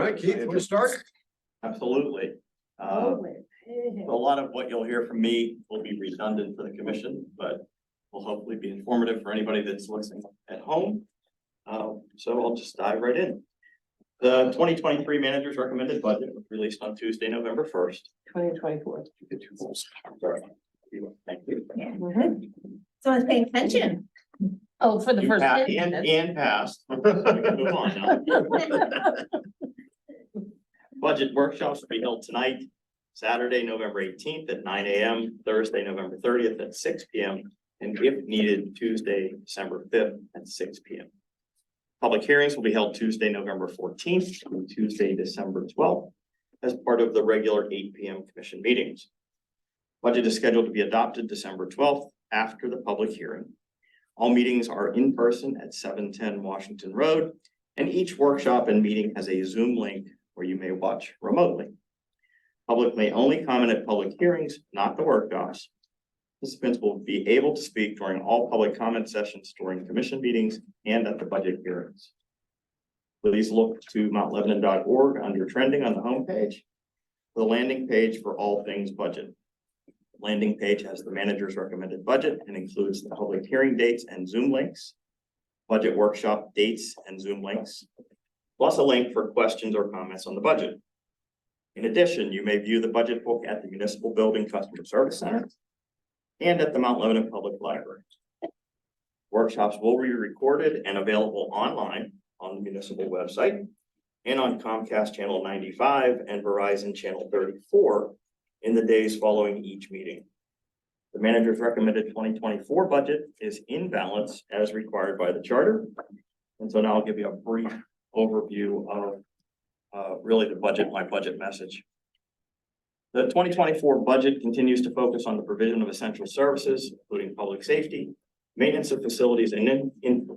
right, Keith, you want to start? Absolutely. A lot of what you'll hear from me will be redundant for the commission, but will hopefully be informative for anybody that's listening at home. So I'll just dive right in. The 2023 manager's recommended budget was released on Tuesday, November 1st. 2024. Sorry. Thank you. So I was paying attention. Oh, for the You first. pa- 10 minutes. and passed. We can move on now. Budget workshops will be held tonight, Saturday, November 18th at 9 a.m., Thursday, November 30th at 6 p.m., and if needed, Tuesday, December 5th at 6 p.m. Public hearings will be held Tuesday, November 14th and Tuesday, December 12th as part of the regular 8 p.m. commission meetings. Budget is scheduled to be adopted December 12th after the public hearing. All meetings are in person at 710 Washington Road, and each workshop and meeting has a Zoom link where you may watch remotely. Public may only comment at public hearings, not the workshops. Participants will be able to speak during all public comment sessions during commission meetings and at the budget hearings. Please look to mountlebanon.org under trending on the homepage, the landing page for all things budget. The landing page has the manager's recommended budget and includes the public hearing dates and Zoom links, budget workshop dates and Zoom links, plus a link for questions or comments on the budget. In addition, you may view the budget book at the Municipal Building Customer Service Center and at the Mount Lebanon Public Library. Workshops will be recorded and available online on the municipal website and on Comcast Channel 95 and Verizon Channel 34 in the days following each meeting. The manager's recommended 2024 budget is in balance as required by the charter. And so now I'll give you a brief overview of really the budget, my budget message. The 2024 budget continues to focus on the provision of essential services, including public safety, maintenance of facilities and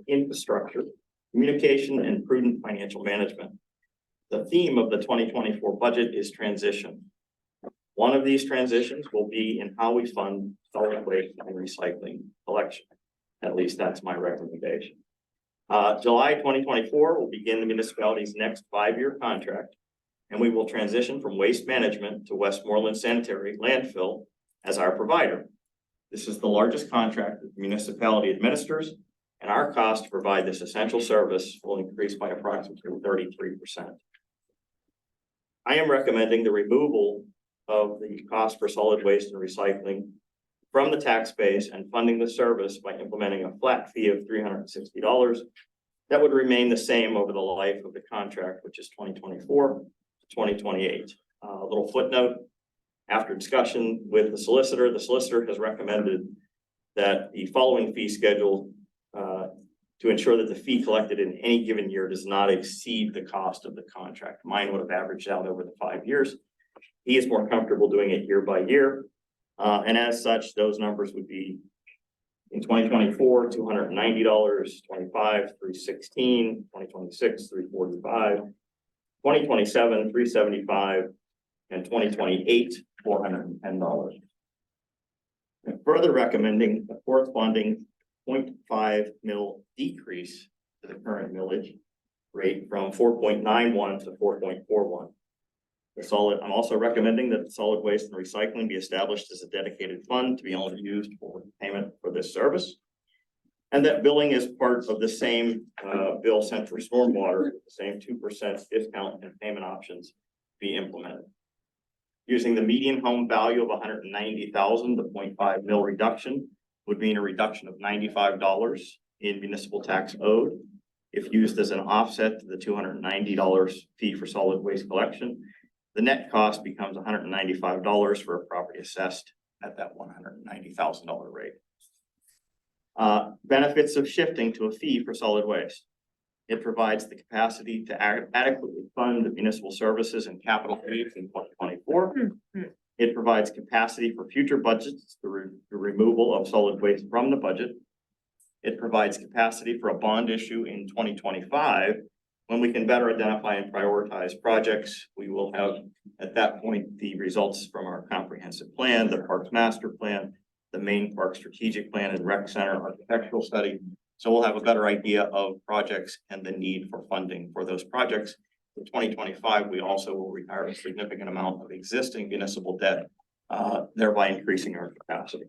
infrastructure, communication, and prudent financial management. The theme of the 2024 budget is transition. One of these transitions will be in how we fund solid waste and recycling collection. At least that's my recommendation. July 2024 will begin the municipality's next 5-year contract, and we will transition from waste management to Westmoreland Sanitary Landfill as our provider. This is the largest contract that the municipality administers, and our cost to provide this essential service will increase by approximately 33%. I am recommending the removal of the cost for solid waste and recycling from the tax base and funding the service by implementing a flat fee of $360 that would remain the same over the life of the contract, which is 2024 to 2028. A little footnote, after discussion with the solicitor has recommended that the following fee schedule to ensure that the fee collected in any given year does not exceed the cost of the contract. Mine would have averaged out over the 5 years. He is more comfortable doing it year by year. And as such, those numbers would be in 2024, $290, 25, $316, 2026, $345, 2027, $375, and 2028, $410. And further recommending a corresponding 0.5 mil decrease to the current millage rate from 4.91 to 4.41. I'm also recommending that the solid waste and recycling be established as a dedicated fund to be only used for payment for this service. And that billing is part of the same bill sent for stormwater, the same 2% discount and payment options be implemented. Using the median home value of $190,000, the 0.5 mil reduction would mean a reduction of $95 in municipal tax owed. If used as an offset to the $290 fee for solid waste collection, the net cost becomes $195 for a property assessed at that $190,000 rate. Benefits of shifting to a fee for solid waste. It provides the capacity to adequately fund the municipal services and capital needs in 2024. It provides capacity for future budgets through the removal of solid waste from the budget. It provides capacity for a bond issue in 2025 when we can better identify and prioritize projects. We will have at that point the results from our comprehensive plan, the Parks Master Plan, the Main Park Strategic Plan and Rec Center architectural study. So we'll have a better idea of projects and the need for funding for those projects In 2025, we also will retire a significant amount of existing municipal debt, thereby increasing our capacity.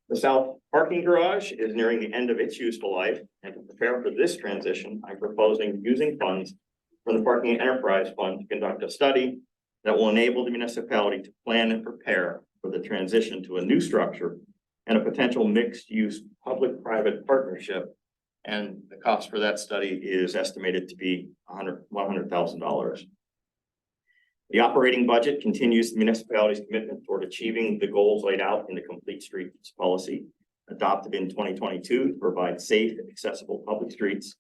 The south parking garage is nearing the end of its useful life, and to prepare for this transition, I'm proposing using funds from the Parking Enterprise Fund to conduct a study that will enable the municipality to plan and prepare for the transition to a new structure and a potential mixed-use public-private partnership. And the cost for that study is estimated to be $100,000. The operating budget continues the municipality's commitment toward achieving the goals laid out in the Complete Streets policy adopted in 2022 to provide safe and accessible public streets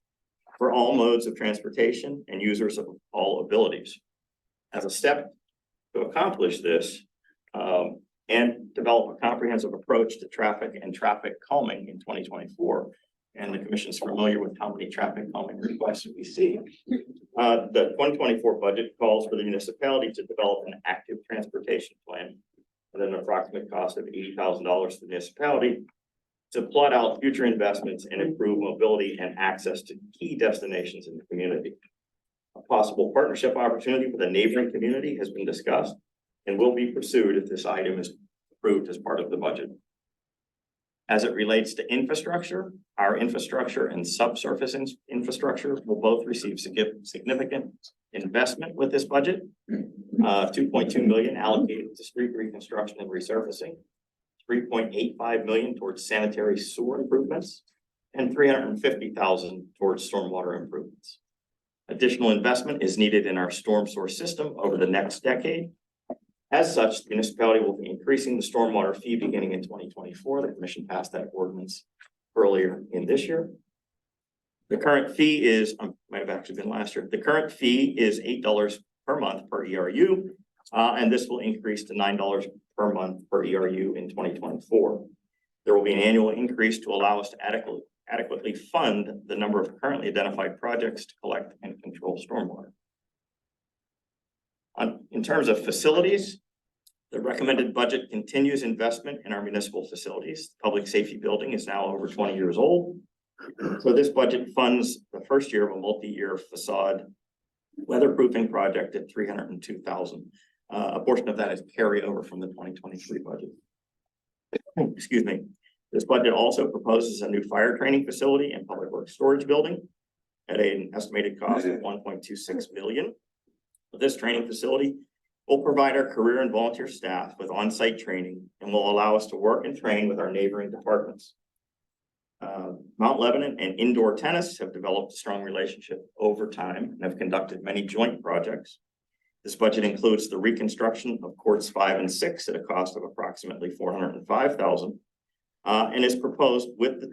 for all modes of transportation and users of all abilities. As a step to accomplish this, and develop a comprehensive approach to traffic and traffic calming in 2024. And the commission is familiar with how many traffic calming requests we see. The 2024 budget calls for the municipality to develop an active transportation plan at an approximate cost of $80,000 to the municipality to plot out future investments and improve mobility and access to key destinations in the community. A possible partnership opportunity with a neighboring community has been discussed and will be pursued if this item is approved as part of the budget. As it relates to infrastructure, our infrastructure and subsurface infrastructure will both receive significant investment with this budget. $2.2 million allocated to street reconstruction and resurfacing, $3.85 million towards sanitary sewer improvements, and $350,000 towards stormwater improvements. Additional investment is needed in our storm source system over the next decade. As such, the municipality will be increasing the stormwater fee beginning in 2024. The commission passed that ordinance earlier in this year. The current fee is, might have actually been last year. The current fee is $8 per month per ERU, and this will increase to $9 per month per ERU in 2024. There will be an annual increase to allow us to adequately fund the number of currently identified projects to collect and control stormwater. In terms of facilities, the recommended budget continues investment in our municipal facilities. The public safety building is now over 20 years old. So this budget funds the first year of a multi-year facade weatherproofing project at $302,000. A portion of that is carryover from the 2023 budget. Excuse me. This budget also proposes a new fire training facility and public works storage building at an estimated cost of $1.26 million. This training facility will provide our career and volunteer staff with on-site training and will allow us to work and train with our neighboring departments. Mount Lebanon and Indoor Tennis have developed a strong relationship over time and have conducted many joint projects. This budget includes the reconstruction of courts 5 and 6 at a cost of approximately $405,000, and is proposed with the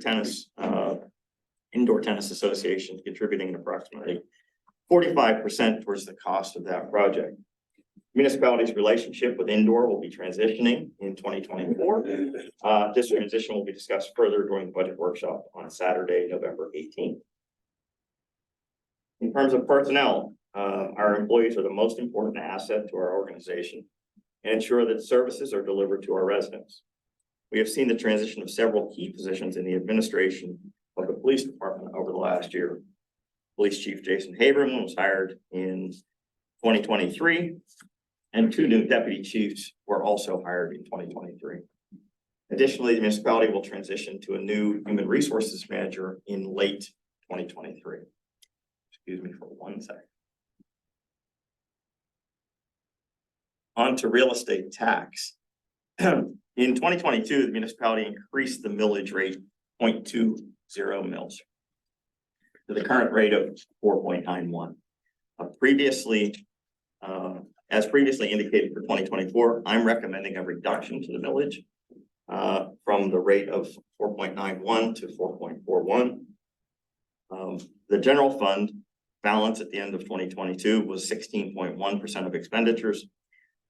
Indoor Tennis Association contributing approximately 45% towards the cost of that project. Municipality's relationship with Indoor will be transitioning in 2024. This transition will be discussed further during the budget workshop on Saturday, November 18th. In terms of personnel, our employees are the most important asset to our organization and ensure that services are delivered to our residents. We have seen the transition of several key positions in the administration of the police department over the last year. Police Chief Jason Haberman was hired in 2023, and 2 new deputy chiefs were also hired in 2023. Additionally, the municipality will transition to a new human resources manager in late 2023. Excuse me for 1 second. On to real estate tax. In 2022, the municipality increased the millage rate 0.20 mils to the current rate of 4.91. As previously indicated for 2024, I'm recommending a reduction to the millage from the rate of 4.91 to 4.41. The general fund balance at the end of 2022 was 16.1% of expenditures.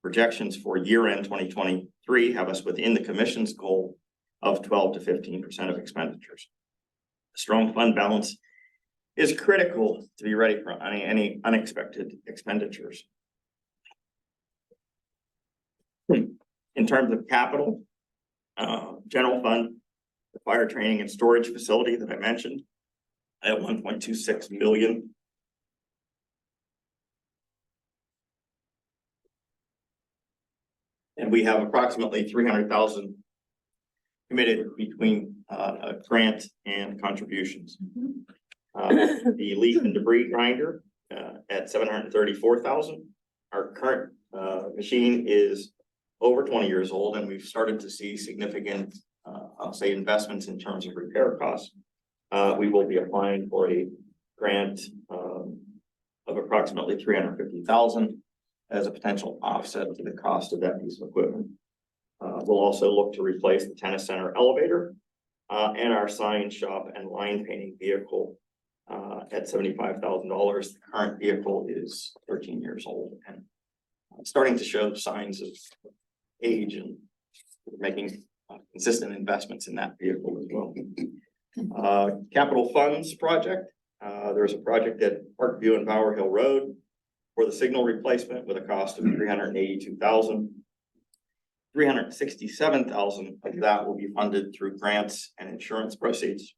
Projections for year-end 2023 have us within the commission's goal of 12 to 15% of expenditures. A strong fund balance is critical to be ready for any unexpected expenditures. In terms of capital, general fund, the fire training and storage facility that I mentioned at $1.26 million. And we have approximately 300,000 committed between grant and contributions. The leaf and debris grinder at 734,000. Our current machine is over 20 years old, and we've started to see significant, I'll say, investments in terms of repair costs. We will be applying for a grant of approximately 350,000 as a potential offset to the cost of that piece of equipment. We'll also look to replace the tennis center elevator and our sign shop and line painting vehicle at $75,000. The current vehicle is 13 years old and starting to show signs of age, and making consistent investments in that vehicle as well. Capital funds project. There's a project at Parkview and Bower Hill Road for the signal replacement with a cost of $382,000. $367,000 of that will be funded through grants and insurance proceeds.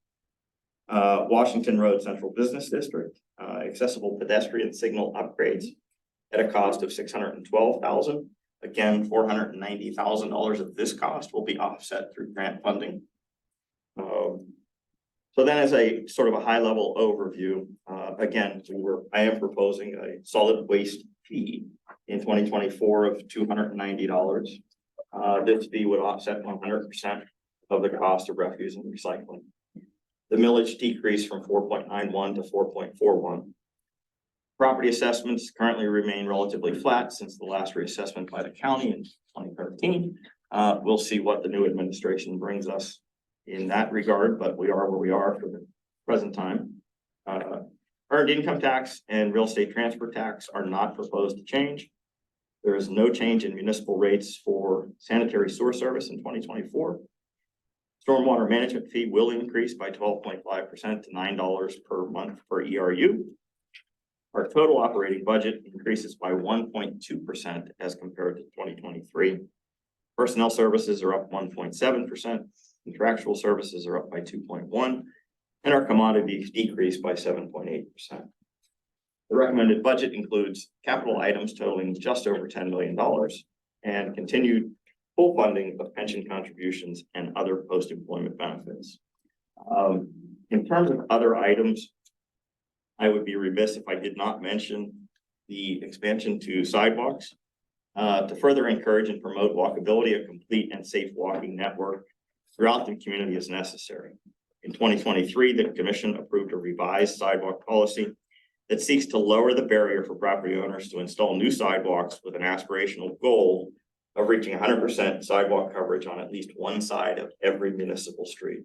Washington Road Central Business District, accessible pedestrian signal upgrades at a cost of $612,000. Again, $490,000 of this cost will be offset through grant funding. So then, as a sort of a high level overview, again, I am proposing a solid waste fee in 2024 of $290. This fee would offset 100% of the cost of refuse and recycling. The millage decreased from 4.91 to 4.41. Property assessments currently remain relatively flat since the last reassessment by the county in 2013. We'll see what the new administration brings us in that regard, but we are where we are for the present time. Earned income tax and real estate transfer tax are not proposed to change. There is no change in municipal rates for sanitary sewer service in 2024. Stormwater management fee will increase by 12.5% to $9 per month per ERU. Our total operating budget increases by 1.2% as compared to 2023. Personnel services are up 1.7%. Contractual services are up by 2.1%, and our commodities decreased by 7.8%. The recommended budget includes capital items totaling just over $10 million and continued full funding of pension contributions and other post-employment benefits. In terms of other items, I would be remiss if I did not mention the expansion to sidewalks. To further encourage and promote walkability, a complete and safe walking network throughout the community is necessary. In 2023, the commission approved a revised sidewalk policy that seeks to lower the barrier for property owners to install new sidewalks with an aspirational goal of reaching 100% sidewalk coverage on at least one side of every municipal street.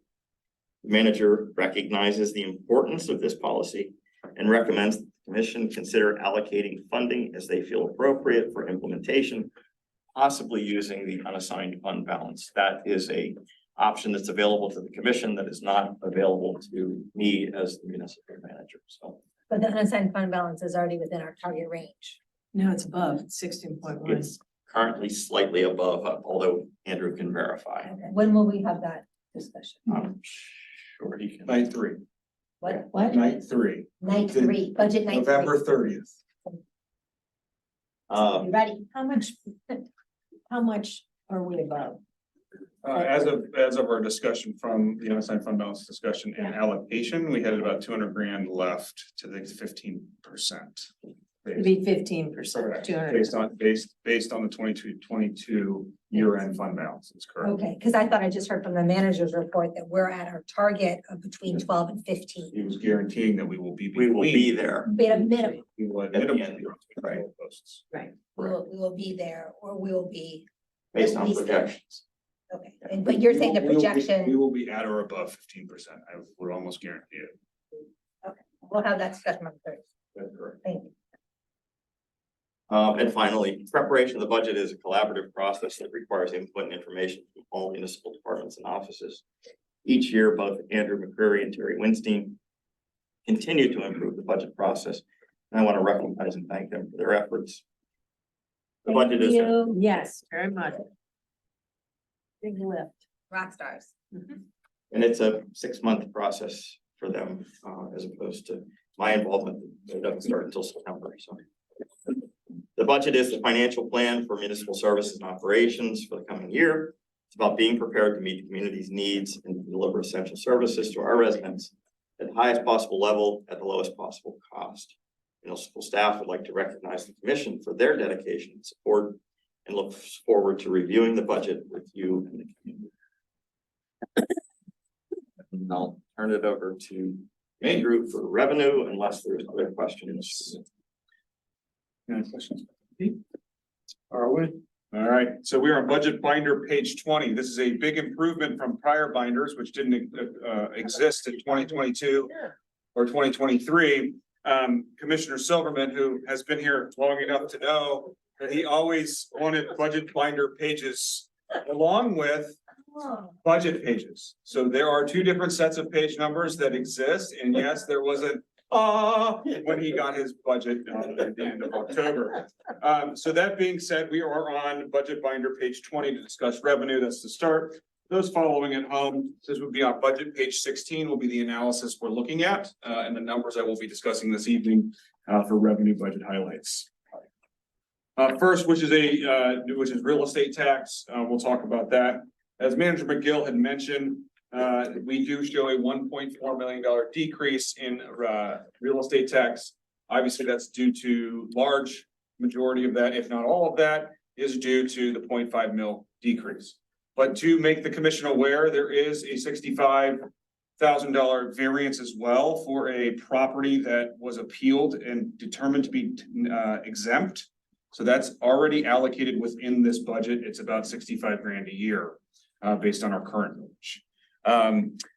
The manager recognizes the importance of this policy and recommends that the commission consider allocating funding as they feel appropriate for implementation, possibly using the unassigned fund balance. That is a option that's available to the commission that is not available to me as the municipal manager. So, But the unassigned fund balance is already within our target range. No, it's above, it's 16.1. it's currently slightly above, although Andrew can verify. Okay. When will we have that discussion? I'm sure he can. Night 3. What? Night 3. Night 3, budget night 3. November 30th. You ready? How much are we above? As of our discussion from the unassigned fund balance discussion and allocation, we had about 200 grand left to the 15%. It'd be 15%, 200. Based on the 22 year-end fund balance, that's correct. Okay, because I thought I just heard from the manager's report that we're at our target of between 12 and 15. He was guaranteeing that we will be. We will be there. Be at a minimum, We will at At the minimum. end, be on the right. goalposts. Right. we will be there, or we will be, Based on At least projections. okay, but you're saying the We will be- projection, We will be at or above 15%. We're almost guaranteed it. we'll have that discussion on the 30th. That's correct. Thank you. And finally, preparation of the budget is a collaborative process that requires input and information from all municipal departments and offices. Each year, both Andrew McCreary and Terry Winstein continue to improve the budget process. And I want to recognize and thank them for their efforts. The budget is, Yes, very much. Big lift. Rock stars. and it's a 6-month process for them, as opposed to my involvement. It doesn't start until September, so. The budget is the financial plan for municipal services and operations for the coming year. It's about being prepared to meet the community's needs and deliver essential services to our residents at the highest possible level at the lowest possible cost. Municipal staff would like to recognize the commission for their dedication and support and look forward to reviewing the budget with you and the community. And I'll turn it over to Andrew for revenue unless there's other questions. Any questions? Are we? All right, so we are on budget binder, page 20. This is a big improvement from prior binders, which didn't exist in 2022 or 2023. Commissioner Silverman, who has been here long enough to know that he always wanted budget binder pages along with budget pages. So there are two different sets of page numbers that exist. And yes, there was an when he got his budget at the end of October. So that being said, we are on budget binder page 20 to discuss revenue. That's the start. Those following at home, this would be on budget page 16 will be the analysis we're looking at and the numbers I will be discussing this evening for revenue budget highlights. First, which is real estate tax. We'll talk about that. As Manager McGill had mentioned, we do show a $1.4 million decrease in real estate tax. Obviously, that's due to large majority of that, if not all of that, is due to the 0.5 mil decrease. But to make the commission aware, there is a $65,000 variance as well for a property that was appealed and determined to be exempt. So that's already allocated within this budget. It's about 65 grand a year based on our current knowledge.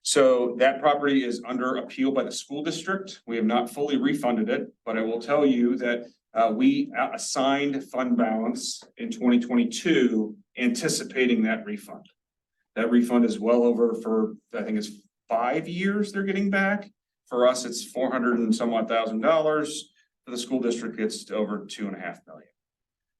So that property is under appeal by the school district. We have not fully refunded it, but I will tell you that we assigned fund balance in 2022 anticipating that refund. That refund is well over for, I think it's 5 years they're getting back. For us, it's $400 and some odd thousand. For the school district, it's over 2.5 million.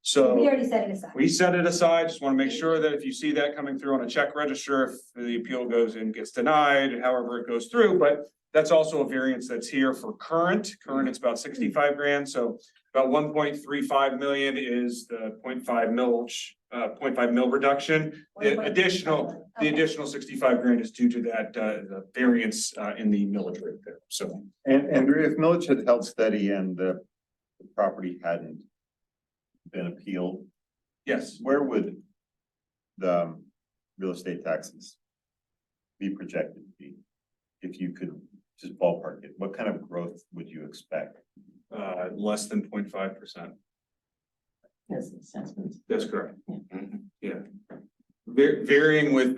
So We already set it aside. we set it aside. Just want to make sure that if you see that coming through on a check register, if the appeal goes and gets denied, however it goes through, but that's also a variance that's here for current. Current, it's about 65 grand. So about 1.35 million is the 0.5 mil reduction. The additional 65 grand is due to that the variance in the millage rate there. So And if millage had held steady and the property hadn't been appealed, yes, where would the real estate taxes be projected to be? If you could just ballpark it, what kind of growth would you expect? less than 0.5%. Yes, assessments. That's correct. Yeah. Varying with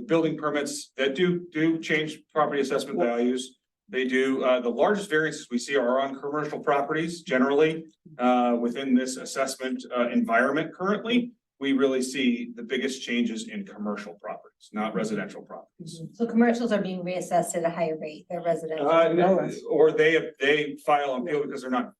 building permits that do change property assessment values. They do, the largest variances we see are on commercial properties generally, within this assessment, environment currently. We really see the biggest changes in commercial properties, not residential properties. So commercials are being reassessed at a higher rate than residential. No, or they file on appeal because they're not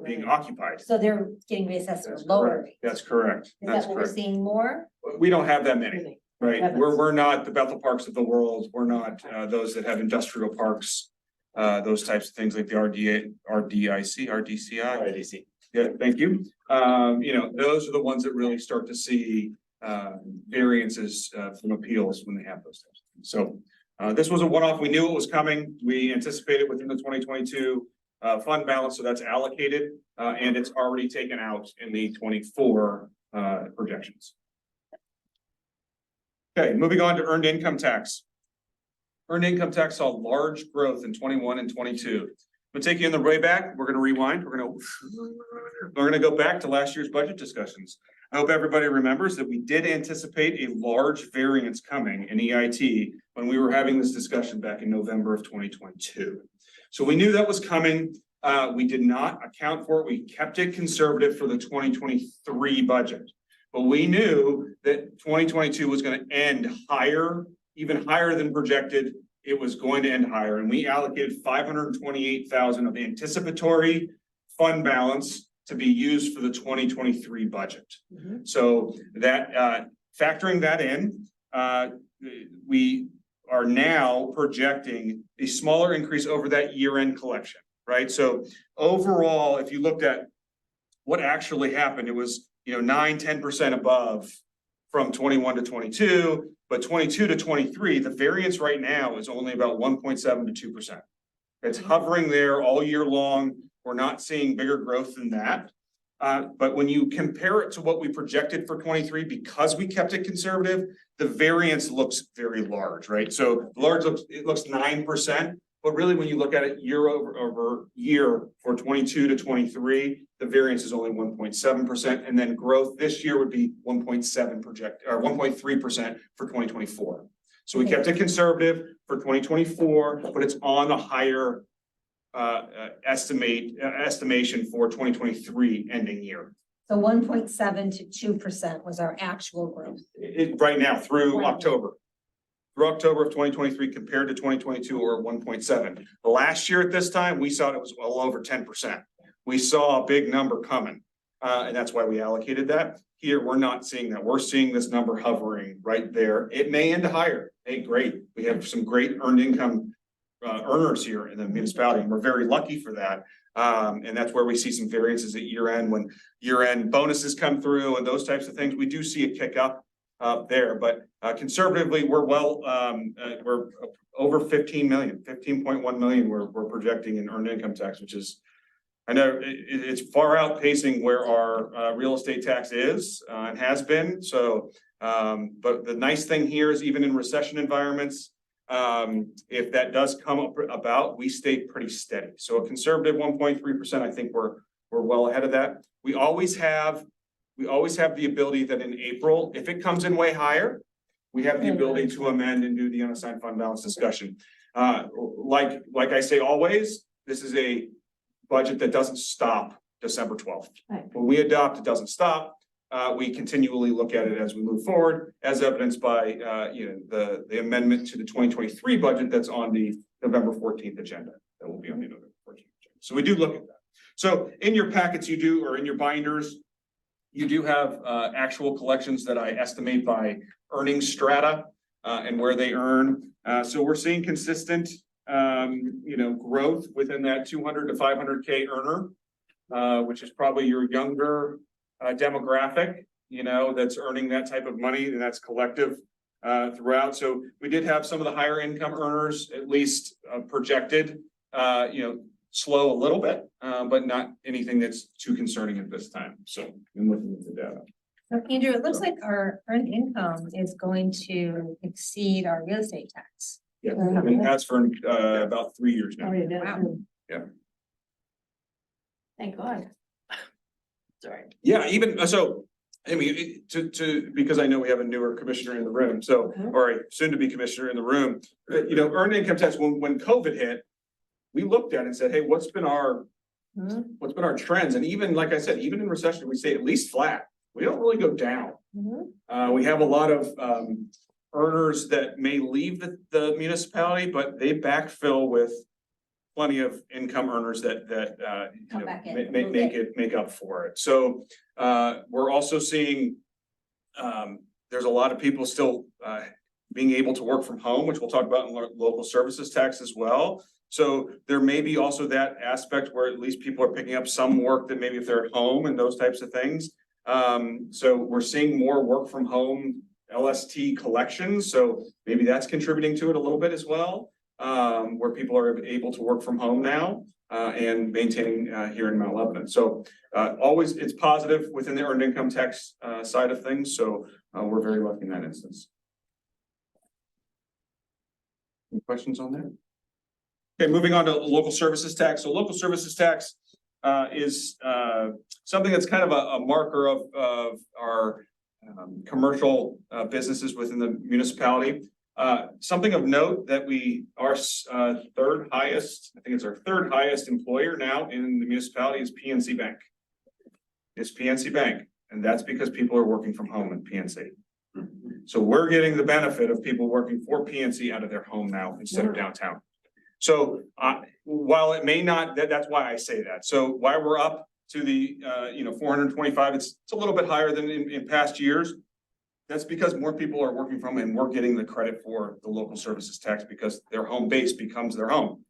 being occupied. So they're getting reassessed at a lower rate. That's correct. Is That's that what we're correct. seeing more? We don't have that many. Right, Heavens. we're not the Bethel Parks of the world, we're not those that have industrial parks. Those types of things like the RDCI. Yeah, thank you. You know, those are the ones that really start to see variances from appeals when they have those types of things. So this was a one-off, we knew it was coming, we anticipated within the 2022 fund balance, so that's allocated and it's already taken out in the 24 projections. Okay, moving on to earned income tax. Earned income tax saw large growth in 21 and 22. We'll take you in the way back. We're going to rewind. We're going to go back to last year's budget discussions. I hope everybody remembers that we did anticipate a large variance coming in EIT when we were having this discussion back in November of 2022. So we knew that was coming. We did not account for it. We kept it conservative for the 2023 budget. But we knew that 2022 was going to end higher, even higher than projected. It was going to end higher, and we allocated 528,000 of anticipatory fund balance to be used for the 2023 budget. So that factoring that in, we are now projecting a smaller increase over that year-end collection, right? So overall, if you looked at what actually happened, it was, 9-10% above from 21 to 22, but 22 to 23, the variance right now is only about 1.7 to 2%. It's hovering there all year long. We're not seeing bigger growth than that. But when you compare it to what we projected for 23, because we kept it conservative, the variance looks very large, right? So it looks 9%, but really when you look at it year over year for 22 to 23, the variance is only 1.7%, and then growth this year would be 1.7 project, or 1.3% for 2024. So we kept it conservative for 2024, but it's on a higher estimation for 2023 ending year. So 1.7 to 2% was our actual growth. Right now through Wow. October. Through October of 2023 compared to 2022, or 1.7. Last year at this time, we saw it was well over 10%. We saw a big number coming, and that's why we allocated that. Here, we're not seeing that. We're seeing this number hovering right there. It may end higher. Hey, great. We have some great earned income earners here in the municipality, and we're very lucky for that. And that's where we see some variances at year end, when year end bonuses come through and those types of things. We do see a kick up there, but conservatively, we're over 15 million, 15.1 million we're projecting in earned income tax, which is, I know it's far outpacing where our real estate tax is and has been. So, but the nice thing here is even in recession environments, if that does come about, we stay pretty steady. So a conservative 1.3%, I think we're well ahead of that. We always have the ability that in April, if it comes in way higher, we have the ability to amend and do the unassigned fund balance discussion. Like I say always, this is a budget that doesn't stop December 12th. Right. When we adopt, it doesn't stop. We continually look at it as we move forward, as evidenced by the amendment to the 2023 budget that's on the November 14th agenda. That will be on the November 14th agenda. So we do look at that. So in your packets, you do, or in your binders, you do have actual collections that I estimate by earnings strata and where they earn. So we're seeing consistent growth within that 200 to 500K earner, which is probably your younger demographic, that's earning that type of money, and that's collective throughout. So we did have some of the higher income earners, at least projected, slow a little bit, but not anything that's too concerning at this time. So I'm looking at the data. So Andrew, it looks like our earned income is going to exceed our real estate tax. Yeah, and that's for about 3 years now. Oh, yeah, that Wow. too. Yeah. Thank God. Sorry. Yeah, even so, I mean, because I know we have a newer commissioner in the room, so, or a soon to be commissioner in the room, earned income tax, when COVID hit, we looked at it and said, hey, what's been our trends? And even, like I said, even in recession, we stay at least flat. We don't really go down. We have a lot of earners that may leave the municipality, but they backfill with plenty of income earners that Come back in. make up for it. So we're also seeing there's a lot of people still being able to work from home, which we'll talk about in local services tax as well. So there may be also that aspect where at least people are picking up some work that maybe if they're at home and those types of things. So we're seeing more work from home LST collections. So maybe that's contributing to it a little bit as well, where people are able to work from home now and maintaining here in Mount Lebanon. So always it's positive within the earned income tax side of things. So we're very lucky in that instance. Any questions on that? Okay, moving on to local services tax. So local services tax is something that's kind of a marker of our commercial businesses within the municipality. Something of note that our third highest, I think it's our third highest employer now in the municipality is PNC Bank. It's PNC Bank, and that's because people are working from home in PNC. So we're getting the benefit of people working for PNC out of their home now instead of downtown. So while it may not, that's why I say that. So while we're up to the 425, it's a little bit higher than in past years. That's because more people are working from home and we're getting the credit for the local services tax because their home base becomes their home.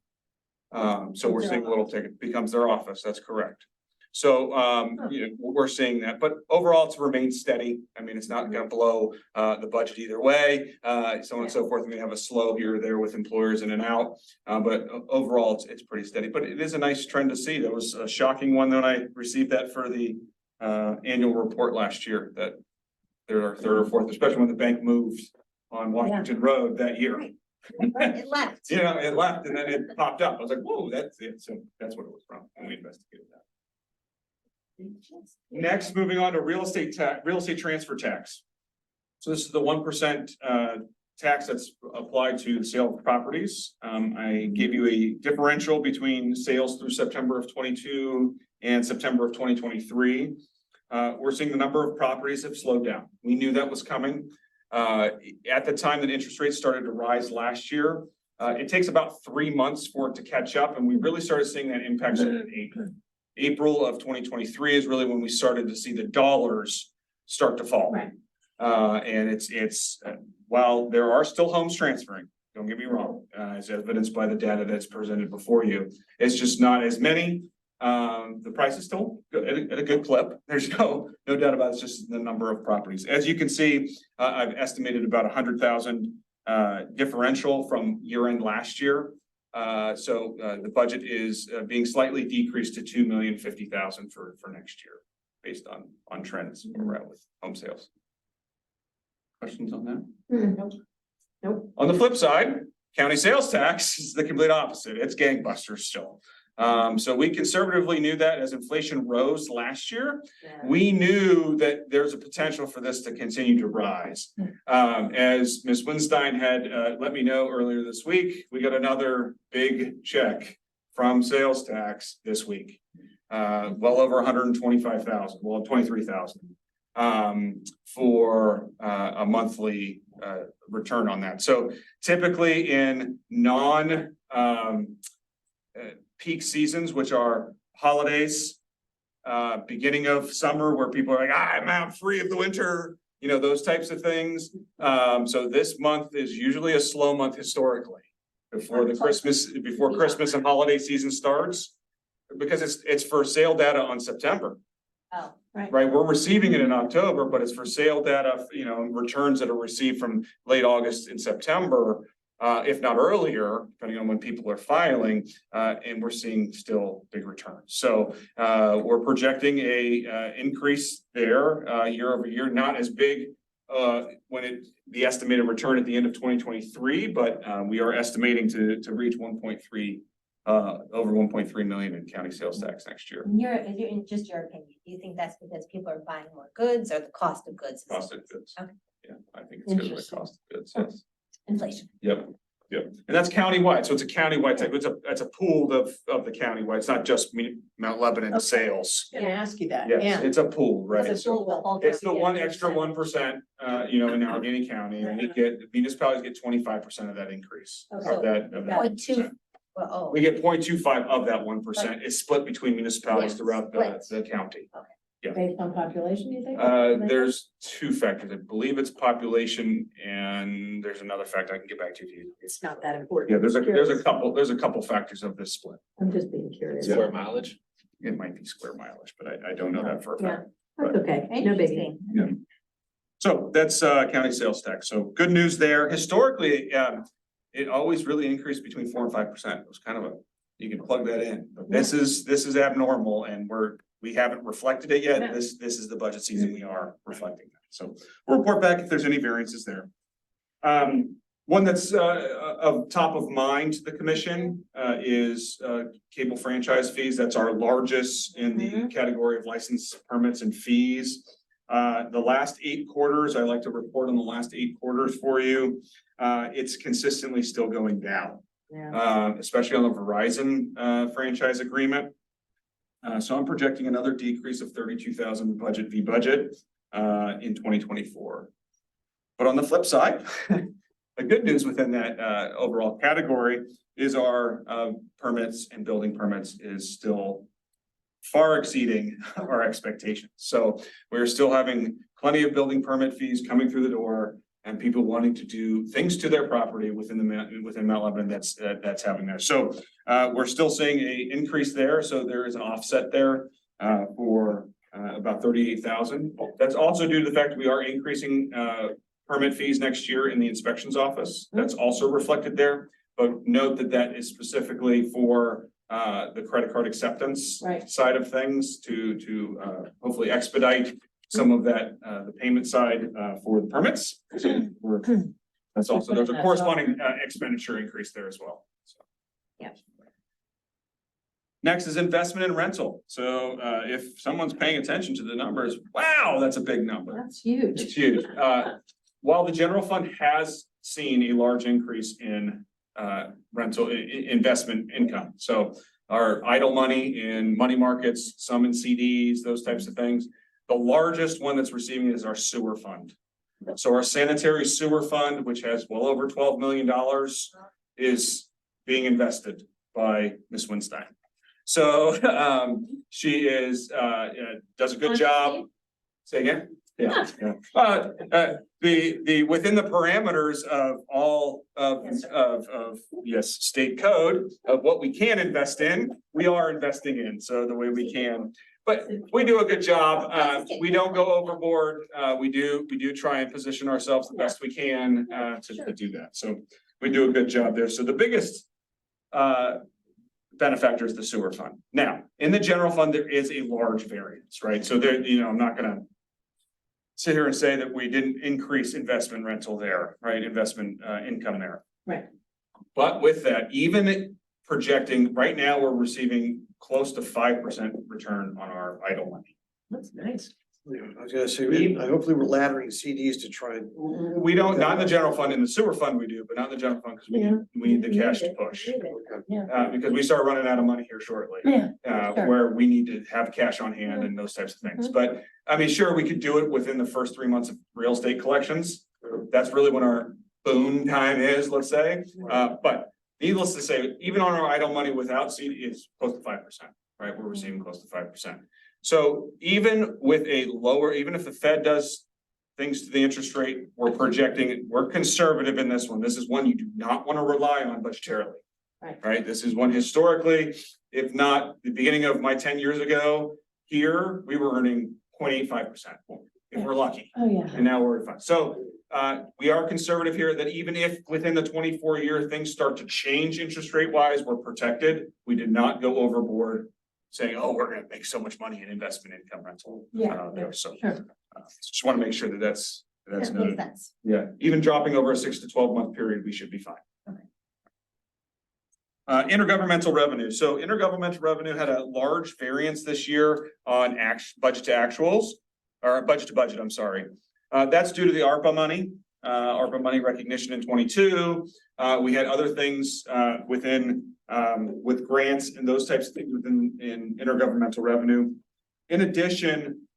So we're seeing a little ticket becomes their office. That's correct. So, we're seeing that, but overall it's remained steady. I mean, it's not gonna blow, the budget either way. So on and so forth. We have a slow here or there with employers in and out. But overall, it's pretty steady, but it is a nice trend to see. That was a shocking one when I received that for the, annual report last year, that there are third or fourth, especially when the bank moved on Washington Road that year. Right. Right, it left. You know, it left and then it popped up. I was like, whoa, that's it. So that's what it was from. And we investigated that. Next, moving on to real estate transfer tax. So this is the 1% tax that's applied to the sale of properties. I gave you a differential between sales through September of 22 and September of 2023. We're seeing the number of properties have slowed down. We knew that was coming. At the time that interest rates started to rise last year, it takes about 3 months for it to catch up, and we really started seeing that impact in April. April of 2023 is really when we started to see the dollars start to fall. Right. And while there are still homes transferring, don't get me wrong, as evidenced by the data that's presented before you, it's just not as many. The price is still at a good clip. There's no doubt about it. It's just the number of properties. As you can see, I've estimated about 100,000 differential from year end last year. So the budget is being slightly decreased to 2,050,000 for next year, based on trends where we're at with home sales. Questions on that? Nope. On the flip side, county sales tax is the complete opposite. It's gangbusters still. So we conservatively knew that as inflation rose last year, we knew that there's a potential for this to continue to rise. As Ms. Winstein had let me know earlier this week, we got another big check from sales tax this week. Well over 125,000, well, 23,000 for a monthly return on that. So typically in peak seasons, which are holidays, beginning of summer where people are like, I'm out free of the winter, you know, those types of things. So this month is usually a slow month historically before Christmas and holiday season starts, because it's for sale data on September. Oh, Right, we're receiving it in October, but it's for sale data, you know, returns that are received from late August and September. If not earlier, depending on when people are filing, and we're seeing still big returns. So we're projecting a increase there year over year, not as big the estimated return at the end of 2023, but we are estimating to reach 1.3 over 1.3 million in county sales tax next year. in just your opinion, do you think that's because people are buying more goods or the cost of goods? Cost of goods. Okay. Yeah, I think it's good with the Interesting. cost of goods, yes. Inflation. Yep, and that's countywide, so it's a countywide type, it's a pool of the countywide, it's not just Mount Lebanon Okay. sales. Gonna ask you that, Yes, yeah. it's a pool, right? It's a So pool with all it's the county, one yeah, extra 1%, you know, in Allegheny County, and municipalities get 25% of that increase. Of Okay. that 0.2. 1%. Well, oh, We get 0.25 of that 1%, it's split between municipalities Yeah, throughout the county. Based on population, you think? There's two factors, I believe it's population, and there's another factor I can get back to you. It's not that important. Yeah, there's a couple factors of this split. I'm just being curious. Yeah. Square mileage? It might be square mileage, but I don't know that for a Yeah. fact. That's okay, no biggie. interesting. So that's county sales tax. So good news there. Historically, it always really increased between 4% and 5%. It was kind of you can plug that in. But this is abnormal, and we haven't reflected it yet. Yeah. This is the budget season. We are reflecting that. So we'll report back if there's any variances there. One that's of top of mind to the commission is cable franchise fees. That's our largest in the category of license permits and fees. The last 8 quarters, I like to report on the last 8 quarters for you. It's consistently still going down, especially on the Verizon franchise agreement. So I'm projecting another decrease of 32,000 budget in 2024. But on the flip side, the good news within that overall category is our permits and building permits is still far exceeding our expectations. So we're still having plenty of building permit fees coming through the door, and people wanting to do things to their property within Mount Lebanon that's happening there. So we're still seeing an increase there. So there is an offset there for about 38,000. That's also due to the fact we are increasing permit fees next year in the inspections office. That's also reflected there. But note that that is specifically for the credit card acceptance Right. side of things to hopefully expedite some of that the payment side for the permits. So that's also, there's a corresponding expenditure increase there as well. So. Yeah. Next is investment and rental. So if someone's paying attention to the numbers, wow, that's a big number. That's huge. It's huge. While the general fund has seen a large increase in rental investment income. So our idle money in money markets, some in CDs, those types of things. The largest one that's receiving it is our sewer fund. So our sanitary sewer fund, which has well over $12 million, is being invested by Ms. Winstein. So she is does a good job. Say again? Yeah. The within the parameters of all of yes, state code of what we can invest in, we are investing in. So the way we can. But we do a good job. We don't go overboard. We do try and position ourselves the best we can to do that. So we do a good job there. So the biggest benefactor is the sewer fund. Now, in the general fund, there is a large variance, right? So there, I'm not gonna sit here and say that we didn't increase investment rental there, right? Investment income there. Right. But with that, even projecting, right now, we're receiving close to 5% return on our idle money. That's nice. Yeah, I was gonna say, hopefully we're laddering CDs to try and. We don't, not in the general fund, in the sewer fund we do, but not in the general fund because we need the cash to push. Because we start running out of money here shortly. Yeah, sure. Where we need to have cash on hand and those types of things. But I mean, sure, we could do it within the first 3 months of real estate collections. That's really when our boom time is, let's say. But needless to say, even on our idle money without CD is close to 5%, right? We're receiving close to 5%. So even with a lower, even if the Fed does things to the interest rate, we're projecting, we're conservative in this one. This is one you do not want to rely on budgetarily. Right? This is one historically, if not the beginning of my 10 years ago, here, we were earning 0.85%, if we're lucky. Oh, yeah. And now we're at 5. So we are conservative here that even if within the 24-year things start to change interest rate wise, we're protected. We did not go overboard saying, oh, we're going to make so much money in investment income rental. There. So Sure. just want to make sure that that's That makes noted. sense. Yeah, even dropping over a 6 to 12 month period, we should be fine. Intergovernmental revenue. So intergovernmental revenue had a large variance this year on budget to actuals, or budget to budget, I'm sorry. That's due to the ARPA money recognition in 22. We had other things within with grants and those types of things in intergovernmental revenue. In addition,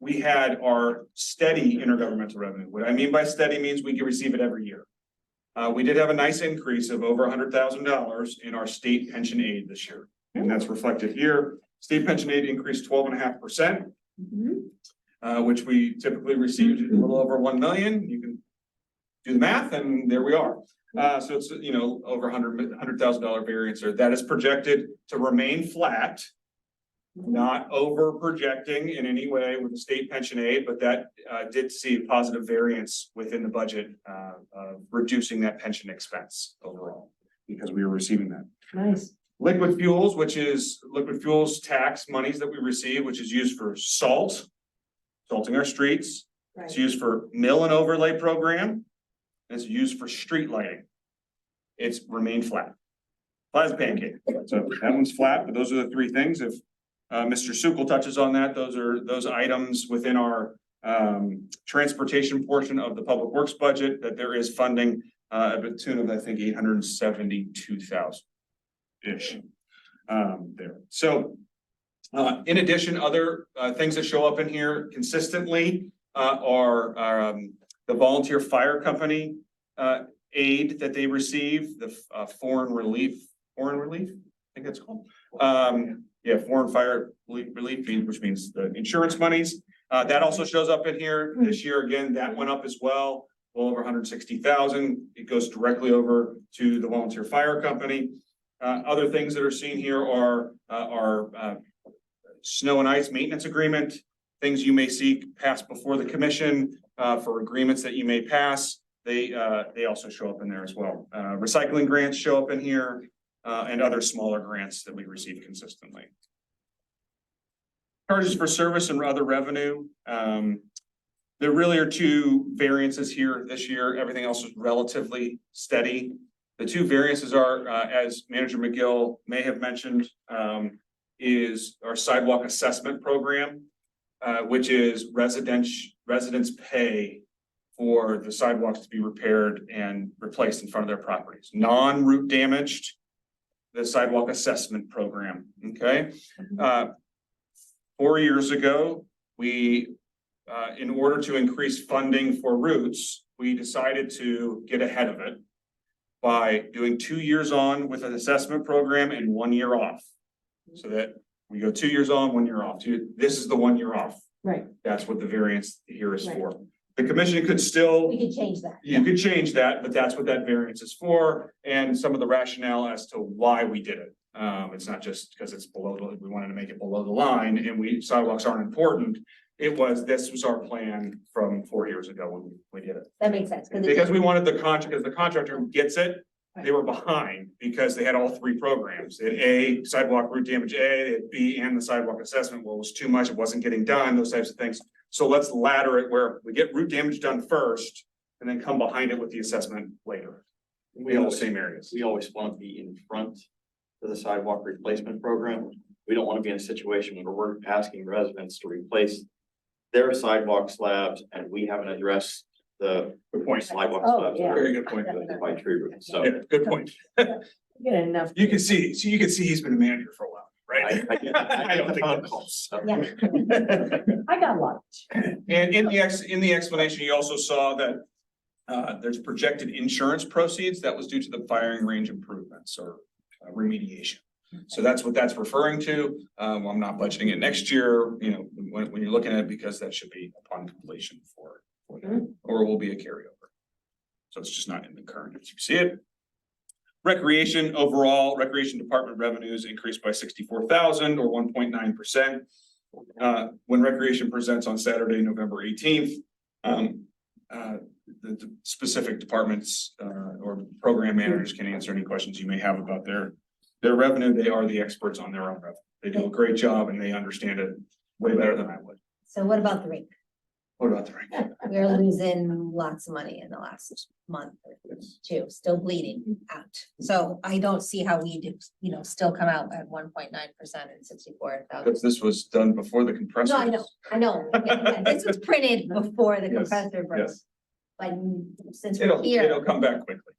we had our steady intergovernmental revenue. What I mean by steady means we can receive it every year. We did have a nice increase of over $100,000 in our state pension aid this year. And that's reflected here. State pension aid increased 12.5%, which we typically received a little over 1 million. You can do the math and there we are. So it's, over $100,000 variance there. That is projected to remain flat, not over projecting in any way with the state pension aid, but that did see a positive variance within the budget of reducing that pension expense overall because we were receiving that. Nice. Liquid fuels, which is liquid fuels tax monies that we receive, which is used for salting our streets. It's used for mill and overlay program. It's used for street lighting. It's remained flat. Flat as a pancake. So that one's flat, but those are the three things. If Mr. Sukul touches on that, those are those items within our transportation portion of the public works budget that there is funding at the tune of, I think, 872,000-ish there. So in addition, other things that show up in here consistently are the volunteer fire company aid that they receive, the foreign relief, I think that's called. Foreign fire relief, which means the insurance monies. That also shows up in here this year. Again, that went up as well over 160,000. It goes directly over to the volunteer fire company. Other things that are seen here are snow and ice maintenance agreement, things you may seek passed before the commission, for agreements that you may pass. They also show up in there as well. Recycling grants show up in here, and other smaller grants that we receive consistently. Charges for service and other revenue. There really are two variances here this year. Everything else is relatively steady. The two variances are, as Manager McGill may have mentioned, is our sidewalk assessment program, which is residents pay for the sidewalks to be repaired and replaced in front of their properties. Non-root damaged, the sidewalk assessment program, okay? 4 years ago, we, in order to increase funding for routes, we decided to get ahead of it by doing 2 years on with an assessment program and 1 year off. So that we go 2 years on, 1 year off. This is the 1 year off. Right, That's what the variance here is Right. for. The commission could still, we could change that. you could change that, but that's what that variance is for, and some of the rationale as to why we did it. It's not just because it's below we wanted to make it below the line, and sidewalks aren't important. This was our plan from 4 years ago when we did it. That makes sense. Because we wanted the contract, as the contractor who gets it, they were behind because they had all three programs. They had A, sidewalk root damage A, they had B, and the sidewalk assessment. Well, it was too much, it wasn't getting done, those types of things. So let's ladder it where we get root damage done first and then come behind it with the assessment later. We all the same areas. We always want to be in front of the sidewalk replacement program. We don't want to be in a situation where we're asking residents to replace their sidewalk slabs and we haven't addressed the Good point. sidewalk Oh, slabs. yeah. Very good point. By tree roots, so. Yeah, good point. Get enough. You can see he's been a manager for a while, right? I don't think think- so. Yeah, I got a lot. And in the explanation, you also saw that there's projected insurance proceeds that was due to the firing range improvements or remediation. So that's what that's referring to. I'm not budgeting it next year, you know, when you're looking at it, because that should be upon completion for that, or it will be a carryover. So it's just not in the current as you see it. Recreation overall, recreation department revenues increased by 64,000 or 1.9%. When recreation presents on Saturday, November 18th, the specific departments or program managers can answer any questions you may have about their revenue. They are the experts on their own revenue. They do a great job and they understand it way better than I would. So what about the rink? What about the rank? We're losing lots of money in the last month or two, still bleeding out. So I don't see how we do, still come out at 1.9% and 64,000. Because this was done before the compressor. No, I know. Yeah, this was printed before the Yes, compressor broke. yes. But since we're It'll here, come back quickly.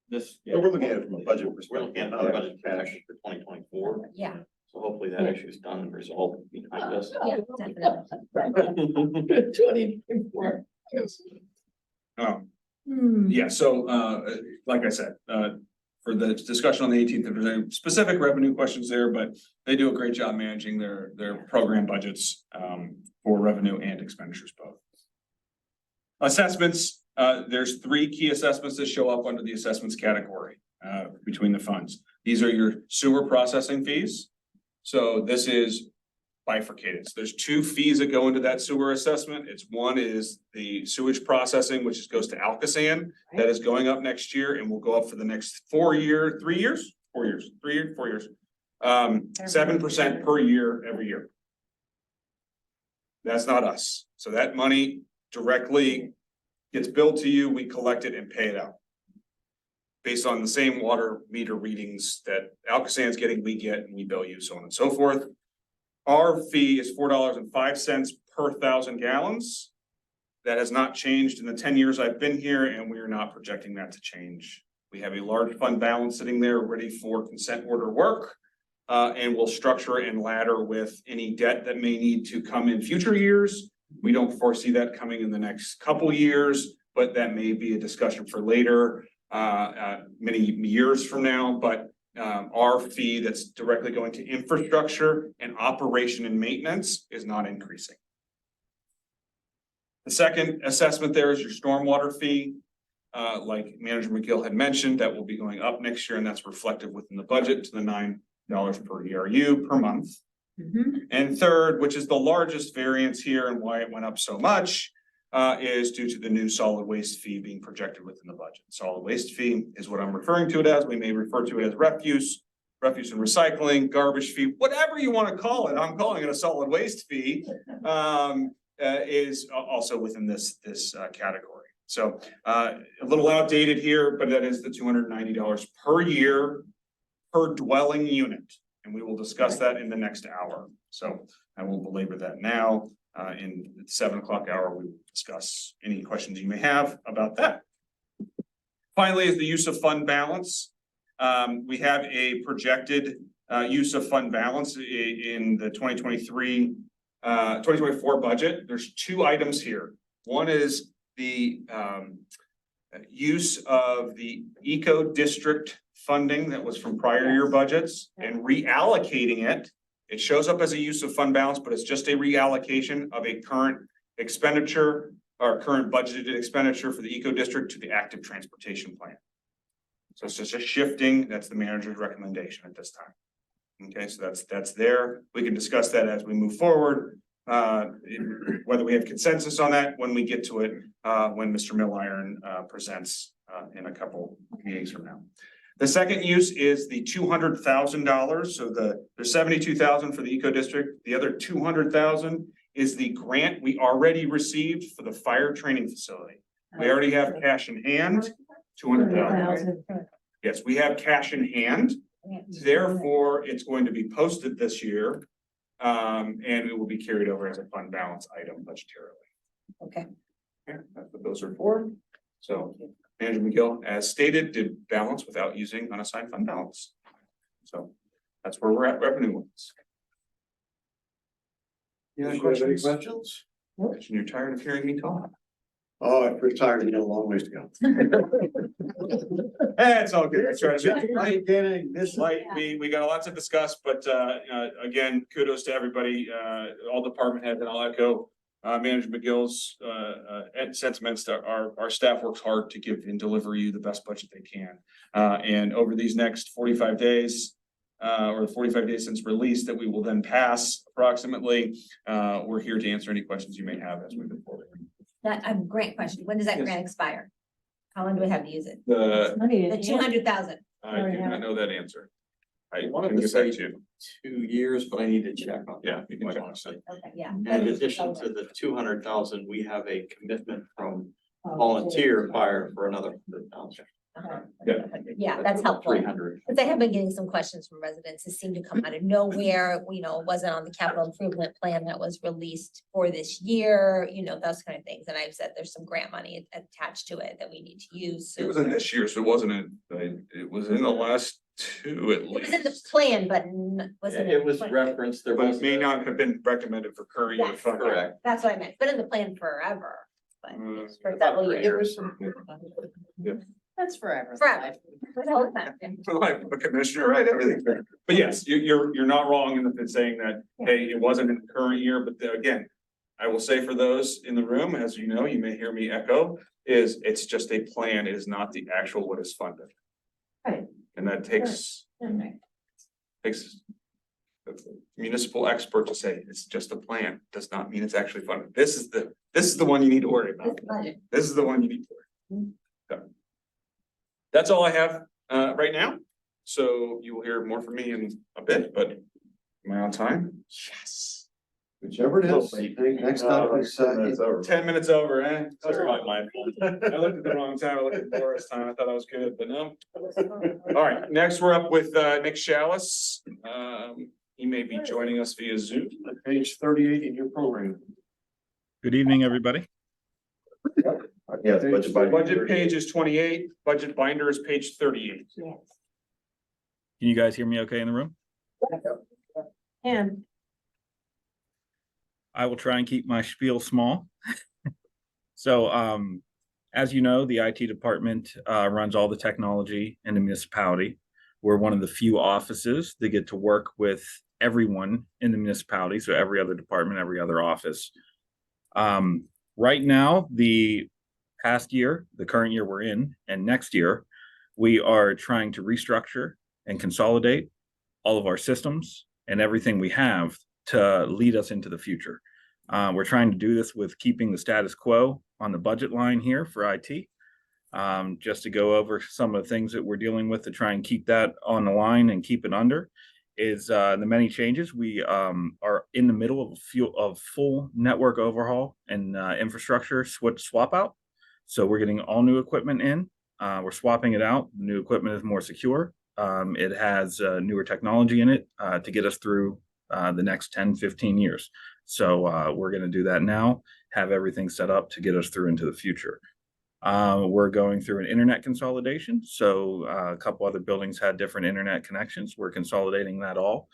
This, But we're looking at it from a budget we're perspective. looking at the budget cash for 2024, yeah, so hopefully that issue is done and resolved behind us. yeah, definitely. Yeah, so like I said, for the discussion on the 18th, if there's any specific revenue questions there, but they do a great job managing their program budgets for revenue and expenditures both. Assessments, there's 3 key assessments that show up under the assessments category between the funds. These are your sewer processing fees. So this is bifurcated. So there's 2 fees that go into that sewer assessment. One is the sewage processing, which goes to Alcosan. That is going up next year and will go up for the next 4 years, 3 years, 4 years, 3 years, 4 years. 7% per year, every year. That's not us. So that money directly gets billed to you, we collect it and pay it out. Based on the same water meter readings that Alcosan's getting, we get, and we bill you, so on and so forth. Our fee is $4.05 per 1,000 gallons. That has not changed in the 10 years I've been here, and we are not projecting that to change. We have a large fund balance sitting there ready for consent order work. And we'll structure and ladder with any debt that may need to come in future years. We don't foresee that coming in the next couple years, but that may be a discussion for later, many years from now. But our fee that's directly going to infrastructure and operation and maintenance is not increasing. The second assessment there is your stormwater fee. Like Manager McGill had mentioned, that will be going up next year, and that's reflective within the budget to the $9 per ERU per month. And third, which is the largest variance here and why it went up so much, is due to the new solid waste fee being projected within the budget. Solid waste fee is what I'm referring to it as. We may refer to it as refuse and recycling, garbage fee, whatever you want to call it. I'm calling it a solid waste fee. Is also within this category. So a little outdated here, but that is the $290 per year per dwelling unit. And we will discuss that in the next hour. So I won't belabor that now. In the 7 o'clock hour, we will discuss any questions you may have about that. Finally, is the use of fund balance. We have a projected use of fund balance in the 2024 budget. There's two items here. One is the use of the eco district funding that was from prior year budgets and reallocating it. It shows up as a use of fund balance, but it's just a reallocation of a current expenditure or current budgeted expenditure for the eco district to the active transportation plan. So it's just a shifting. That's the manager's recommendation at this time. Okay, so that's there. We can discuss that as we move forward. Whether we have consensus on that when we get to it, when Mr. Milliron presents in a couple meetings from now. The second use is the $200,000. So there's 72,000 for the eco district. The other 200,000 is the grant we already received for the fire training facility. We already have cash in hand, 200,000. Yes, we have cash in hand. Therefore, it's going to be posted this year. And it will be carried over as a fund balance item budgetarily. Okay. Yeah, that's what those are for. So Manager McGill, as stated, did balance without using unassigned fund balance. So that's where we're at revenue wise. Any questions? Questions? You're tired of hearing me talk. Oh, I'm pretty tired, you got a long ways to go. It's all good. I try to be- I'm getting this. Like, we got a lot to discuss, but again, kudos to everybody, all department heads, and I'll echo Manager McGill's sentiments. Our staff works hard to give and deliver you the best budget they can. And over these next 45 days, or the 45 days since release that we will then pass approximately, we're here to answer any questions you may have as we move forward. That, a grant question. When does that Yes. grant expire? How long do we have to use it? The, The 200,000. I do not know that answer. I wanted can to get back say- to you. 2 years, but I need to check on. Yeah, that, you can quite check. honestly. Okay, yeah. In addition to the 200,000, we have a commitment from volunteer fire for another 100,000. Yeah, that's helpful. 300. Because I have been getting some questions from residents. It seemed to come out of nowhere, you know, it wasn't on the capital improvement plan that was released for this year, you know, those kind of things. And I've said there's some grant money attached to it that we need to use. It was in this year, so it wasn't it was in the last two at It was in the least. plan, but wasn't. It was referenced, there But was. it may not have been recommended for current year Yes. funding. Correct. That's what I meant. It's been in the plan forever, but Mm. for several About 3 years. That's forever. Forever. For the whole time. For life of a commissioner, right, everything. But yes, you're not wrong in saying that, hey, it wasn't in the current year, but again, I will say for those in the room, as you know, you may hear me echo, is it's just a plan, it is not the actual what is funded. Right. And that takes a municipal expert to say it's just a plan, does not mean it's actually funded. This is the one you need to worry about. This is the one you need to worry. Okay. That's all I have right now. So you will hear more from me in a bit, but am I on time? Yes. Whichever it is. Next up is, 10 minutes over, eh? That's probably my fault. I looked at the wrong time. I looked at Laura's time. I thought I was good, but no. All right, next we're up with Nick Shallis. He may be joining us via Zoom. page 38 in your program. Good evening, everybody. Yeah, it's budget binder. Budget page is 28, budget binder is page 38. Yes. Can you guys hear me okay in the room? And I will try and keep my spiel small. So, as you know, the IT department runs all the technology in the municipality. We're one of the few offices that get to work with everyone in the municipality, so every other department, every other office. Right now, the past year, the current year we're in, and next year, we are trying to restructure and consolidate all of our systems and everything we have to lead us into the future. We're trying to do this with keeping the status quo on the budget line here for IT. Just to go over some of the things that we're dealing with to try and keep that on the line and keep it under is the many changes. We are in the middle of full network overhaul and infrastructure swap out. So we're getting all new equipment in. We're swapping it out. The new equipment is more secure. It has newer technology in it to get us through the next 10, 15 years. So we're going to do that now, have everything set up to get us through into the future. We're going through an internet consolidation. So a couple other buildings had different internet connections. We're consolidating that all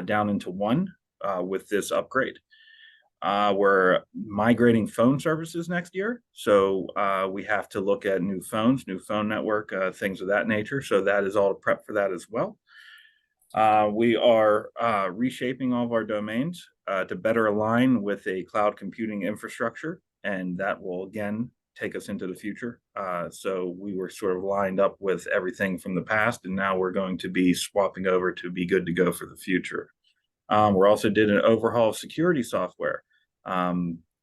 down into one with this upgrade. We're migrating phone services next year. So we have to look at new phones, new phone network, things of that nature. So that is all prep for that as well. We are reshaping all of our domains to better align with a cloud computing infrastructure, and that will again take us into the future. So we were sort of lined up with everything from the past, and now we're going to be swapping over to be good to go for the future. We're also did an overhaul of security software.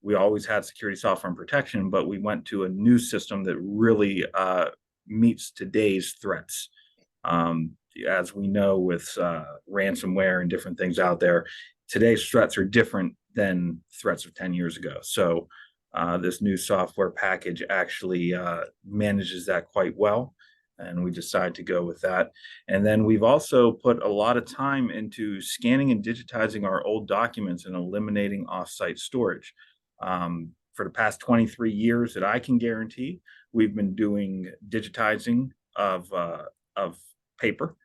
We always had security software and protection, but we went to a new system that really meets today's threats. As we know with ransomware and different things out there, today's threats are different than threats of 10 years ago. So this new software package actually manages that quite well, and we decided to go with that. And then we've also put a lot of time into scanning and digitizing our old documents and eliminating offsite storage. For the past 23 years that I can guarantee, we've been doing digitizing of paper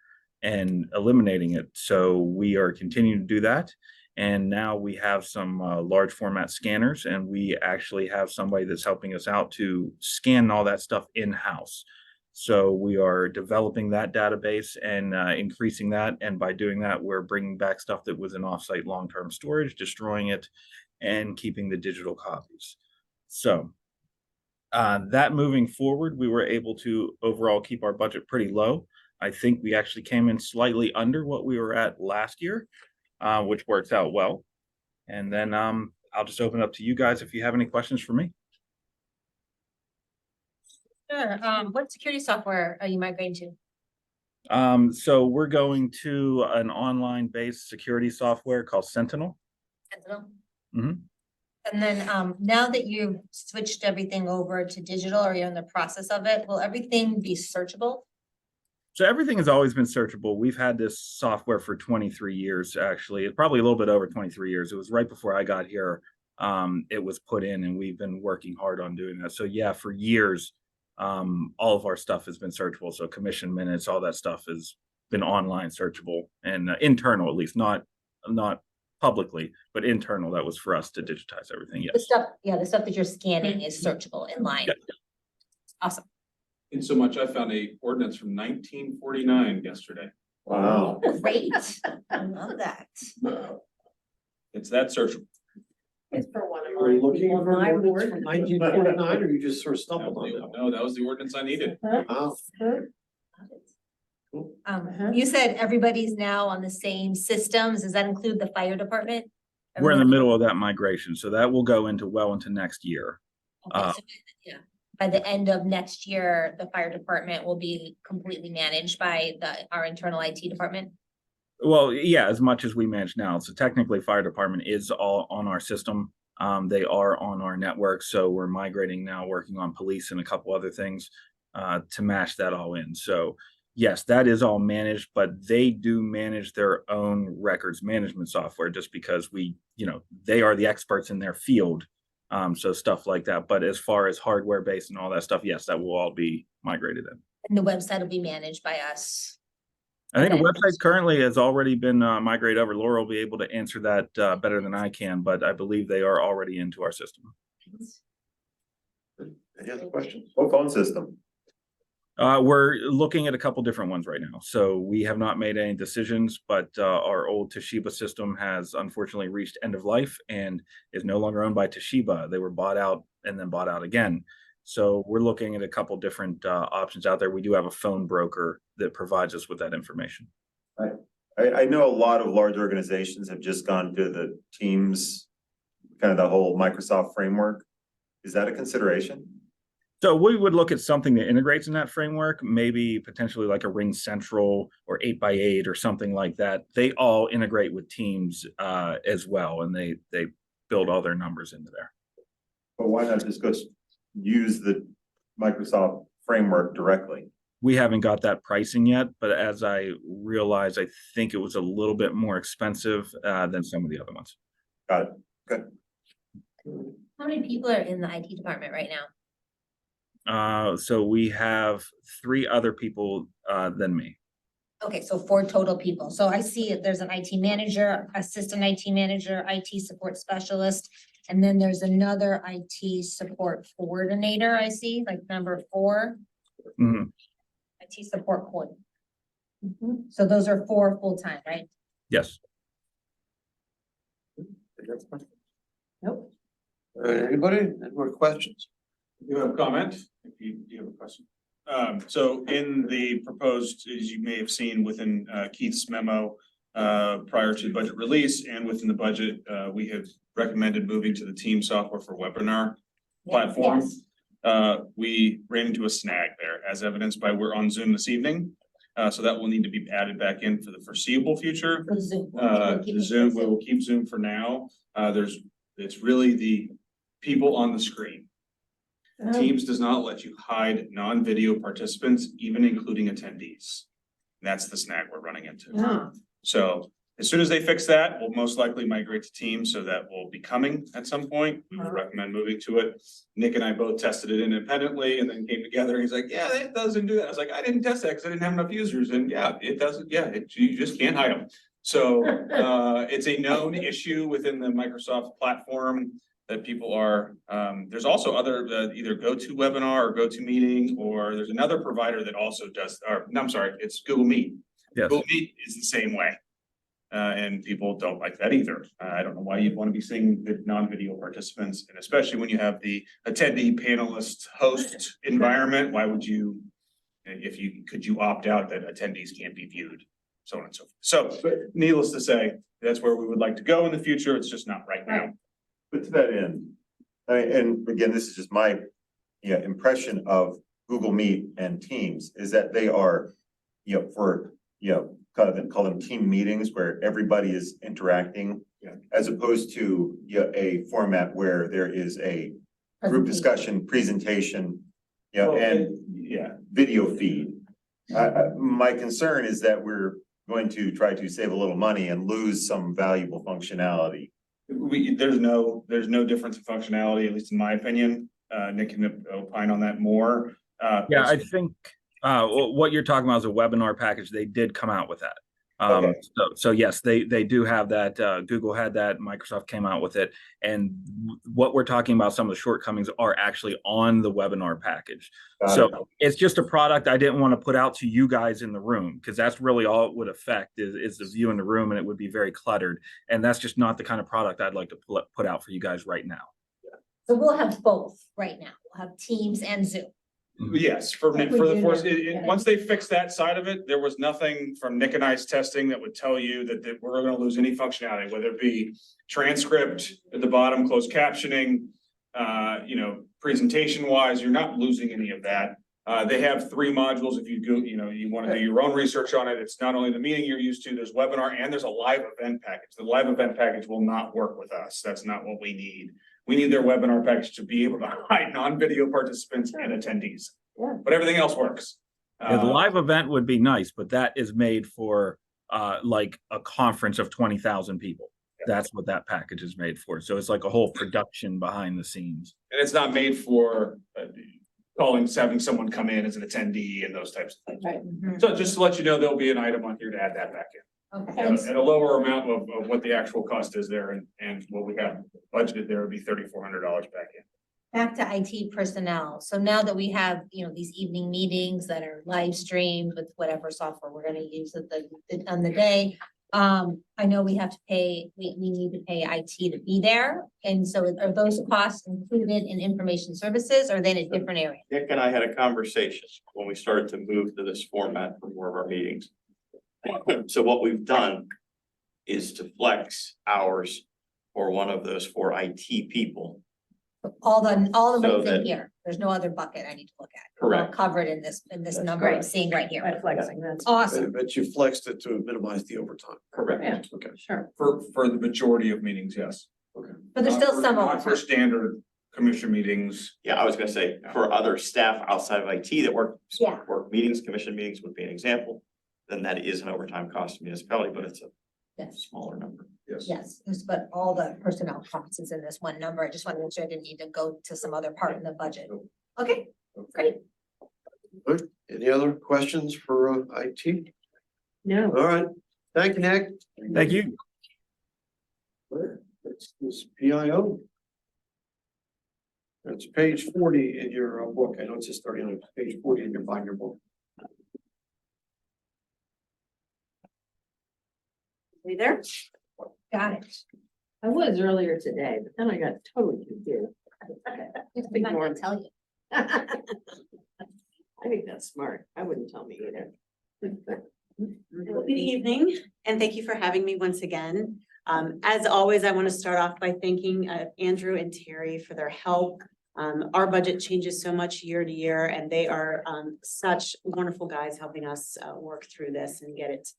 and eliminating it. So we are continuing to do that. And now we have some large format scanners, and we actually have somebody that's helping us out to scan all that stuff in-house. So we are developing that database and increasing that. And by doing that, we're bringing back stuff that was in offsite long-term storage, destroying it, and keeping the digital copies. So that moving forward, we were able to overall keep our budget pretty low. I think we actually came in slightly under what we were at last year, which works out well. And then I'll just open up to you guys if you have any questions for me. Sure. What security software are you migrating to? So we're going to an online-based security software called Sentinel. Sentinel? Mhm. And then now that you've switched everything over to digital, or you're in the process of it, will everything be searchable? So everything has always been searchable. We've had this software for 23 years, actually. It's probably a little bit over 23 years. It was right before I got here. It was put in, and we've been working hard on doing that. So yeah, for years, all of our stuff has been searchable. So commission minutes, all that stuff has been online searchable and internal, at least not publicly, but internal. That was for us to digitize everything. The Yes. stuff, yeah, the stuff that you're scanning is searchable in line. Yeah. Awesome. In so much, I found a ordinance from 1949 yesterday. Wow. Great. I love that. It's that searchable. It's for one of Are you my looking people, for my an ordinance word. from 1949, or you just sort of stumbled on that? No, that was the ordinance I needed. Wow. You said everybody's now on the same systems. Does that include the fire department? We're in the middle of that migration. So that will go into well into next year. Okay, so, yeah, by the end of next year, the fire department will be completely managed by our internal IT department. Well, yeah, as much as we manage now. So technically, fire department is all on our system. They are on our network. So we're migrating now, working on police and a couple other things to mash that all in. So yes, that is all managed, but they do manage their own records management software just because they are the experts in their field. So stuff like that. But as far as hardware based and all that stuff, yes, that will all be migrated in. And the website will be managed by us. I think the Okay. website currently has already been migrated over. Laura will be able to answer that better than I can, but I believe they are already into our system. Any other questions? What phone system? We're looking at a couple different ones right now. So we have not made any decisions, but our old Toshiba system has unfortunately reached end of life and is no longer owned by Toshiba. They were bought out and then bought out again. So we're looking at a couple different options out there. We do have a phone broker that provides us with that information. I know a lot of large organizations have just gone to the Teams, kind of the whole Microsoft framework. Is that a consideration? So we would look at something that integrates in that framework, maybe potentially like a Ring Central or 8x8 or something like that. They all integrate with Teams as well, and they build all their numbers into there. But why not just go use the Microsoft framework directly? We haven't got that pricing yet, but as I realized, I think it was a little bit more expensive than some of the other ones. Got it. Good. How many people are in the IT department right now? So we have 3 other people than me. Okay, so 4 total people. So I see it, there's an IT manager, assistant IT manager, IT support specialist, and then there's another IT support coordinator, I see, like number 4, Mhm. IT support coordinator. Mhm. So those are 4 full-time, right? Yes. Nope. Anybody, any more questions? You have a comment? If you have a question. So in the proposed, as you may have seen within Keith's memo, prior to budget release and within the budget, we have recommended moving to the team software for webinar platform. Yes. We ran into a snag there, as evidenced by we're on Zoom this evening. So that will need to be added back in for the foreseeable future. For Zoom. The Zoom, we will keep Zoom for now. It's really the people on the screen. Oh, Teams does not let you hide non-video participants, even including attendees. That's the snag we're running into. oh, So as soon as they fix that, we'll most likely migrate to Teams, so that will be coming at some point. We would recommend moving to it. Nick and I both tested it independently and then came together. He's like, yeah, it doesn't do that. I was like, I didn't test that because I didn't have enough users. And yeah, it doesn't, you just can't hide them. So it's a known issue within the Microsoft platform that people are, there's also other, either GoToWebinar or GoToMeeting, or there's another provider that also does, or no, I'm sorry, it's Google Meet. Yes. Google Meet is the same way. And people don't like that either. I don't know why you'd want to be seeing the non-video participants, and especially when you have the attendee, panelist, host environment, why would you, could you opt out that attendees can't be viewed, so on and so forth. So, but needless to say, that's where we would like to go in the future. It's just not right now. But to that end, and again, this is just my, impression of Google Meet and Teams, is that they are, for, call them team meetings where everybody is interacting. Yeah. As opposed to, a format where there is a group discussion, presentation, and Yeah, video feed. My concern is that we're going to try to save a little money and lose some valuable functionality. there's no difference in functionality, at least in my opinion. Nick can opine on that more. Yeah, I think what you're talking about is a webinar package. They did come out with that. Okay. So yes, they do have that. Google had that. Microsoft came out with it. And what we're talking about, some of the shortcomings are actually on the webinar package. Got So it. it's just a product I didn't want to put out to you guys in the room, because that's really all it would affect is the view in the room, and it would be very cluttered. And that's just not the kind of product I'd like to put out for you guys right now. So we'll have both right now. We'll have Teams and Zoom. Yes, for Like the we first, do now. once they fix that side of it, there was nothing from Nick and I's testing that would tell you that we're gonna lose any functionality, whether it be transcript at the bottom, closed captioning, presentation wise, you're not losing any of that. They have 3 modules. If you go, you want to do your own research on it, it's not only the meeting you're used to, there's webinar and there's a live event package. The live event package will not work with us. That's not what we need. We need their webinar package to be able to hide non-video participants and attendees. Yeah. But everything else works. The live event would be nice, but that is made for like a conference of 20,000 people. That's what that package is made for. So it's like a whole production behind the scenes. And it's not made for having someone come in as an attendee and those types of things. right. So just to let you know, there'll be an item on here to add that back in. Okay. At a lower amount of what the actual cost is there, and what we have budgeted there would be $3,400 back in. Back to IT personnel. So now that we have, these evening meetings that are live streamed with whatever software we're gonna use on the day. I know we have to pay, we need to pay IT to be there. And so are those costs included in information services, or are they in a different area? Nick and I had a conversation when we started to move to this format for more of our meetings. So what we've done is to flex hours for one of those four IT people. All the So money's in that- here. There's no other bucket I need to look at. It's all Correct. Covered in this That's number I'm great. seeing right here. By flexing, that's. Awesome. But you flexed it to minimize the overtime. Correct. Yeah, Okay. sure. For the majority of meetings, yes. But there's still some Not for overtime. standard commission meetings. Yeah, I was gonna say, for other staff outside of IT that work. Yeah. Work meetings, commission meetings would be an example, then that is an overtime cost to municipality, but it's a Yes. smaller number. Yes. Yes, but all the personnel costs is in this one number. I just want to make sure I didn't need to go to some other part in the budget. Okay, great. Good. Any other questions for IT? No. All right. Thank you, Nick. Thank you. That's this PIO. That's page 40 in your book. I know it says 39, page 40 in your binder book. We there? Got it. I was earlier today, but then I got totally confused. I'm not gonna tell you. I think that's smart. I wouldn't tell me either. Well, good evening, and thank you for having me once again. As always, I want to start off by thanking Andrew and Terry for their help. Our budget changes so much year to year, and they are such wonderful guys helping us work through this and get it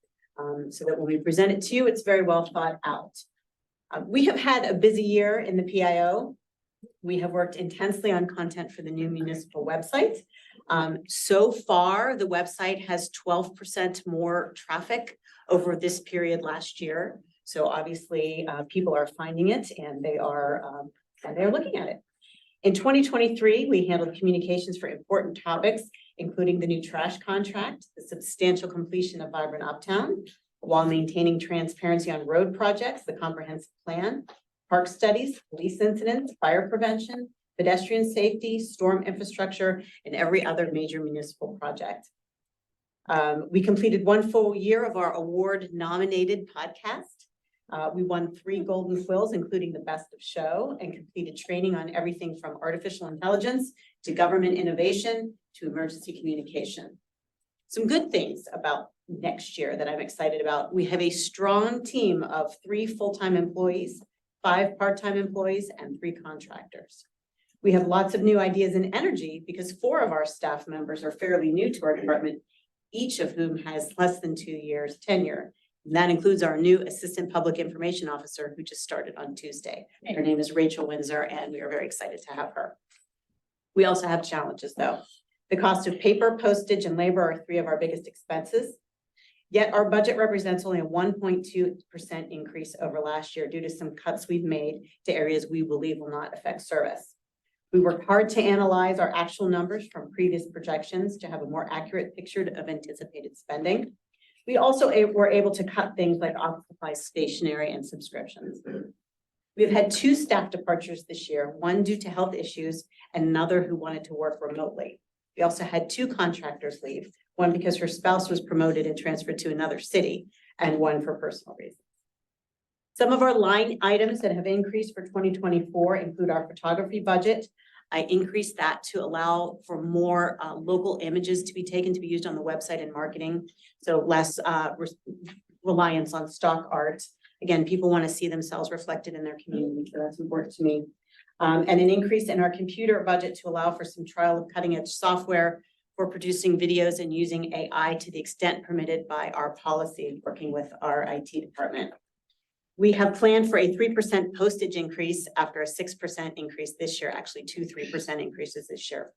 so that when we present it to you, it's very well thought out. We have had a busy year in the PIO. We have worked intensely on content for the new municipal website. So far, the website has 12% more traffic over this period last year. So obviously, people are finding it and they're looking at it. In 2023, we handled communications for important topics, including the new trash contract, the substantial completion of Vibrant Uptown, while maintaining transparency on road projects, the comprehensive plan, park studies, police incidents, fire prevention, pedestrian safety, storm infrastructure, and every other major municipal project. We completed one full year of our award nominated podcast. We won 3 Golden Quills, including the Best of Show, and completed training on everything from artificial intelligence to government innovation to emergency communication. Some good things about next year that I'm excited about. We have a strong team of 3 full-time employees, 5 part-time employees, and 3 contractors. We have lots of new ideas in energy because 4 of our staff members are fairly new to our department, each of whom has less than 2 years tenure. And that includes our new Assistant Public Information Officer who just started on Tuesday. Her name is Rachel Windsor, and we are very excited to have her. We also have challenges though. The cost of paper, postage, and labor are 3 of our biggest expenses. Yet our budget represents only a 1.2% increase over last year due to some cuts we've made to areas we believe will not affect service. We worked hard to analyze our actual numbers from previous projections to have a more accurate picture of anticipated spending. We also were able to cut things like office supplies, stationery, and subscriptions. We've had 2 staff departures this year, one due to health issues and another who wanted to work remotely. We also had 2 contractors leave, one because her spouse was promoted and transferred to another city, and one for personal reasons. Some of our line items that have increased for 2024 include our photography budget. I increased that to allow for more local images to be taken to be used on the website and marketing. So less reliance on stock art. Again, people want to see themselves reflected in their community, so that's important to me. And an increase in our computer budget to allow for some trial of cutting edge software for producing videos and using AI to the extent permitted by our policy, working with our IT department. We have planned for a 3% postage increase after a 6% increase this year, actually 2 3% increases this year.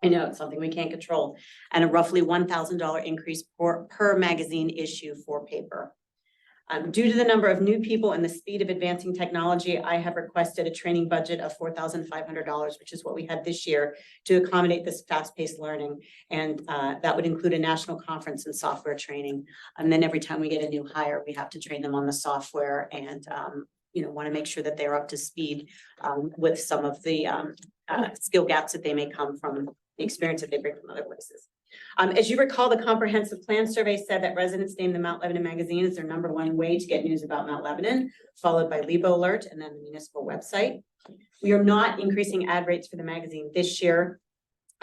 I know it's something we can't control, and a roughly $1,000 increase per magazine issue for paper. Due to the number of new people and the speed of advancing technology, I have requested a training budget of $4,500, which is what we had this year, to accommodate this fast-paced learning. And that would include a national conference and software training. And then every time we get a new hire, we have to train them on the software and want to make sure that they're up to speed with some of the skill gaps that they may come from the experience that they bring from other places. As you recall, the comprehensive plan survey said that residents named the Mount Lebanon Magazine as their #1 way to get news about Mount Lebanon, followed by Lebo Alert and then the municipal website. We are not increasing ad rates for the magazine this year.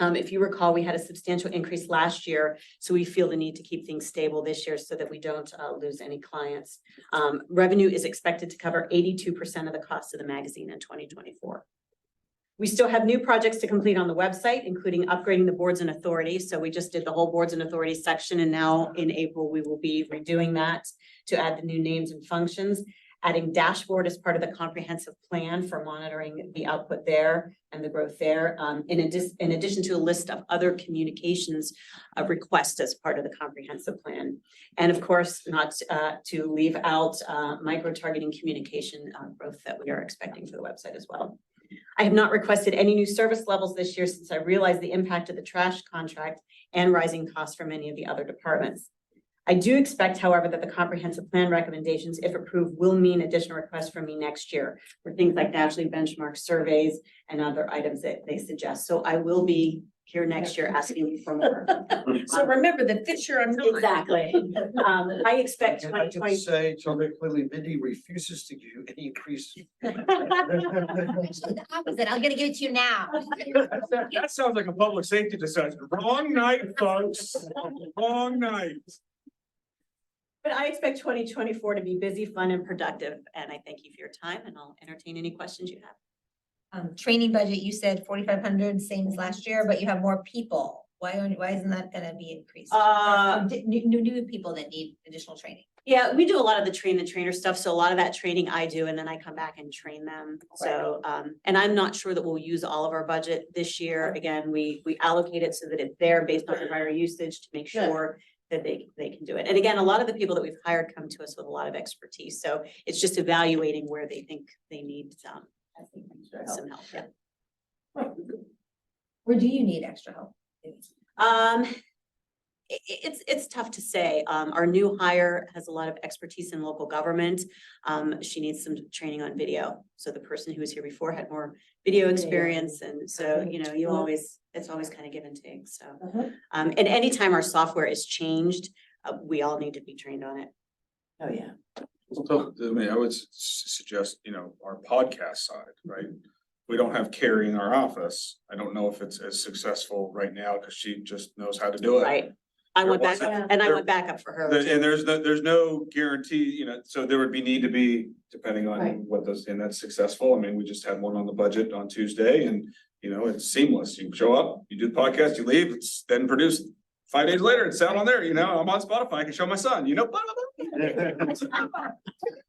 If you recall, we had a substantial increase last year, so we feel the need to keep things stable this year so that we don't lose any clients. Revenue is expected to cover 82% of the cost of the magazine in 2024. We still have new projects to complete on the website, including upgrading the boards and authorities. So we just did the whole boards and authorities section, and now in April, we will be redoing that to add the new names and functions. Adding dashboard as part of the comprehensive plan for monitoring the output there and the growth there. In addition to a list of other communications requests as part of the comprehensive plan. And of course, not to leave out micro-targeting communication growth that we are expecting for the website as well. I have not requested any new service levels this year since I realized the impact of the trash contract and rising costs for many of the other departments. I do expect, however, that the comprehensive plan recommendations, if approved, will mean additional requests from me next year for things like nationally benchmark surveys and other items that they suggest. So I will be here next year asking for more. So remember that this year I'm not. Exactly. I expect And I can 2020. say, tell me clearly, Mindy refuses to give you any increase. Actually, the opposite. I'm gonna give it to you now. That sounds like a public safety decision. Wrong night, folks. Wrong night. But I expect 2024 to be busy, fun, and productive. And I thank you for your time, and I'll entertain any questions you have. Training budget, you said 4,500, same as last year, but you have more people. Why isn't that gonna be increased? New people that need additional training. Yeah, we do a lot of the train the trainer stuff. So a lot of that training I do, and then I come back and train them. So, and I'm not sure that we'll use all of our budget this year. Again, we allocate it so that it's there based on the prior usage to make sure that they can do it. And again, a lot of the people that we've hired come to us with a lot of expertise. So it's just evaluating where they think they need some help. Yeah. Where do you need extra help? It's tough to say. Our new hire has a lot of expertise in local government. She needs some training on video. So the person who was here before had more video experience. And so, you know, it's always kind of give and take. So, and anytime our software is changed, we all need to be trained on it. Oh, yeah. So, I mean, I would suggest, our podcast side, right? We don't have Carrie in our office. I don't know if it's as successful right now because she just knows how to do it. Right. I went back There up and I went back up for her. And there's no guarantee, so there would need to be, depending on Right. what those, and that's successful. I mean, we just had one on the budget on Tuesday and, it's seamless. You show up, you do the podcast, you leave, it's then produced 5 days later, it's out on there, I'm on Spotify, I can show my son, blah, blah,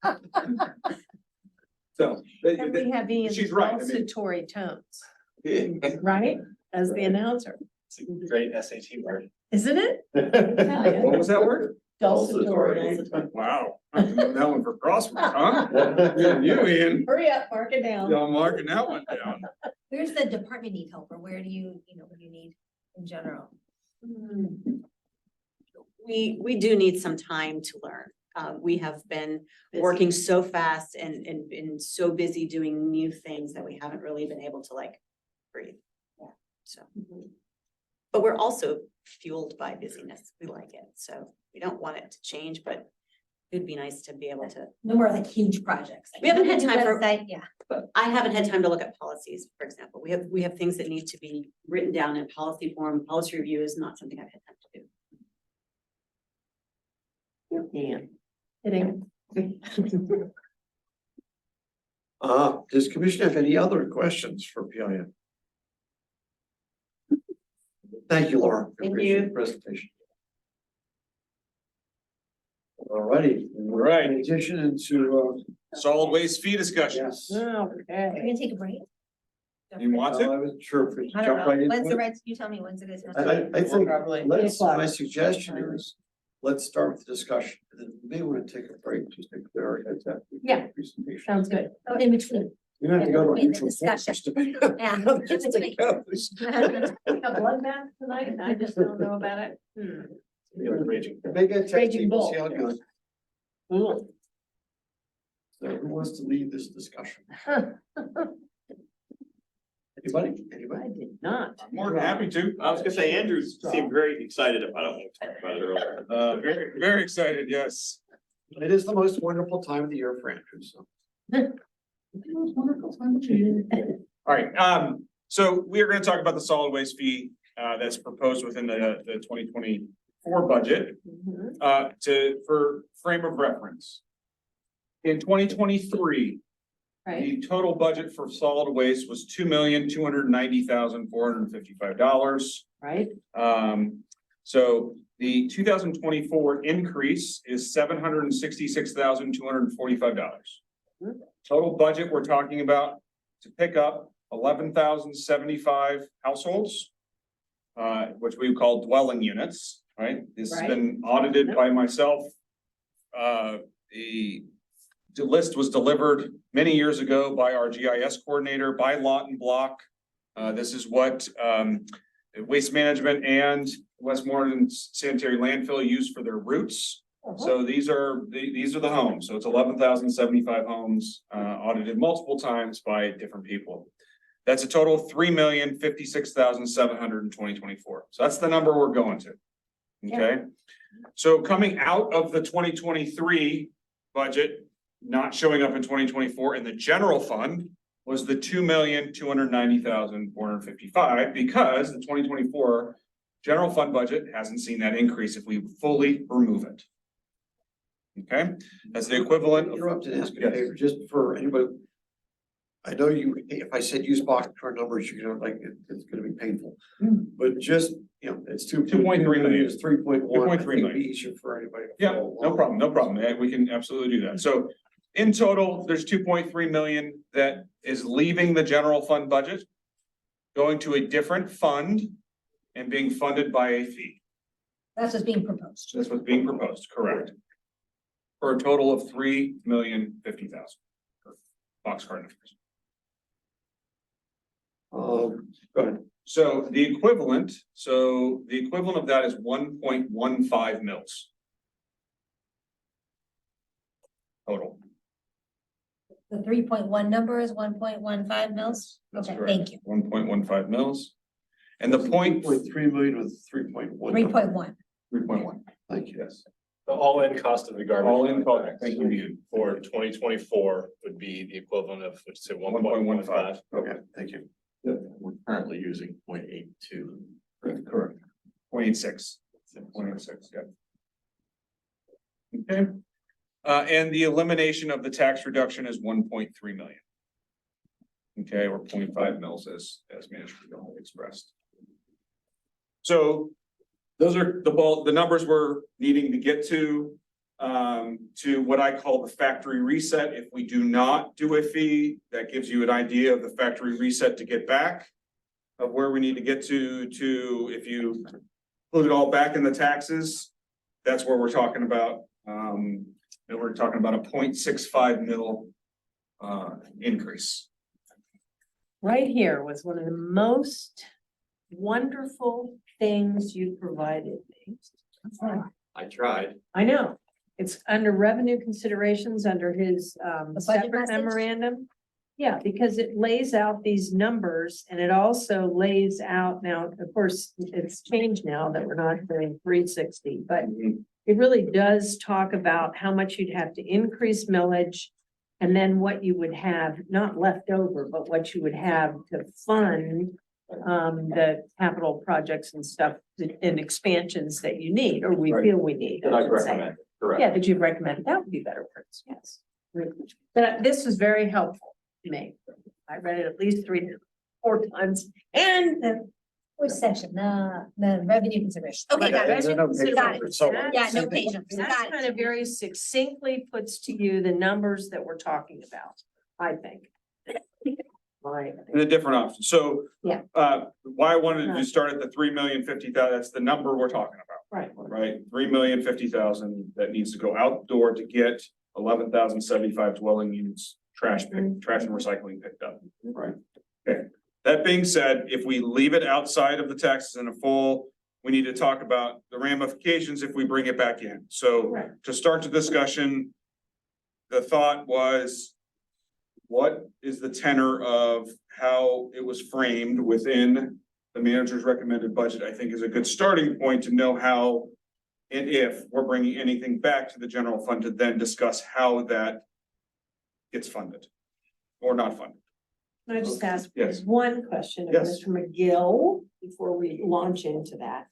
blah. So. And we have Ian's She's right, I mean- dulcetory tones, right? As the announcer, It's a great SAT word. isn't it? What was that word? Dulcetory. Wow, I didn't know that one for crosswords, huh? You, Ian, Hurry up, mark it down. y'all marking that one down. Where's the department need help or where do you, what do you need in general? We do need some time to learn. We have been working so fast and been so busy doing new things that we haven't really been able to breathe. Yeah. So. But we're also fueled by busyness. We like it. So we don't want it to change, but it'd be nice to be able to. No more huge projects. We haven't had time for- Yeah. But I haven't had time to look at policies, for example. We have things that need to be written down in policy form. Policy review is not something I've had time to do. Yeah. Hitting. Does commission have any other questions for Pionia? Thank you, Laura. Thank Appreciate you. the presentation. All righty. Right. In addition into, Solid waste fee discussion. yes. Are Okay. we gonna take a break? You want to? I wasn't sure if we I don't jump right know. When's the into it. right, you tell me when's it is. I think, Probably let's, 8 o'clock. my suggestion is, let's start with the discussion, and then we may want to take a break, just to clear our heads after. we do Yeah. the presentation. Sounds good. Oh, in between. You don't have to go to a Between the neutral discussion. point. Yeah. Just take out this. A bloodbath tonight, and I just don't know about it. Make a text, Raging we'll bull. see how it goes. Cool. So who wants to lead this discussion? Anybody? I did not. I'm more than happy to. I was gonna say, Andrew seemed very excited about it. About it earlier. Very, very excited, yes. It is the most wonderful time of the year for Andrew, so. All right, So we are gonna talk about the solid waste fee, that's proposed within the 2024 budget. For frame of reference. In 2023, Right, the total budget for solid waste was $2,290,455. right, So the 2024 increase is $766,245. Total budget, we're talking about to pick up 11,075 households. Which we call dwelling units, right? This has been audited by myself. The list was delivered many years ago by our GIS coordinator, by Lot and Block. This is what Waste Management and Westmoreland Sanitary Landfill use for their routes. So these are the homes. So it's 11,075 homes, audited multiple times by different people. That's a total of $3,056,700 in 2024. So that's the number we're going to. Okay. So coming out of the 2023 budget, not showing up in 2024 in the general fund was the $2,290,455 because the 2024 general fund budget hasn't seen that increase if we fully remove it. Okay, that's the equivalent of. Interrupted, ask a Yes. favor, just for anybody. I know you, if I said use box current numbers, you're gonna like, it's gonna be painful, but just, it's 2.3 million. It's 3.1. 2.3 million. Be easier for anybody. to Yeah, follow no along. problem, no problem. We can absolutely do that. So in total, there's 2.3 million that is leaving the general fund budget, going to a different fund and being funded by a fee. That's what's being proposed. That's what's being proposed, correct? For a total of $3,050,000. Boxcar numbers. Go ahead. So the equivalent of that is 1.15 mils. Total. The 3.1 number is 1.15 mils? That's Okay, correct. thank you. 1.15 mils. And the point, 3.3 million with 3.1. 3.1. 3.1, Thank you. yes. The all-in cost of the garbage. All in cost, contract thank you, Ian. For 2024 would be the equivalent of, let's say, 1.15. Okay, thank you. We're currently using 0.82. Correct. 0.86. 0.86, yeah. Okay. And the elimination of the tax reduction is 1.3 million. Okay, or 0.5 mils as Management expressed. So those are the numbers we're needing to get to what I call the factory reset. If we do not do a fee, that gives you an idea of the factory reset to get back of where we need to get to if you put it all back in the taxes, that's where we're talking about. And we're talking about a 0.65 mil increase. right here was one of the most wonderful things you provided me. I tried. I know, it's under revenue considerations, under his The budget separate message? memorandum. Yeah, because it lays out these numbers and it also lays out now, of course, it's changed now that we're not doing 360, but it really does talk about how much you'd have to increase millage. And then what you would have, not left over, but what you would have to fund the capital projects and stuff and expansions that you need, or we Right. feel we need. I That I should say. recommend, correct. Yeah, that you'd recommend, that would be better words, yes. But this was very helpful to me. I read it at least 3 to 4 times and Which section? The revenue consideration. Okay, got it. Revenue Got it. So- Yeah, no page numbers. That's Got kind it. of very succinctly puts to you the numbers that we're talking about, I think. And the different options. So. Yeah. Why I wanted to start at the 3,050,000, that's the number we're talking about, Right. right? 3,050,000 that needs to go out the door to get 11,075 dwelling units, trash and recycling picked up. Right. Okay, that being said, if we leave it outside of the taxes in a full, we need to talk about the ramifications if we bring it back in. So Right. to start the discussion, the thought was, what is the tenor of how it was framed within the manager's recommended budget? I think is a good starting point to know how and if we're bringing anything back to the general fund to then discuss how that gets funded or not funded. Can I just ask Yes. one question of Yes. Mr. McGill before we launch into that?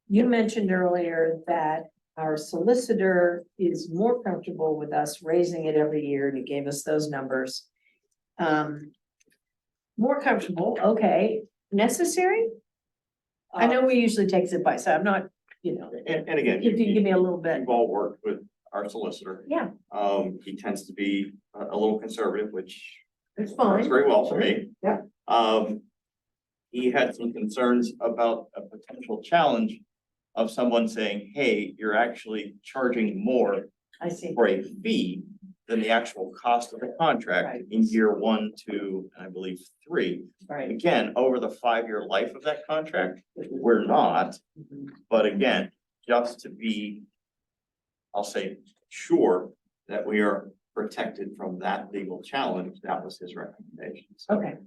You mentioned earlier that our solicitor is more comfortable with us raising it every year, and he gave us those numbers. More comfortable, okay, necessary? I know we usually take advice, so I'm not, And again. if you give me a little bit, We've all worked with our solicitor. yeah, He tends to be a little conservative, which it's works fine. very well for me. Yeah. He had some concerns about a potential challenge of someone saying, hey, you're actually charging more I see, for a fee than the actual cost of the contract Right. in year 1, 2, and I believe 3. right. Again, over the 5-year life of that contract, we're not, Mhm. but again, just to be, I'll say, sure that we are protected from that legal challenge, that was his recommendation. So, Okay.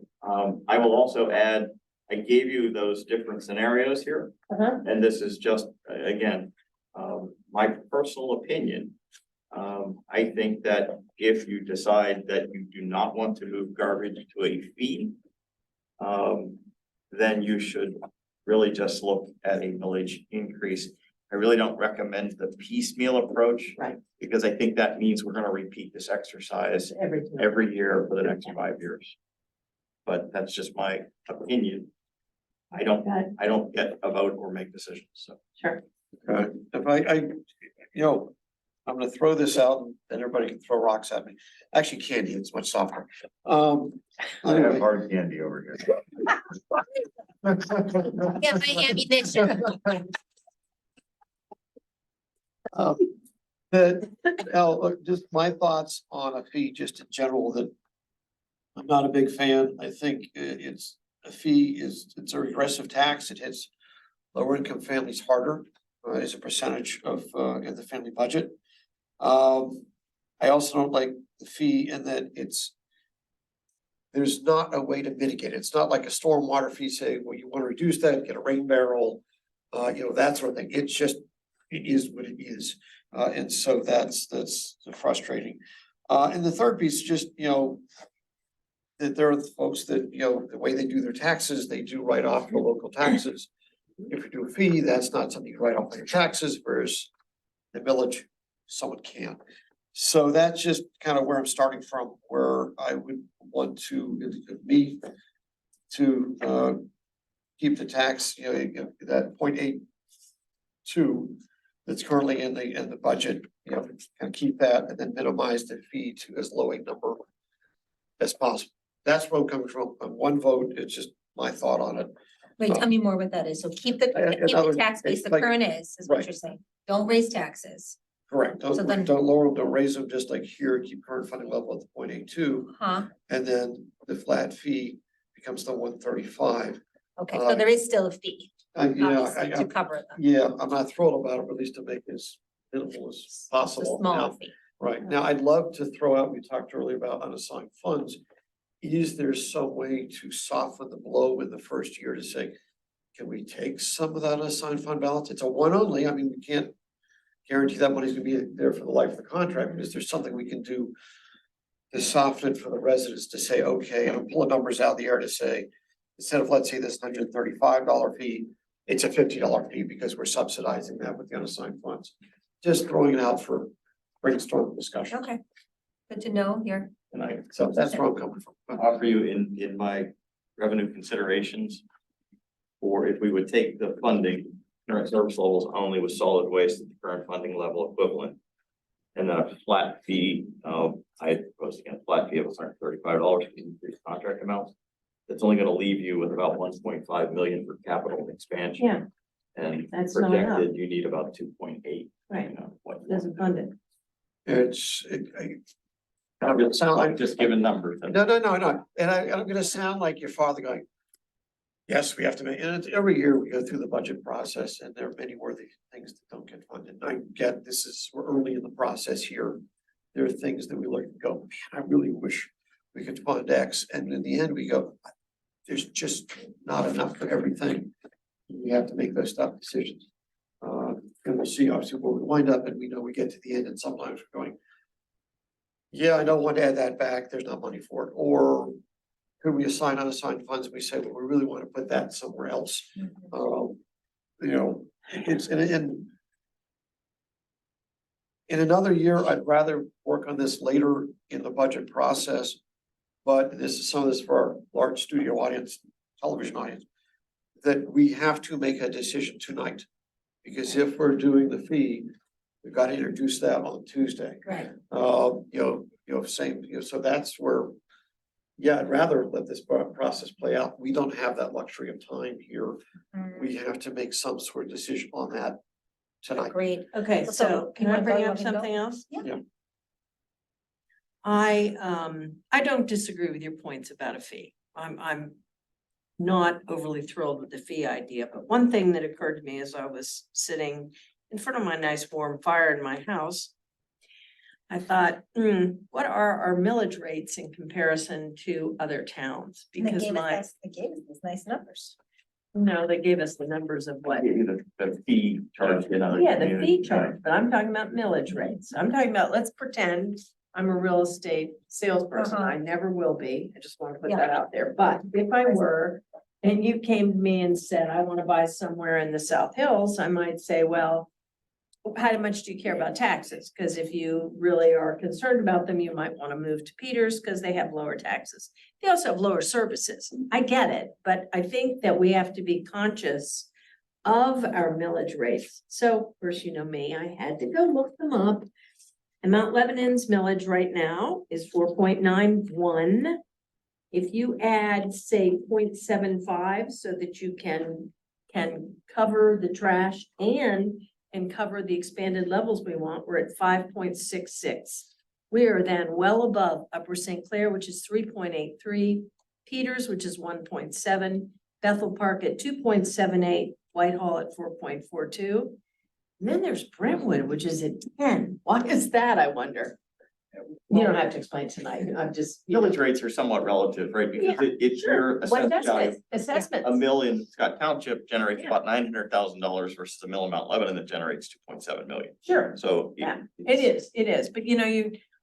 I will also add, I gave you those different scenarios here, Uh-huh. and this is just, again, my personal opinion. I think that if you decide that you do not want to move garbage to a fee, then you should really just look at a millage increase. I really don't recommend the piecemeal approach. Right. Because I think that means we're gonna repeat this exercise Everything. every year for the next 5 years. But that's just my opinion. I don't get a vote or make decisions, so. Sure. If I'm gonna throw this out and everybody can throw rocks at me. Actually, candy, it's much softer. I have Anyway. hard candy over here. Yeah, my ammunition. Just my thoughts on a fee, just in general, that I'm not a big fan. I think it's it's a regressive tax. It hits lower income families harder as a percentage of in the family budget. I also don't like the fee in that there's not a way to mitigate it. It's not like a stormwater fee, say, well, you want to reduce that, get a rain barrel, that sort of thing. It is what it is. And so that's frustrating. And the third piece, just, that there are folks that, the way they do their taxes, they do write off the local taxes. If you do a fee, that's not something you write off on your taxes, whereas the village, someone can. So that's just kind of where I'm starting from, where I would want to keep the tax, that 0.82 that's currently in the budget, and keep that and then minimize the fee to as low a number as possible. That's where I'm coming from. On one vote, it's just my thought on it. Wait, tell me more what that is. So keep the tax base the like- current is what right. you're saying. Don't raise taxes, Correct. So then- Don't lower them, don't raise them, just like here, keep current funding level at the 0.82, huh? and then the flat fee becomes the 135. Okay, so there is still a fee, Yeah, obviously, to cover them. yeah, I'm not thrilled about it, but at least to make it as minimal as It's a possible. small Now, fee. right, now I'd love to throw out, we talked earlier about unassigned funds. Is there some way to soften the blow in the first year to say, can we take some of that unassigned fund balance? It's a one only, I mean, we can't guarantee that money's gonna be there for the life of the contract, but is there something we can do to soften it for the residents to say, okay, and I'm pulling numbers out of the air to say, instead of, let's say, this $135 fee, it's a $50 fee because we're subsidizing that with the unassigned funds. Just throwing it out for brainstorm discussion. Okay, good to know here. And I So that's where I'm coming from. offer you in my revenue considerations. Or if we would take the funding, current service levels only with solid waste at the current funding level equivalent. And then a flat fee, I proposed again, a flat fee of $135 for the increased contract amounts. That's only gonna leave you with about 1.5 million for capital expansion. Yeah, And That's not enough. projected, you need about 2.8. right, doesn't fund it. I'm gonna sound like, Just given numbers. no. And I'm gonna sound like your father going, yes, we have to make, and it's every year we go through the budget process and there are many worthy things that don't get funded. I get we're early in the process here. There are things that we look and go, man, I really wish we could fund X. And in the end, we go, there's just not enough for everything. We have to make those tough decisions. And we'll see obviously where we wind up, and we know we get to the end and sometimes we're going, yeah, I don't want to add that back. There's not money for it. Or could we assign unassigned funds? We say, well, we really want to put that somewhere else. You know, it's in another year, I'd rather work on this later in the budget process. But this is some of this for our large studio audience, television audience, that we have to make a decision tonight. Because if we're doing the fee, we've got to introduce that on Tuesday. Right. So that's where, yeah, I'd rather let this process play out. We don't have that luxury of time here. We have to make some sort of decision on that tonight. Great. Okay, So, so you can I wanna bring go, up you wanna go? something else? Yeah. I don't disagree with your points about a fee. I'm not overly thrilled with the fee idea, but one thing that occurred to me as I was sitting in front of my nice warm fire in my house, I thought, what are our millage rates in comparison to other towns? And they Because gave my, us these nice numbers. no, they gave us the numbers of what? Give you the fee charge in other Yeah, the fee communities, right? charge, but I'm talking about millage rates. I'm talking about, let's pretend I'm a real estate salesperson. Uh-huh. I never will be. I just want to put Yeah. that out there. But if I were, and you came to me and said, I want to buy somewhere in the South Hills, I might say, well, how much do you care about taxes? Because if you really are concerned about them, you might want to move to Peters because they have lower taxes. They also have lower services. I get it, but I think that we have to be conscious of our millage rates. So, of course, you know me, I had to go look them up. And Mount Lebanon's millage right now is 4.91. If you add, say, 0.75 so that you can cover the trash and cover the expanded levels we want, we're at 5.66. We are then well above Upper St. Clair, which is 3.83, Peters, which is 1.7, Bethel Park at 2.78, Whitehall at 4.42. And then there's Brentwood, which is at 10. Why is that, I wonder? You don't have to explain tonight. I'm just. Millage rates are somewhat relative, right? Because it's your What assessed value. assessments? A mill in Scott Township generates Yeah. about $900,000 versus a mill in Mount Lebanon that generates 2.7 million. Sure, So. Yeah, it is. But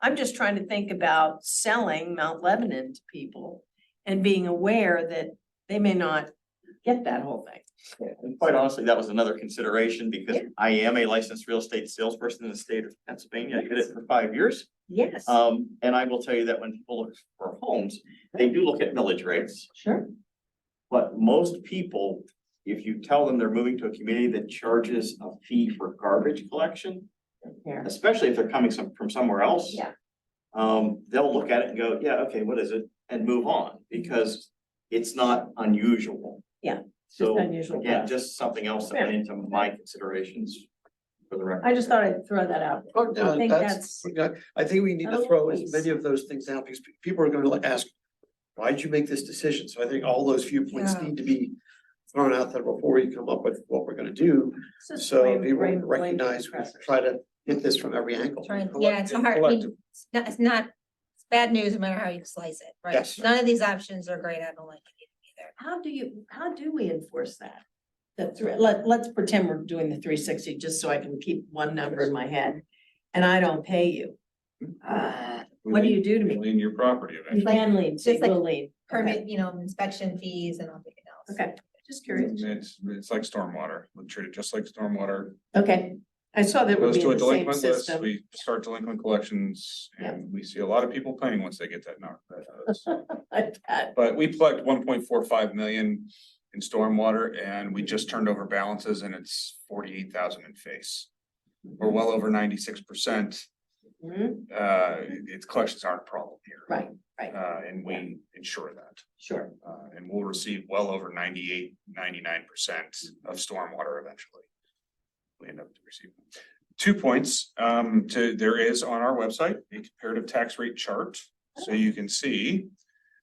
I'm just trying to think about selling Mount Lebanon to people and being aware that they may not get that whole thing. And quite honestly, that was another consideration because I am a licensed real estate salesperson in the state of Pennsylvania. I did it for 5 years. Yes, And I will tell you that when people look for homes, they do look at millage rates. sure. But most people, if you tell them they're moving to a community that charges a fee for garbage collection, Yeah. especially if they're coming from somewhere else. Yeah. They'll look at it and go, yeah, okay, what is it? And move on because it's not unusual. Yeah, So unusual, again, yeah. just something else that went into my considerations for the record. I just thought I'd throw that out. Oh, no, I think that's, I think we need to throw as Always. many of those things out because people are going to ask, why did you make this decision? So I think all those viewpoints Yeah. need to be thrown out there before we come up with what we're gonna do. it's just So blame- people blame- blame recognize, we compressors. try to hit this from every angle. Yeah, it's hard. I Collective. mean, it's not, it's bad news no matter how you slice it, right? Yes. None of these options are great. I don't like it either. How do we enforce that? Let's pretend we're doing the 360 just so I can keep one number in my head and I don't pay you. What do you do to me? Lien your property You eventually. can lean, so Just you like will lean. Permit, inspection fees and everything else. Okay, just curious. It's like stormwater. We treat it just like stormwater. Okay, I saw that would Goes be to in a the same delinquent list, system. we start delinquent collections and we see a lot of people paying once they get that number. Like that. But we collect 1.45 million in stormwater and we just turned over balances and it's 48,000 in face. We're well over 96%. Mhm, Its collections aren't a problem here. Right, And we ensure that. sure. And we'll receive well over 99% of stormwater eventually. We end up receiving. 2 points, there is on our website, a comparative tax rate chart. So you can see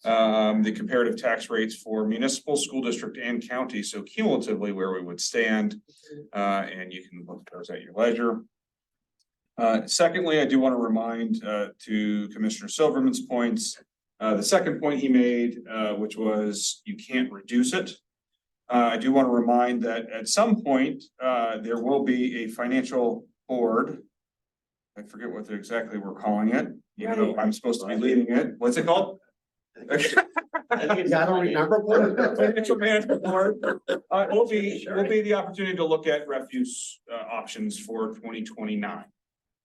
the comparative tax rates for municipal, school district and county. So cumulatively where we would stand, and you can look at those at your leisure. Secondly, I do want to remind to Commissioner Silverman's points, the second point he made, which was you can't reduce it. I do want to remind that at some point, there will be a financial board. I forget what exactly we're calling it, even though I'm supposed to be leading it. What's it called? Yeah, I don't remember. Financial management board, will be the opportunity to look at refuse, options for 2029.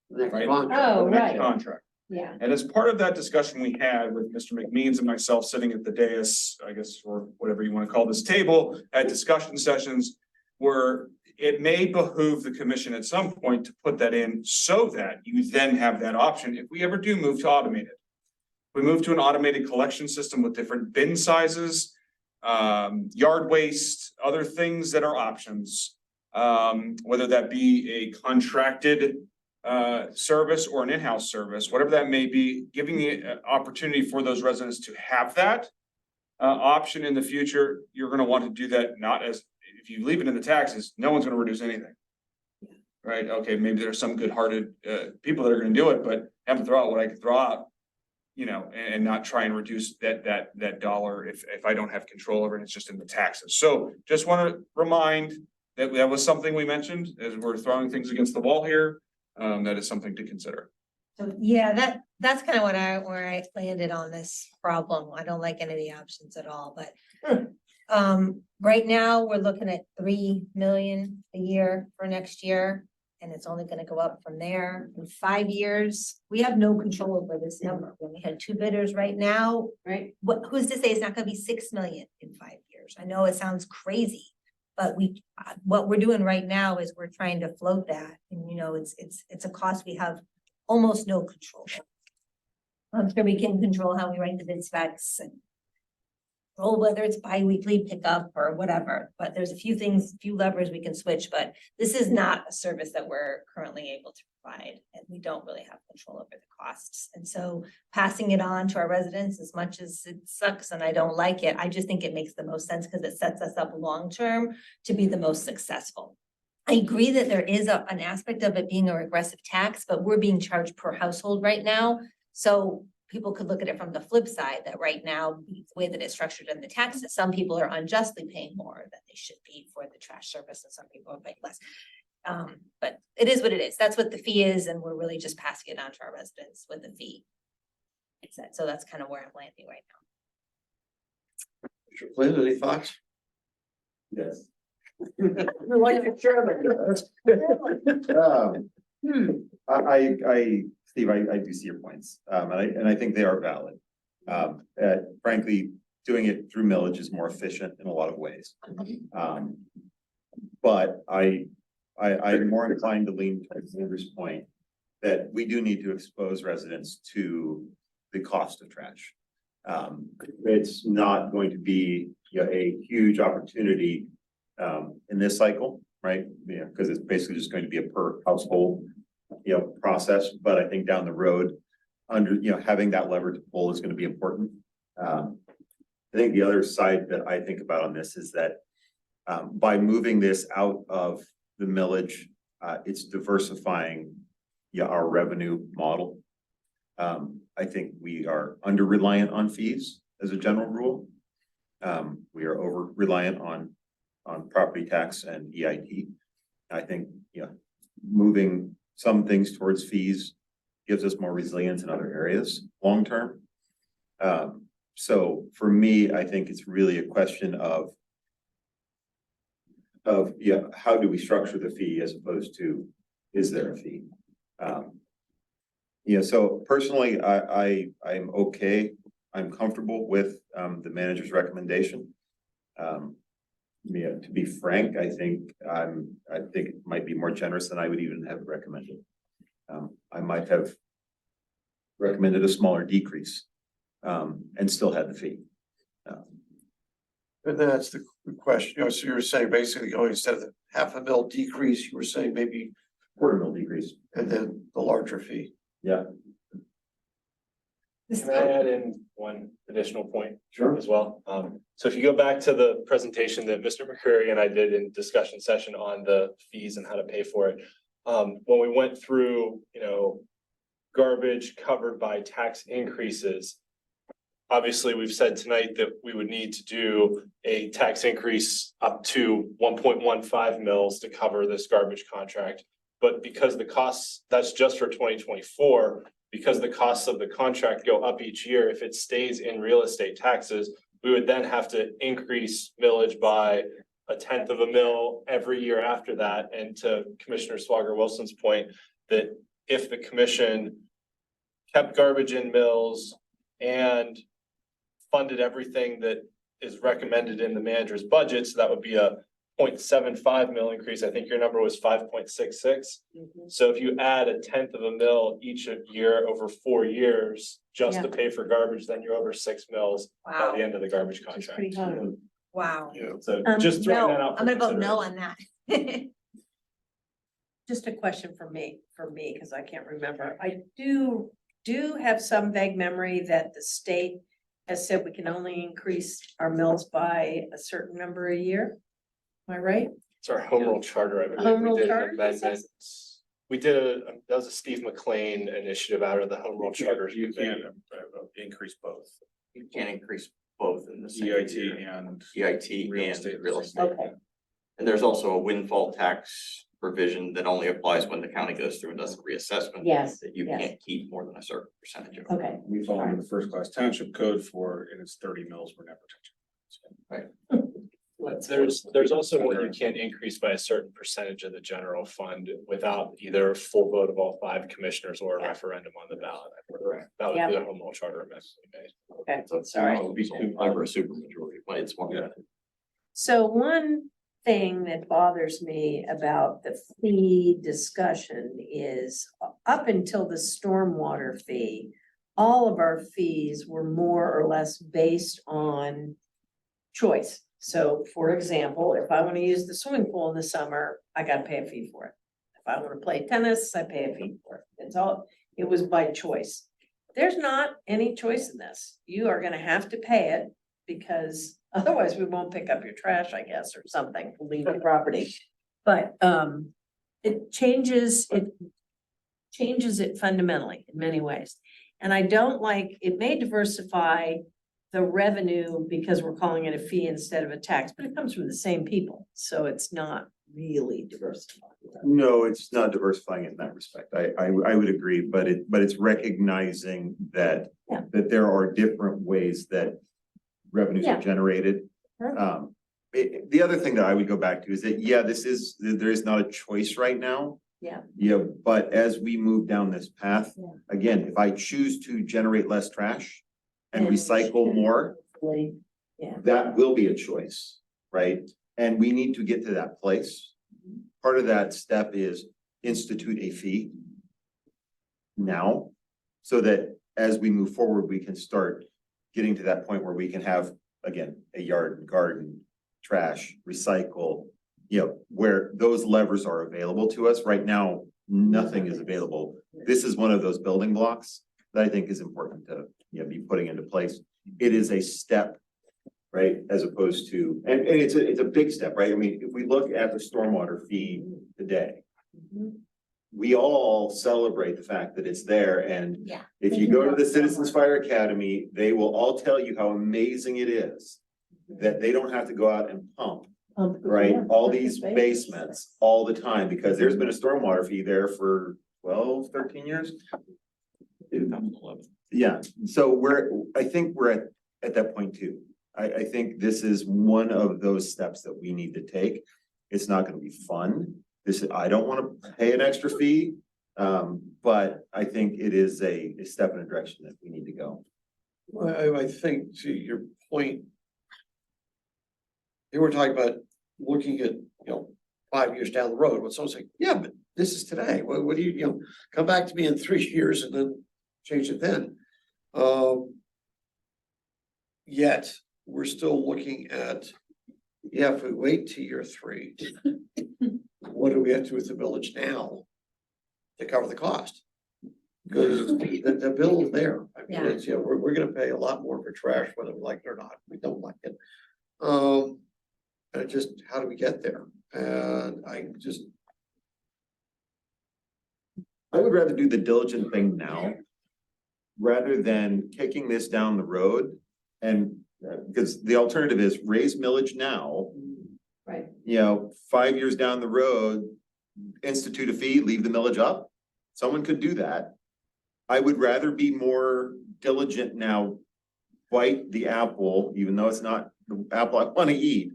Next Right. contract. Oh, The next right. Contract. Yeah. And as part of that discussion we had with Mr. McMeans and myself sitting at the dais, I guess, or whatever you want to call this table, at discussion sessions, where it may behoove the commission at some point to put that in so that you then have that option if we ever do move to automated. We move to an automated collection system with different bin sizes, yard waste, other things that are options. Whether that be a contracted service or an in-house service, whatever that may be, giving the opportunity for those residents to have that option in the future. You're gonna want to do that, not as, if you leave it in the taxes, no one's gonna reduce anything. Right, okay, maybe there's some good-hearted people that are gonna do it, but have them throw out what I could throw out. You know, and not try and reduce that dollar if I don't have control over it, it's just in the taxes. So just wanna remind that that was something we mentioned as we're throwing things against the wall here. That is something to consider. So, yeah, that's kind of where I landed on this problem. I don't like any of the options at all, but. Right now, we're looking at 3 million a year for next year. And it's only gonna go up from there. In 5 years, we have no control over this number. When we had 2 bidders right now, Right. who's to say it's not gonna be 6 million in 5 years? I know it sounds crazy. But what we're doing right now is we're trying to float that, and you know, it's a cost we have almost no control over. I'm sure we can control how we write the bid specs and control whether it's bi-weekly pickup or whatever, but there's a few levers we can switch, but this is not a service that we're currently able to provide, and we don't really have control over the costs. And so passing it on to our residents, as much as it sucks and I don't like it, I just think it makes the most sense because it sets us up long-term to be the most successful. I agree that there is an aspect of it being a regressive tax, but we're being charged per household right now. So people could look at it from the flip side, that right now, the way that it's structured in the taxes, some people are unjustly paying more than they should be for the trash service, and some people are paying less. But it is what it is. That's what the fee is, and we're really just passing it on to our residents with the fee. So that's kind of where I'm landing right now. Mr. Flynn, any thoughts? Yes. You're like the chairman. Steve, I do see your points, and I think they are valid. Frankly, doing it through millage is more efficient in a lot of ways. But I'm more inclined to lean towards Andrew's point that we do need to expose residents to the cost of trash. It's not going to be, you know, a huge opportunity in this cycle, right? Yeah, because it's basically just going to be a per household, you know, process. But I think down the road, having that lever to pull is going to be important. I think the other side that I think about on this is that by moving this out of the millage, it's diversifying, our revenue model. I think we are under reliant on fees as a general rule. We are over reliant on property tax and EIT. I think, moving some things towards fees gives us more resilience in other areas long term. So for me, I think it's really a question of how do we structure the fee as opposed to, is there a fee? So personally, I'm okay. I'm comfortable with the manager's recommendation. To be frank, I think it might be more generous than I would even have recommended. I might have recommended a smaller decrease and still had the fee. And that's the question, so you're saying basically, instead of the $0.5 mil decrease, you were saying maybe $0.25 mil decrease. and then the larger fee. Yeah. Can I add in one additional point? Sure. As well. So if you go back to the presentation that Mr. McCreary and I did in discussion session on the fees and how to pay for it. When we went through, garbage covered by tax increases. Obviously, we've said tonight that we would need to do a tax increase up to 1.15 mils to cover this garbage contract. But because the costs, that's just for 2024, because the costs of the contract go up each year, if it stays in real estate taxes, we would then have to increase millage by 1/10 of a mil every year after that. And to Commissioner Swagger Wilson's point, that if the commission kept garbage in mills and funded everything that is recommended in the manager's budget, so that would be a 0.75 mil increase. I think your number was 5.66. So if you add 1/10 of a mil each year over 4 years, just to pay for garbage, then you're over 6 mils by Wow, the end of the garbage Which is contract. pretty high. wow. So just No, throwing that out. for I'm gonna vote no consideration. on that. Just a question for me, because I can't remember. I do have some vague memory that the state has said we can only increase our mills by a certain number a year. Am I right? It's our home rule charter, I believe. Home We rule did an charter, is that- amendment. We did that was a Steve McLean initiative out of the home rule charter. You can't increase both, You can't increase both in the same EIT year. and EIT real and estate. real estate. Okay, And there's also a windfall tax provision that only applies when the county goes through and does a reassessment. Yes, That you yes. can't keep more than a certain percentage of. okay. We fall under the first class township code and it's 30 mils for net protection. But there's also one you can't increase by a certain percentage of the general fund without either a full vote of all 5 commissioners or a referendum on the ballot. That would be the home rule charter amendment we made. Okay, So it's sorry. it would be over a supermajority, but it's one. Yeah. So one thing that bothers me about the fee discussion is up until the stormwater fee, all of our fees were more or less based on choice. So for example, if I want to use the swimming pool in the summer, I gotta pay a fee for it. If I want to play tennis, I pay a fee for it. It was by choice. There's not any choice in this. You are gonna have to pay it because otherwise we won't pick up your trash, I guess, or something, leave the property. But it changes it fundamentally in many ways. And I don't like, it may diversify the revenue because we're calling it a fee instead of a tax, but it comes from the same people, so it's not really diversified. No, it's not diversifying it in that respect. I would agree, but it's recognizing that. Yeah. That there are different ways that revenues Yeah. are generated. Sure. The other thing that I would go back to is that, yeah, there is not a choice right now. Yeah. Yeah, but as we move down this path, Yeah. again, if I choose to generate less trash and And recycle more, Hopefully, yeah. that will be a choice, right? And we need to get to that place. Part of that step is institute a fee now, so that as we move forward, we can start getting to that point where we can have, again, a yard, garden, trash, recycle, where those levers are available to us. Right now, nothing is available. This is one of those building blocks that I think is important to, be putting into place. It is a step, right? As opposed to, and it's a big step, right? I mean, if we look at the stormwater fee today, we all celebrate the fact that it's there, and Yeah. if you go to the Citizens Fire Academy, they will all tell you how amazing it is that they don't have to go out and pump, right? All these basements all the time, because there's been a stormwater fee there for 12, 13 years. Yeah, so I think we're at that point too. I think this is one of those steps that we need to take. It's not gonna be fun. I don't wanna pay an extra fee. But I think it is a step in a direction that we need to go. I think to your point. You were talking about looking at, 5 years down the road, when someone's like, yeah, but this is today, what do you, come back to me in 3 years and then change it then. Yet, we're still looking at, if we wait to year 3. What do we have to do with the village now? To cover the cost? Because the bill is there. I mean, Yeah. it's, we're gonna pay a lot more for trash, whether we like it or not, we don't like it. And just, how do we get there? And I would rather do the diligent thing now. Rather than kicking this down the road and, because the alternative is raise millage now. Right. 5 years down the road, institute a fee, leave the millage up. Someone could do that. I would rather be more diligent now, bite the apple, even though it's not the apple I wanna eat.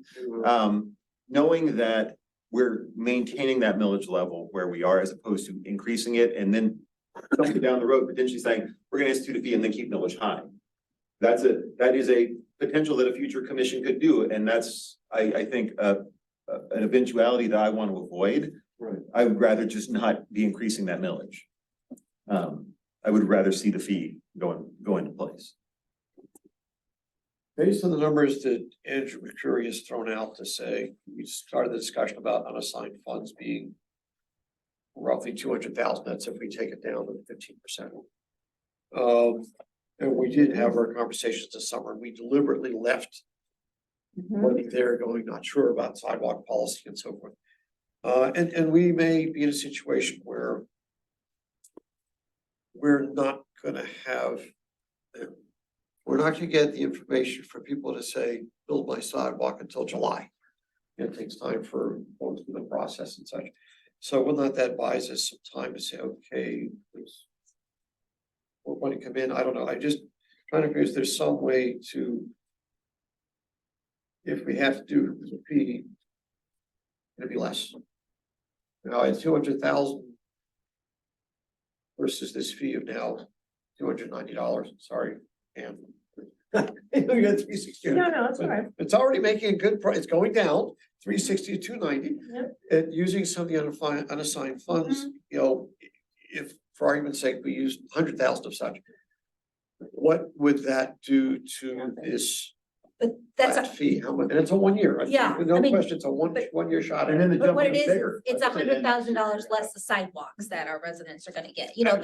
Knowing that we're maintaining that millage level where we are as opposed to increasing it and then something down the road potentially saying, we're gonna institute a fee and then keep millage high. That is a potential that a future commission could do, and that's, I think, an eventuality that I want to avoid. Right. I would rather just not be increasing that millage. I would rather see the fee go into place. Based on the numbers that Andrew McCreary has thrown out to say, we started the discussion about unassigned funds being roughly 200,000, that's if we take it down to 15%. And we did have our conversations this summer, we deliberately left money there going, not sure about sidewalk policy and so forth. And we may be in a situation where we're not gonna have, we're not gonna get the information for people to say, build my sidewalk until July. It takes time for going through the process and such. So whether or not that buys us some time to say, okay, please. We're going to come in, I don't know, I just trying to figure if there's some way to. If we have to do the fee. It'll be less. Now it's 200,000. Versus this fee of now $290, sorry, and. We got 360. No, it's all right. It's already making a good price, it's going down, 360 to 290. Yep. And using some of the unassigned funds, you know, if, for argument's sake, we use 100,000 of such. What would that do to this But that's, flat fee? How much, and it's a 1 year. Yeah, No I mean, question, it's a one year shot. And then the but jump what is it is, bigger. it's $100,000 less the sidewalks that our residents are gonna get, you know,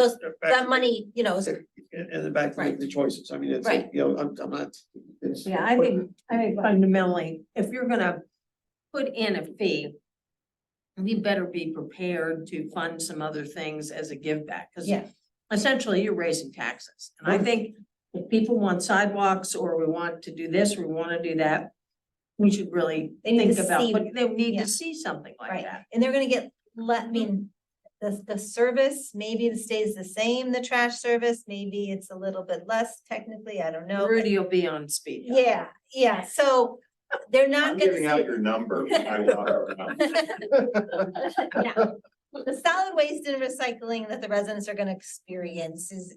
that money, you know, is. And then back to Right. the choices, I mean, it's, Right. you know, I'm not. it's- Yeah, I think fundamentally, if you're gonna put in a fee, we better be prepared to fund some other things as a give back, because Yeah. essentially you're raising taxes. And I think if people want sidewalks, or we want to do this, or we wanna do that, we should really They need think to about, see- but they need yeah. to see something like Right, that. and they're gonna get, I mean, the service, maybe it stays the same, the trash service, maybe it's a little bit less technically, I don't know. but- Rudy will be on speed. dial. Yeah, so they're not I'm gonna giving out see. your number. I want our number. Yeah. The solid waste and recycling that the residents are gonna experience is.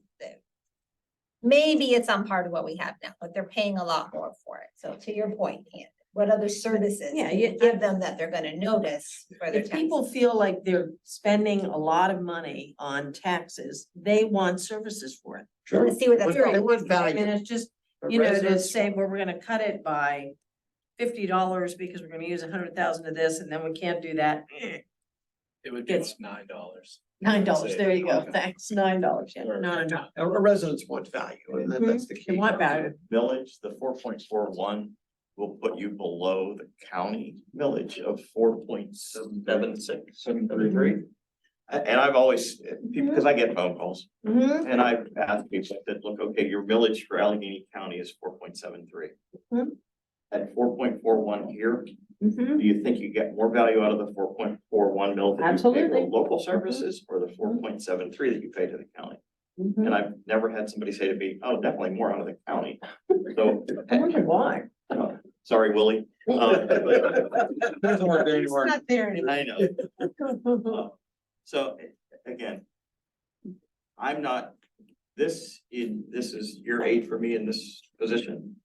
Maybe it's on par to what we have now, but they're paying a lot more for it, so to your point, Ann, what other services? Yeah, can you you- give them that they're gonna notice for their If people taxes? feel like they're spending a lot of money on taxes, they want services for it. They wanna see what that's They like. want And value. it's just, The you know, to residents say, want- well, we're gonna cut it by $50 because we're gonna use 100,000 of this, and then we can't do that. It would be It's- $9. $9, there you go, Okay. thanks, $9, yeah, no. Our residents want value, and that's the key. They want value. Village, the 4.41 will put you below the county village of 4.76. 733. And I've always, because I get phone calls, Mhm. and I've asked people that, look, okay, your village for Allegheny County is 4.73. Mhm. At 4.41 here, Mhm. do you think you get more value out of the 4.41 mil that you pay Absolutely. for local services or the 4.73 that you pay to the county? Mhm. And I've never had somebody say to me, oh, definitely more out of the county. So, I wonder why. sorry, Willie. Doesn't work there It's anymore. not there anymore. I know. So again, I'm not, this is year 8 for me in this position.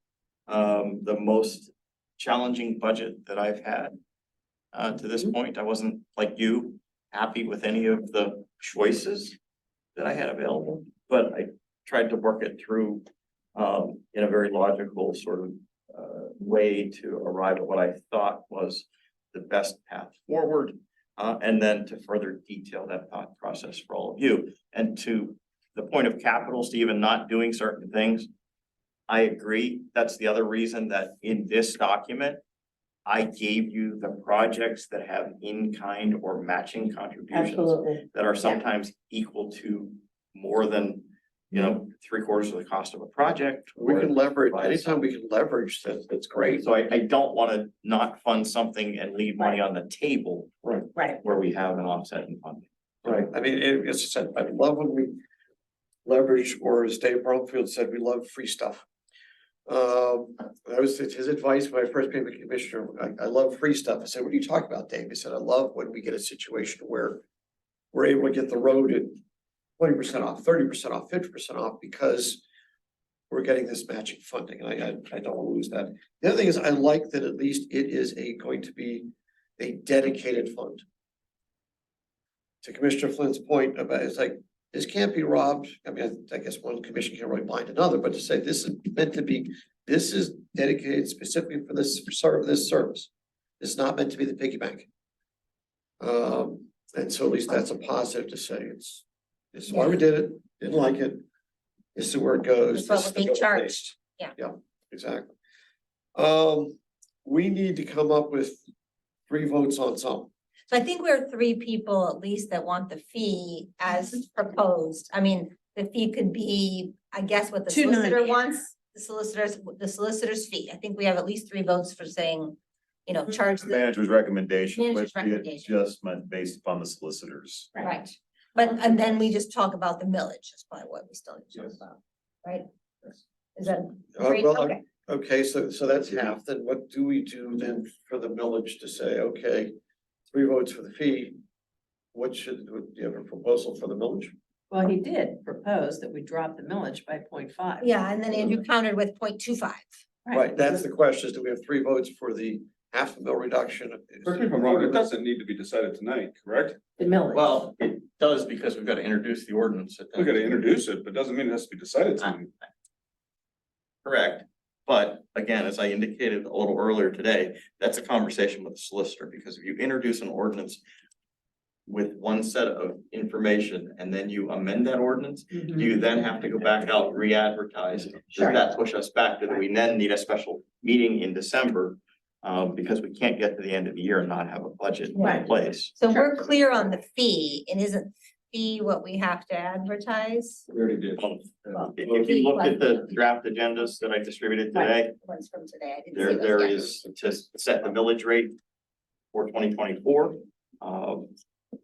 The most challenging budget that I've had. To this point, I wasn't like you, happy with any of the choices that I had available, but I tried to work it through in a very logical sort of way to arrive at what I thought was the best path forward. And then to further detail that thought process for all of you. And to the point of capital, Stephen, not doing certain things. I agree. That's the other reason that in this document, I gave you the projects that have in-kind or matching contributions Absolutely. that are sometimes equal to more than, you know, 3/4 of the cost of a project. We or can leverage, by anytime we can leverage, that's great. So I don't want to not fund something and leave money on the table Right. where we have an offset in funding. Right, I mean, as I said, I love when we leverage, or as Dave Brumfield said, we love free stuff. That was his advice when I first became a commissioner. I love free stuff. I said, what are you talking about, Dave? He said, I love when we get a situation where we're able to get the road at 20% off, 30% off, 50% off, because we're getting this matching funding, and I don't want to lose that. The other thing is, I like that at least it is going to be a dedicated fund. To Commissioner Flynn's point about, it's like, this can't be robbed. I mean, I guess one commission can't really bind another, but to say this is meant to be, this is dedicated specifically for this service. It's not meant to be the piggy bank. And so at least that's a positive to say. This is why we did it, didn't like it. This is where it goes. That's what this is we're the being goal charged. based. Yeah. Yeah, exactly. We need to come up with 3 votes on something. So I think we're 3 people at least that want the fee as proposed. I mean, the fee could be, I guess, what the solicitor $2.90. wants, the solicitor's fee. I think we have at least 3 votes for saying, you know, charge The the, manager's recommendation with Manager's the recommendation. adjustment based upon the solicitors. right. But, and then we just talk about the millage, that's probably what we still need to talk Yes. about, right? Is that great? Well, Okay. okay, so that's half. Then what do we do then for the millage to say, okay, 3 votes for the fee? What do you have a proposal for the millage? Well, he did propose that we drop the millage by 0.5. Yeah, and then Andrew countered with 0.25. Right, that's the question, is do we have 3 votes for the half a mil reduction? Correct me if I'm wrong, it doesn't need to be decided tonight, correct? The millage. Well, it does because we've got to introduce the ordinance. at that We gotta time. introduce it, but doesn't mean it has to be decided tonight. Correct. But again, as I indicated a little earlier today, that's a conversation with the solicitor, because if you introduce an ordinance with one set of information and then you amend that ordinance, Mhm. do you then have to go back out and re-advertise? Sure. Does that push us back to that we then need a special meeting in December? Because we can't get to the end of the year and not have a budget in Right. place. So we're clear on the fee, and isn't fee what we have to advertise? We already did. If you look at the draft agendas that I distributed today, Ones from today, I didn't see there, those there yet. is to set the millage rate for 2024.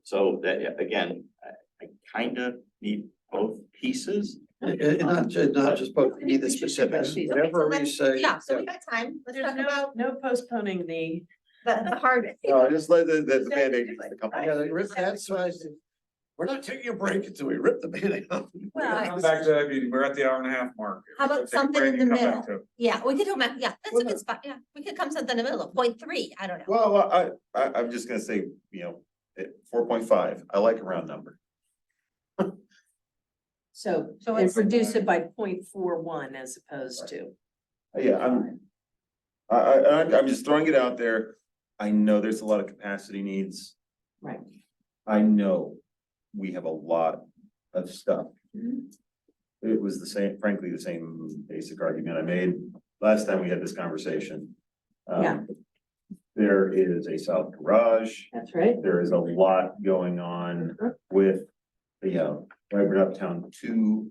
So that, again, I kind of need both pieces. And not just, but we need the specifics, Okay, whatever So we let's- say. Yeah, so we got time, let's There's talk about no postponing the. the hard. No, just let the Band-Aid use the company. Yeah, that's why I said, we're not taking a break until we rip the Band-Aid off. Well, Come back to, I mean, we're at the hour-and-a-half mark. How about Take a something break in and the come back middle? to it. Yeah, we could do, yeah, that's a Well, good spot, yeah, we could come something in the middle of 0.3, I don't know. Well, I'm just gonna say, 4.5. I like a round number. So So and it's- reduce it by 0.41 as opposed to. Yeah, I'm just throwing it out there. I know there's a lot of capacity needs. Right. I know we have a lot of stuff. It was the same, frankly, the same basic argument I made last time we had this conversation. Yeah. There is a south garage. That's right. There is a lot going on with the Vibrant Uptown 2.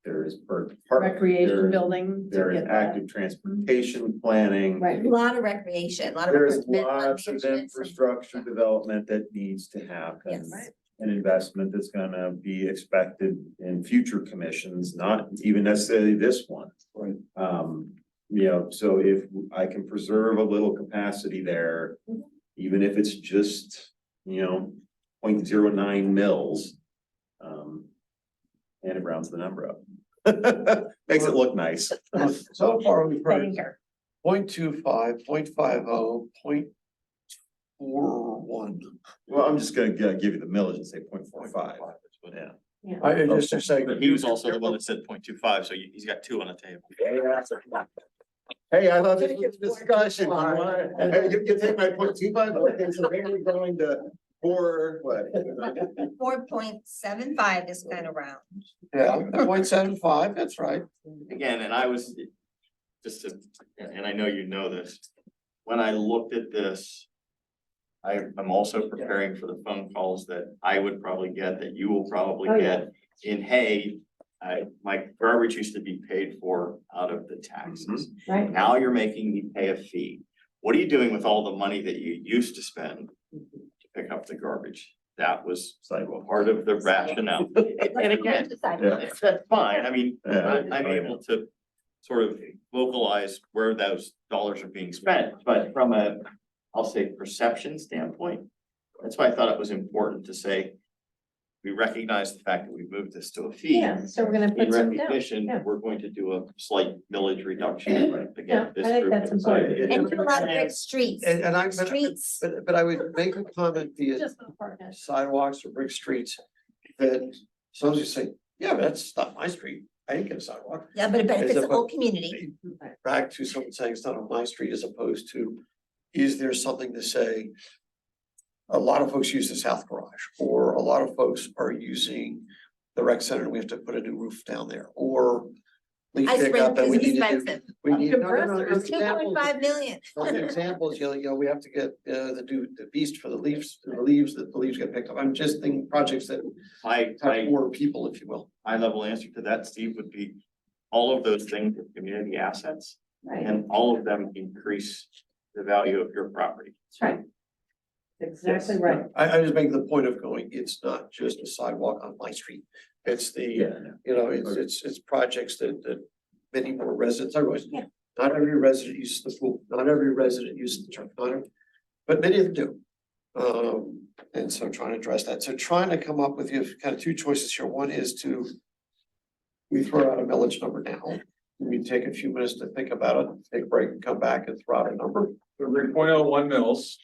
There is Burke Park. Recreation building. to There is get that. active transportation planning. Right. A lot of recreation, a lot of. There's equipment, a lot lots of management, infrastructure development that needs to happen. Yes. Right. An investment that's gonna be expected in future commissions, not even necessarily this one. Right. So if I can preserve a little capacity there, even if it's just, 0.09 mils. And it rounds the number up. Makes it look nice. So far, we've heard Banger. 0.25, 0.50, 0.41. Well, I'm just gonna give you the millage and say 0.45. Yeah. Yeah. I just to say. But he was also the one that said 0.25, so he's got 2 on the table. Hey, I thought this was a discussion. Hey, you take my 0.25, okay, so then we're going to 4.75 is kind of round. Yeah, 0.75, that's right. Again, and I was, and I know you know this, when I looked at this, I'm also preparing for the phone calls that I would probably get, that you will probably Oh, yeah. get in, hey, my garbage used to be paid for out of the taxes. Right. Now you're making me pay a fee. What are you doing with all the money that you used to spend to pick up the garbage? That was Sidewalk. part of the rationale. And again, that's fine. I mean, Yeah. I'm able to sort of vocalize where those dollars are being spent, but from a, I'll say, perception standpoint, that's why I thought it was important to say, we recognize the fact that we've moved this to a fee. Yeah, so we're gonna In put some down. recognition, yeah. we're going to do a slight millage reduction, right? Yeah, Again, I this think group that's is- important. And do a lot of great streets, And I, streets. but I would make a comment, be it Just not partners. sidewalks or brick streets, that some you say, yeah, but that's not my street. I didn't get a sidewalk. Yeah, but it benefits As the oppo- whole community. Back to someone saying it's not on my street as opposed to, is there something to say? A lot of folks use the south garage, or a lot of folks are using the rec center, and we have to put a new roof down there, or. leaf Ice pickup rink and we is need to do- expensive, We need, no, no, no, Compressors. there's 2.5 million. examples, you know, we have to get, the beast for the leaves, that the leaves get picked up. I'm just thinking projects that My, have my more people, if you will. high level answer to that, Steve, would be all of those things are community assets, Right, and all of them increase the value of your property. that's right. Exactly right. I just make the point of going, it's not just a sidewalk on my street. It's the, you know, it's projects that many more residents, otherwise, Yeah. not every resident uses the pool, not every resident uses the church, but many of them do. And so trying to address that. So trying to come up with, you have kind of two choices here. One is to we throw out a millage number now. We take a few minutes to think about it, take a break and come back and throw out a number. Every 0.01 mils,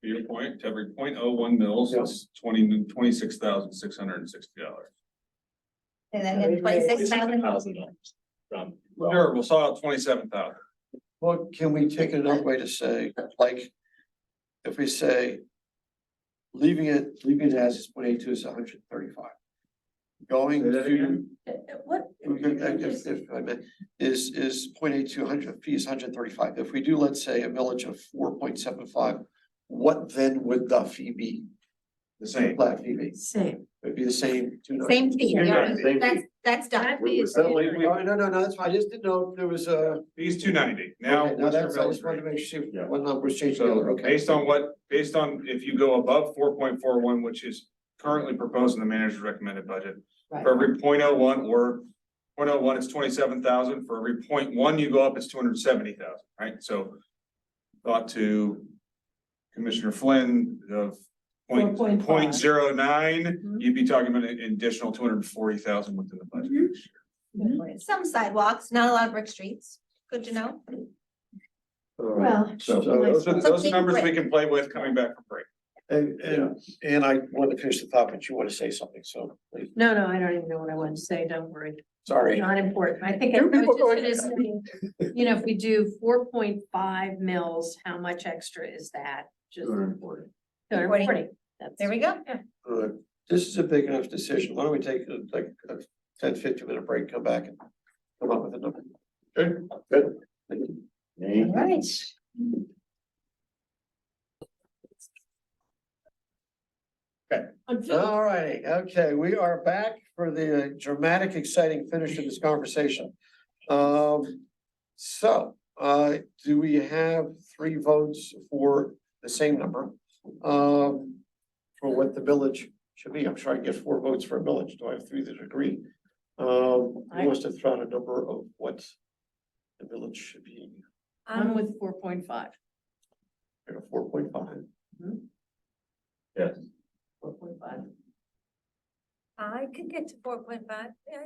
to your point, every 0.01 mils is $26,660. And then 26,000. From, Sure, we'll saw out 27,000. Well, can we take it another way to say, like, if we say leaving it as is 0.82 is 135. Going Say that to, again? What? if I may, is 0.82 100 fee is 135. If we do, let's say, a millage of 4.75, what then would the fee be? The same. Flat fee be? Same. It'd be the same. Same fee, Same yeah, fee. that's done. That fee is Oh, no, that's fine. I just didn't know if there was a. Fees $290. Now. Okay, now what's your that's, I just millage wanted to rate? make sure Yeah. what numbers changed So together, okay. based on if you go above 4.41, which is currently proposed in the manager's recommended budget. Right. For every 0.01 or 0.01, it's 27,000. For every 0.1 you go up, it's 270,000, right? So thought to Commissioner Flynn of 4.5. 0.09, Mhm. you'd be talking about an additional 240,000 within the budget. Mhm. Some sidewalks, not a lot of brick streets, good to know. All right. Well. So nice those are one. those numbers we can play with coming back from break. And I want to finish the thought, but you want to say something, so please, No, I don't even know what I want to say, don't worry. sorry. Not important. I think I There are people was just gonna say, you know, if we do 4.5 mils, how much extra is that? Just 240. That's. There we go. This is a big enough decision. Why don't we take like a 10-15 minute break, come back and come up with a number? Good. Thank you. All right. All righty, okay, we are back for the dramatic, exciting finish of this conversation. Do we have 3 votes for the same number? For what the village should be? I'm sure I can get 4 votes for a village. Do I have 3 that agree? Who wants to throw out a number of what the village should be? I'm with 4.5. 4.5. Yes. 4.5. I could get to 4.5, yeah,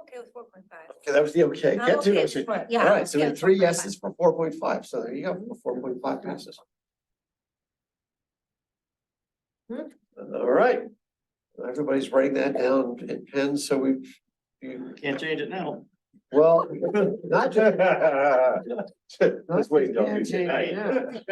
okay with 4.5. Okay, that was the okay. I'm Get to okay it. with All yeah, right, so we yeah, had 3 4.5. yeses for 4.5. So there you go, 4.5 passes. All right. Everybody's writing that down in pens, so Can't change it now. well, not just. Let's wait until Not Tuesday just-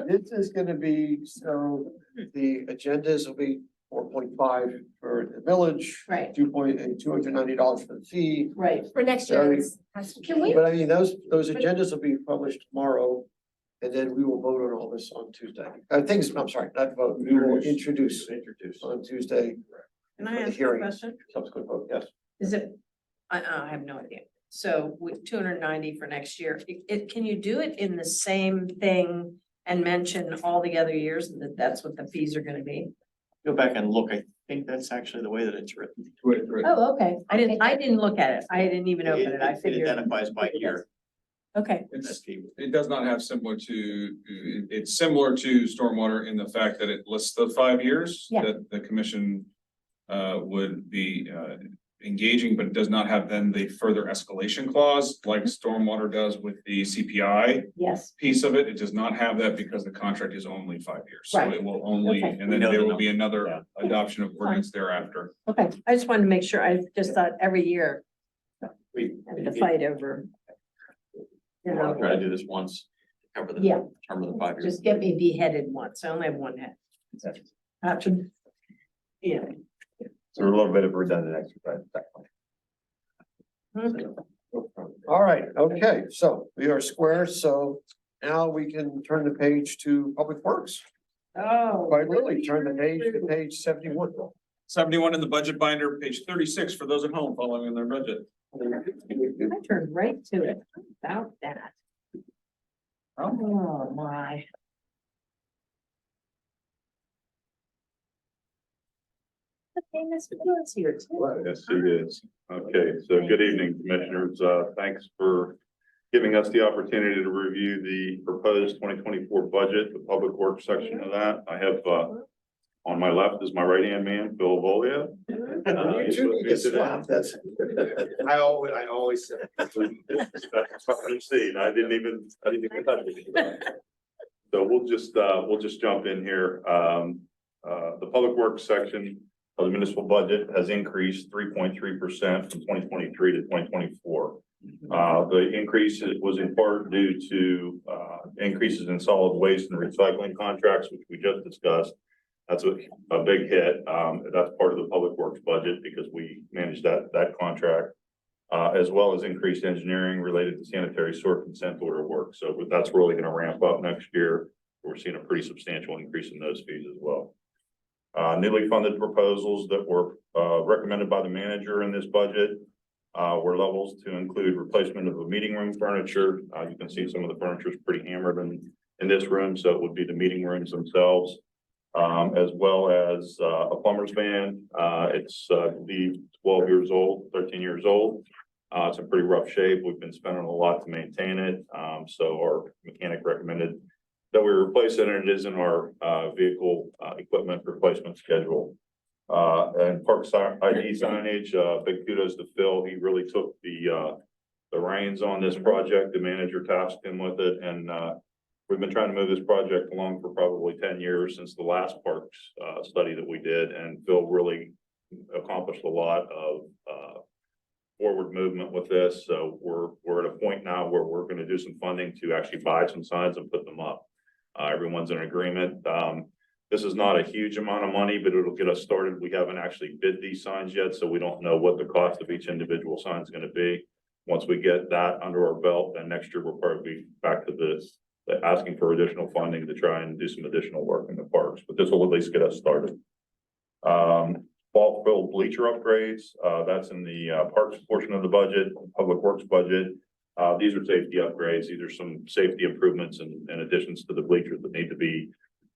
This is gonna be, so the agendas will be 4.5 for the village. Right. $290 for the fee. Right. For next year. Very- it's- has to be- Can we- But I mean, those agendas will be published tomorrow. And then we will vote on all this on Tuesday. I'm sorry, not vote, we will introduce on Tuesday. Can for I the ask a hearing. question? Subsequent vote, yes. Is it, I have no idea. So with 290 for next year, can you do it in the same thing and mention all the other years and that's what the fees are gonna be? Go back and look. I think that's actually the way that it's written. Oh, okay. I didn't look at it. I didn't even open it. I It figured. identifies by year. Okay, It's, it does not have similar to, it's similar to stormwater in the fact that it lists the 5 years. Yeah. That the commission would be engaging, but it does not have then the further escalation clause like stormwater does with the CPI yes, piece of it. It does not have that because the contract is only 5 years. So Right. it will only, Okay. and then We know there the will be number. another Yeah. adoption of ordinance thereafter. okay. I just wanted to make sure. I just thought every year We, having to fight over. You I'll know, try to do this once, to cover the Yeah. term of the 5 years. just get me beheaded once. I only have one head. After, yeah. So a little bit of redundant exercise. All right, okay, so we are square, so now we can turn the page to Public Works. Oh. Quite literally, turn the page to page 71. 71 in the budget binder, page 36 for those at home following in their budget. I turned right to it. How about that? Oh, my. Okay, Mr. Lewis here too. Yes, it is. Okay, so good evening, commissioners. Thanks for giving us the opportunity to review the proposed 2024 budget, the public works section of that. I have, on my left is my right-hand man, Phil Volia. You two can get slapped, that's. I always say. That's what I'm seeing. I didn't even touch it. So we'll just jump in here. The public works section of the municipal budget has increased 3.3% from 2023 to 2024. The increase was in part due to increases in solid waste and recycling contracts, which we just discussed. That's a big hit. That's part of the public works budget because we manage that contract. As well as increased engineering related to sanitary sewer consent order work. So that's really going to ramp up next year. We're seeing a pretty substantial increase in those fees as well. Newly funded proposals that were recommended by the manager in this budget were levels to include replacement of the meeting room furniture. You can see some of the furniture is pretty hammered in this room, so it would be the meeting rooms themselves. As well as a plumber's van. It's the 12 years old, 13 years old. It's in pretty rough shape. We've been spending a lot to maintain it. So our mechanic recommended that we replace it, and it is in our vehicle equipment replacement schedule. And Parks ID signage, big kudos to Phil. He really took the reins on this project. The manager tasked him with it, and we've been trying to move this project along for probably 10 years since the last parks study that we did, and Phil really accomplished a lot of forward movement with this. So we're at a point now where we're going to do some funding to actually buy some signs and put them up. Everyone's in agreement. This is not a huge amount of money, but it'll get us started. We haven't actually bid these signs yet, so we don't know what the cost of each individual sign is going to be. Once we get that under our belt, then next year we'll probably be back to this, asking for additional funding to try and do some additional work in the parks, but this will at least get us started. Ball field bleacher upgrades, that's in the parks portion of the budget, public works budget. These are safety upgrades. These are some safety improvements and additions to the bleachers that need to be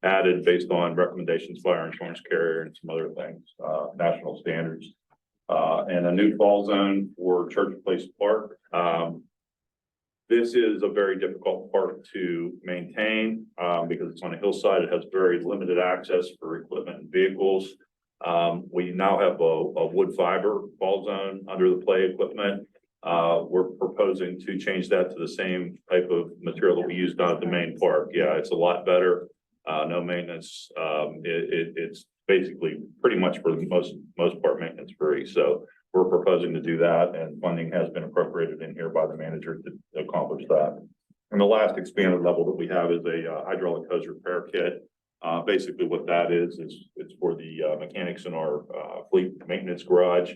added based on recommendations by our insurance carrier and some other things, national standards. And a new fall zone for Church Place Park. This is a very difficult park to maintain because it's on a hillside. It has very limited access for equipment and vehicles. We now have a wood fiber fall zone under the play equipment. We're proposing to change that to the same type of material that we use down at the main park. Yeah, it's a lot better. No maintenance. It's basically pretty much for the most part maintenance free. So we're proposing to do that, and funding has been appropriated in here by the manager to accomplish that. And the last expanded level that we have is a hydraulic hose repair kit. Basically what that is it's for the mechanics in our fleet maintenance garage.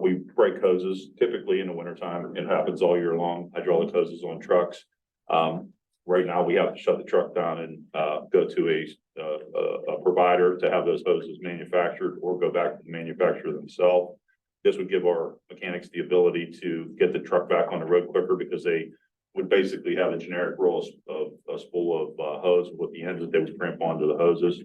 We break hoses typically in the wintertime. It happens all year long, hydraulic hoses on trucks. Right now we have to shut the truck down and go to a provider to have those hoses manufactured or go back to the manufacturer themselves. This would give our mechanics the ability to get the truck back on the road quicker because they would basically have a generic roll of a spool of hose with the ends that they would crimp onto the hoses.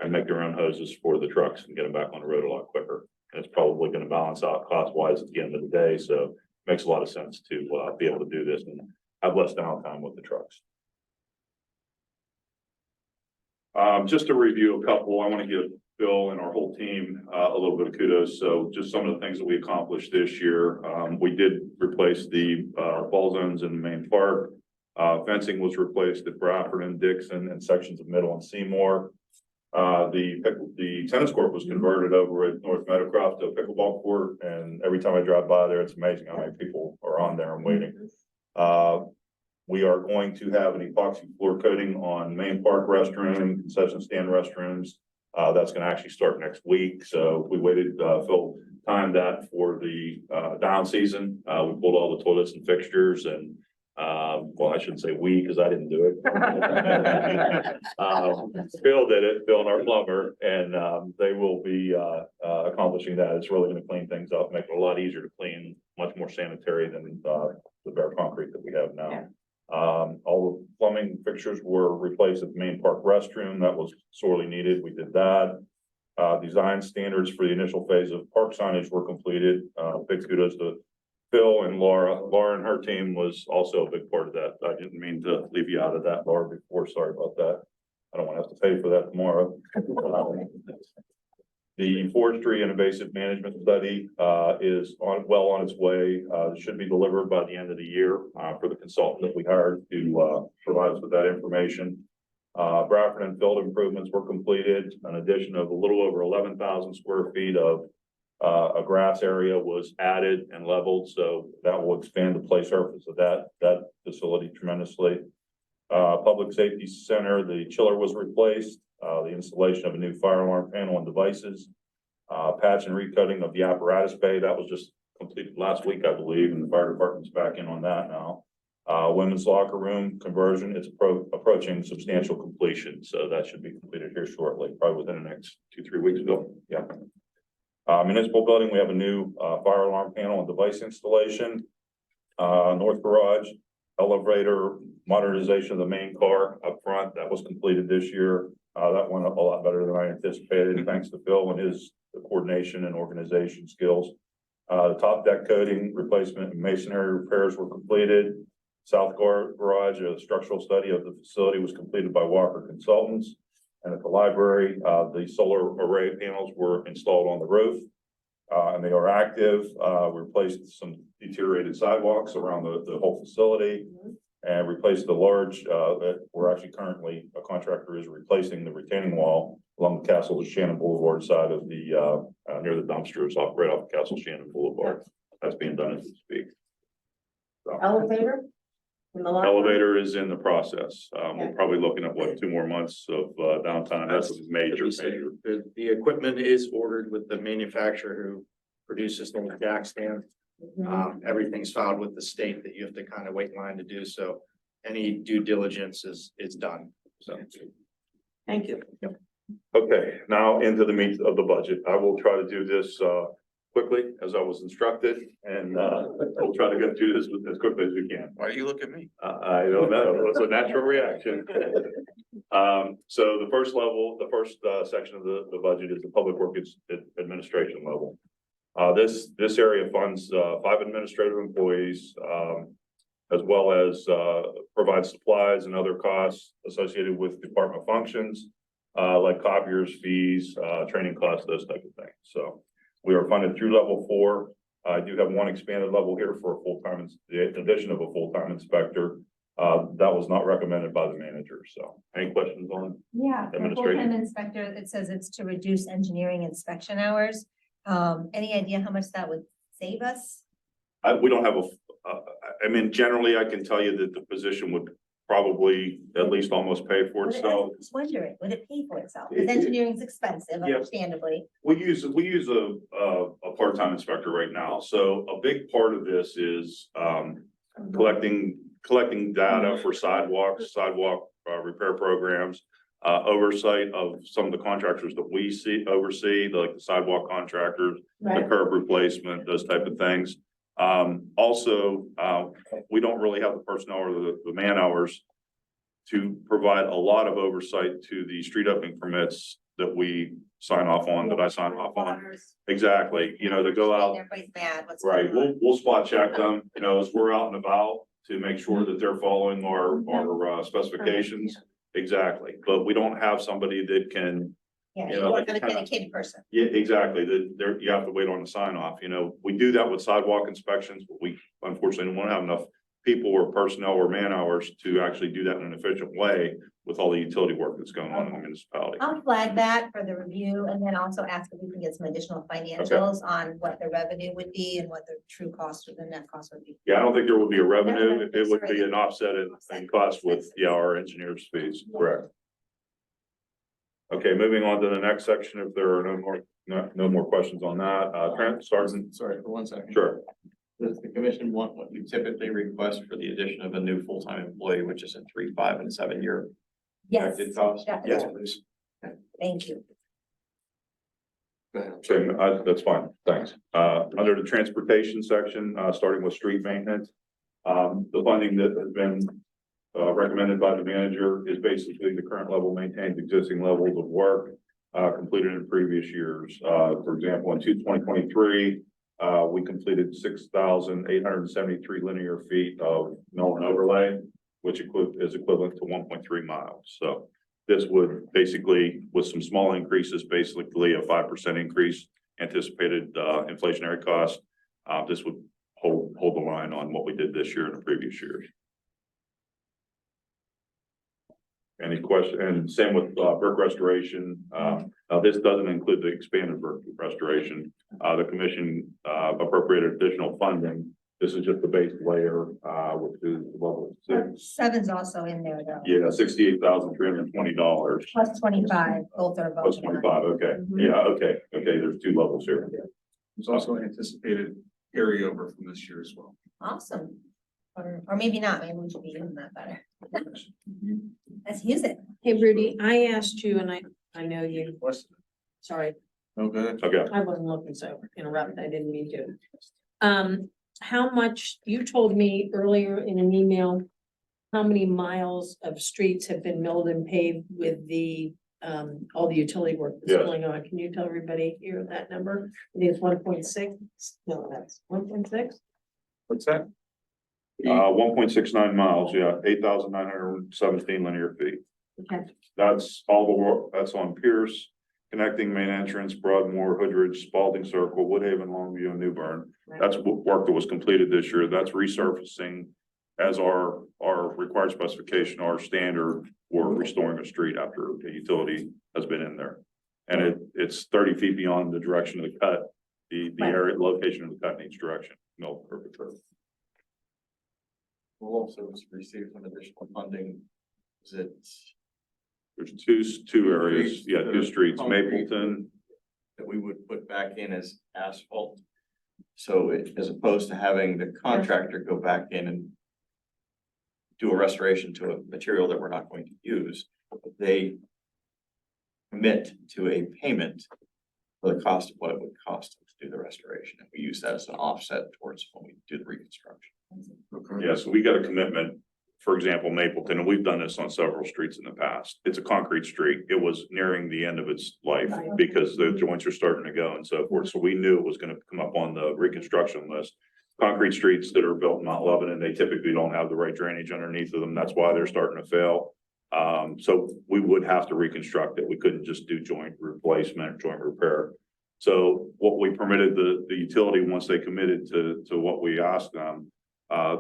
and make their own hoses for the trucks and get them back on the road a lot quicker. And it's probably gonna balance out cost wise at the end of the day, so makes a lot of sense to be able to do this and have less downtime with the trucks. Just to review a couple, I want to give Bill and our whole team a little bit of kudos. So just some of the things that we accomplished this year. We did replace the ball zones in the main park. Fencing was replaced at Bradford and Dixon and sections of Middle and Seymour. The tennis court was converted over at North Meadowcroft to a pickleball court, and every time I drive by there, it's amazing how many people are on there and waiting. We are going to have an epoxy floor coating on main park restroom, concession stand restrooms. That's gonna actually start next week, so we waited, Phil timed that for the down season. We pulled all the toilets and fixtures and well, I shouldn't say we, because I didn't do it. Phil did it, Phil and our plumber, and they will be accomplishing that. It's really gonna clean things up, make it a lot easier to clean, much more sanitary than the bare concrete that we have now. Yeah. All the plumbing fixtures were replaced at the main park restroom. That was sorely needed. We did that. Design standards for the initial phase of park signage were completed. Big kudos to Phil and Laura. Laura and her team was also a big part of that. I didn't mean to leave you out of that, Laura, before. Sorry about that. I don't want to have to pay for that tomorrow. The forestry and invasive management study is well on its way. It should be delivered by the end of the year for the consultant that we hired to provide us with that information. Bradford and field improvements were completed. An addition of a little over 11,000 square feet of a grass area was added and leveled, so that will expand the play surface of that facility tremendously. Public Safety Center, the chiller was replaced. The installation of a new fire alarm panel and devices, patch and recutting of the apparatus bay, that was just completed last week, I believe, and the fire department's back in on that now. Women's locker room conversion, it's approaching substantial completion, so that should be completed here shortly, probably within the next 2-3 weeks ago. Yeah. Municipal building, we have a new fire alarm panel and device installation. North garage, elevator modernization of the main car up front, that was completed this year. That went up a lot better than I anticipated, thanks to Phil and his coordination and organization skills. The top deck coating replacement and masonry repairs were completed. South garage, a structural study of the facility was completed by Walker Consultants. And at the library, the solar array panels were installed on the roof. And they are active. We replaced some deteriorated sidewalks around the whole facility. And replaced the large, that we're actually currently, a contractor is replacing the retaining wall along the Castle Shannon Boulevard side of the, near the dumpsters right off Castle Shannon Boulevard. That's being done as we speak. So, Elevator? In the locker room? elevator is in the process. We're probably looking at 2 more months of downtime. That's a major. The equipment is ordered with the manufacturer who produces the jack stand. Everything's filed with the state that you have to kind of wait in line to do, so any due diligence is done, so. Thank you. Okay, now into the meat of the budget. I will try to do this quickly as I was instructed, and we'll try to get through this as quickly as we can. Why do you look at me? I don't know. It's a natural reaction. So the first level, the first section of the budget is the public works administration level. This area funds 5 administrative employees, as well as provides supplies and other costs associated with department functions, like copiers, fees, training costs, those type of things. So we are funded through level 4. I do have one expanded level here for a full-time, the addition of a full-time inspector. That was not recommended by the manager. So any questions on? Yeah, for Administration. full-time inspector, it says it's to reduce engineering inspection hours. Any idea how much that would save us? We don't have I mean, generally, I can tell you that the position would probably at least almost pay for Would it- I itself. was wondering, would it pay for itself? Because engineering's expensive, Yeah. understandably. We use a part-time inspector right now. So a big part of this is collecting data for sidewalk repair programs, oversight of some of the contractors that we oversee, like the sidewalk contractors, the Right. curb replacement, those type of things. Also, we don't really have the personnel or the man hours to provide a lot of oversight to the street opening permits that we sign off on, that I sign off on. Exactly, you know, to go out. Everybody's mad, what's Right, going on? we'll spot check them, you know, as we're out and about to make sure that they're following our specifications. Exactly, but we don't have somebody that can, Yeah, you you know, want like an kinda- dedicated person. yeah, exactly, there, you have to wait on the sign off, you know, we do that with sidewalk inspections, but we unfortunately don't have enough people or personnel or man hours to actually do that in an efficient way with all the utility work that's going on in the municipality. I'll flag that for the review and then also ask if we can get some additional financials on what the revenue would be and what the true cost or the net cost would be. Yeah, I don't think there would be a revenue, That's it would right. be an offset in cost with, yeah, our engineers' fees, correct. Okay, moving on to the next section, if there are no more questions on that, Trent, Sergeant, Sorry, for 1 second. sure. Does the commission want what you typically request for the addition of a new full-time employee, which is a 3, 5, and 7 year Yes, projected cost? definitely. please. Thank you. Go ahead. So, that's fine, thanks. Under the transportation section, starting with street maintenance. The funding that has been recommended by the manager is basically the current level maintains existing levels of work completed in previous years. For example, in 2023, we completed 6,873 linear feet of mill and overlay, which is equivalent to 1.3 miles. So this would basically, with some small increases, basically a 5% increase anticipated inflationary cost. This would hold the line on what we did this year and the previous years. Any question? And same with brick restoration. This doesn't include the expanded brick restoration. The commission appropriated additional funding. This is just the base layer, which is level 6. 7's also in there though. Yeah, $68,320 Plus 25, both are above. plus 25. Okay, yeah, okay, there's 2 levels here. There's also anticipated carryover from this year as well. Awesome. Or maybe not, maybe we should be using that better. Let's use it. Hey, Rudy, I asked you and I know you, sorry, Okay. Okay, I wasn't looking, so interrupt, I didn't mean to. How much, you told me earlier in an email, how many miles of streets have been milled and paved with the, all the utility work that's Yes. going on? Can you tell everybody here that number? I think it's 1.6, no, that's 1.6. What's that? 1.69 miles, yeah, 8,917 linear feet. Okay, That's all the work, that's on Pierce, connecting main entrance, Broadmoor, Hoodridge, Spalding Circle, Woodhaven, Longview, and New Bern. Right. That's work that was completed this year. That's resurfacing as our required specification, our standard for restoring a street after a utility has been in there. And it's 30 feet beyond the direction of the cut, the Right. area, location of the cut in each direction. No, perfect. We'll also receive some additional funding. Is it? There's two areas, yeah, 2 streets, Concrete. Mapleton. That we would put back in as asphalt. So as opposed to having the contractor go back in and do a restoration to a material that we're not going to use, they commit to a payment for the cost of what it would cost them to do the restoration. And we use that as an offset towards when we do the reconstruction. Yeah, so we got a commitment, for example, Mapleton, and we've done this on several streets in the past. It's a concrete street. It was nearing the end of its life because the joints are starting to go and so forth. So we knew it was gonna come up on the reconstruction list. Concrete streets that are built in Mount Lebanon, they typically don't have the right drainage underneath of them. That's why they're starting to fail. So we would have to reconstruct it. We couldn't just do joint replacement, joint repair. So what we permitted the utility, once they committed to what we asked them,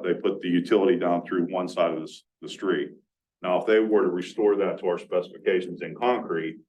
they put the utility down through one side of the street. Now, if they were to restore that to our specifications in concrete,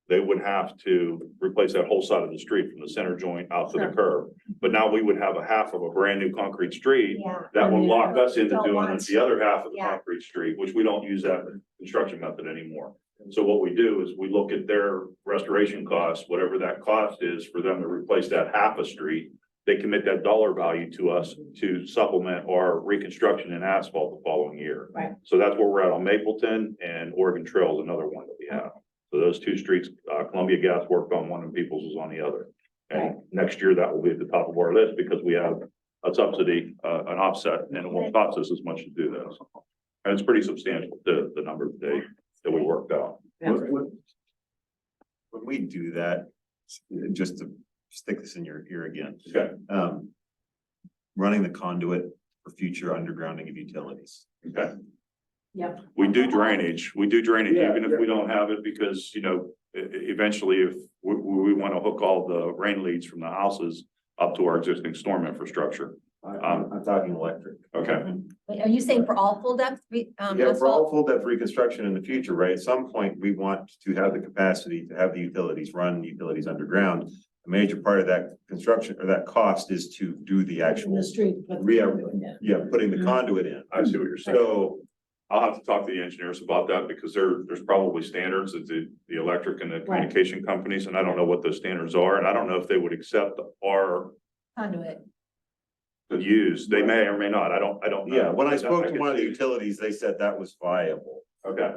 they would have to replace that whole side of the street from the center joint out to the Sure. curb. But now we would have a half of a brand new concrete street Yeah. that would lock us into Don't doing want- the other half of the Yeah. concrete street, which we don't use that construction method anymore. So what we do is we look at their restoration costs, whatever that cost is for them to replace that half a street. They commit that dollar value to us to supplement our reconstruction and asphalt the following year. Right. So that's where we're at on Mapleton, and Oregon Trail is another one that we have. So those 2 streets, Columbia Gas worked on one and Peoples is on the other. And next year that will be at the top of our list because we have a subsidy, an offset, and it won't cost us as much to do this. And it's pretty substantial, the number that we worked out. Yeah. What when we do that, just to stick this in your ear again, Okay, running the conduit for future undergrounding of utilities. okay. Yep. We do drainage, Yeah, even if we don't have it, because, you know, eventually if we want to hook all the rain leads from the houses up to our existing storm infrastructure. I'm talking electric. Okay, Wait, are you saying for all full depth, Yeah, for asphalt? all full depth reconstruction in the future, right? At some point, we want to have the capacity to have the utilities run utilities underground. A major part of that construction or that cost is to do the actual, street. putting the conduit in. I see what you're saying. So, I'll have to talk to the engineers about that because there's probably standards that the electric and the communication companies, and I don't know what those standards are, and I don't know if they would accept our Conduit. use. They may or may not. I don't know. yeah, when I spoke to can one of the see. utilities, they said that was viable. Okay.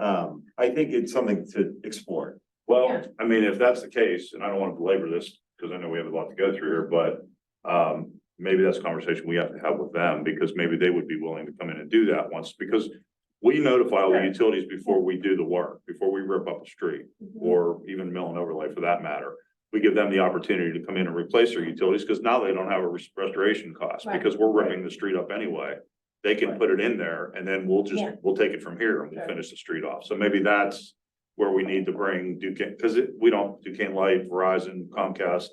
I think it's something to explore. Well, I mean, if that's the case, and I don't want to belabor this, because I know we have a lot to go through here, but maybe that's a conversation we have to have with them, because maybe they would be willing to come in and do that once, because we notify all the utilities before we do the work, before we rip up a street, or even mill and overlay for that matter. We give them the opportunity to come in and replace their utilities, because now they don't have a restoration cost, Right. because we're ripping the street up anyway. They can put it in there, and then we'll take it from here and we'll finish the street off. So maybe that's where we need to bring Duquesne, because we don't, Duquesne Light, Verizon, Comcast,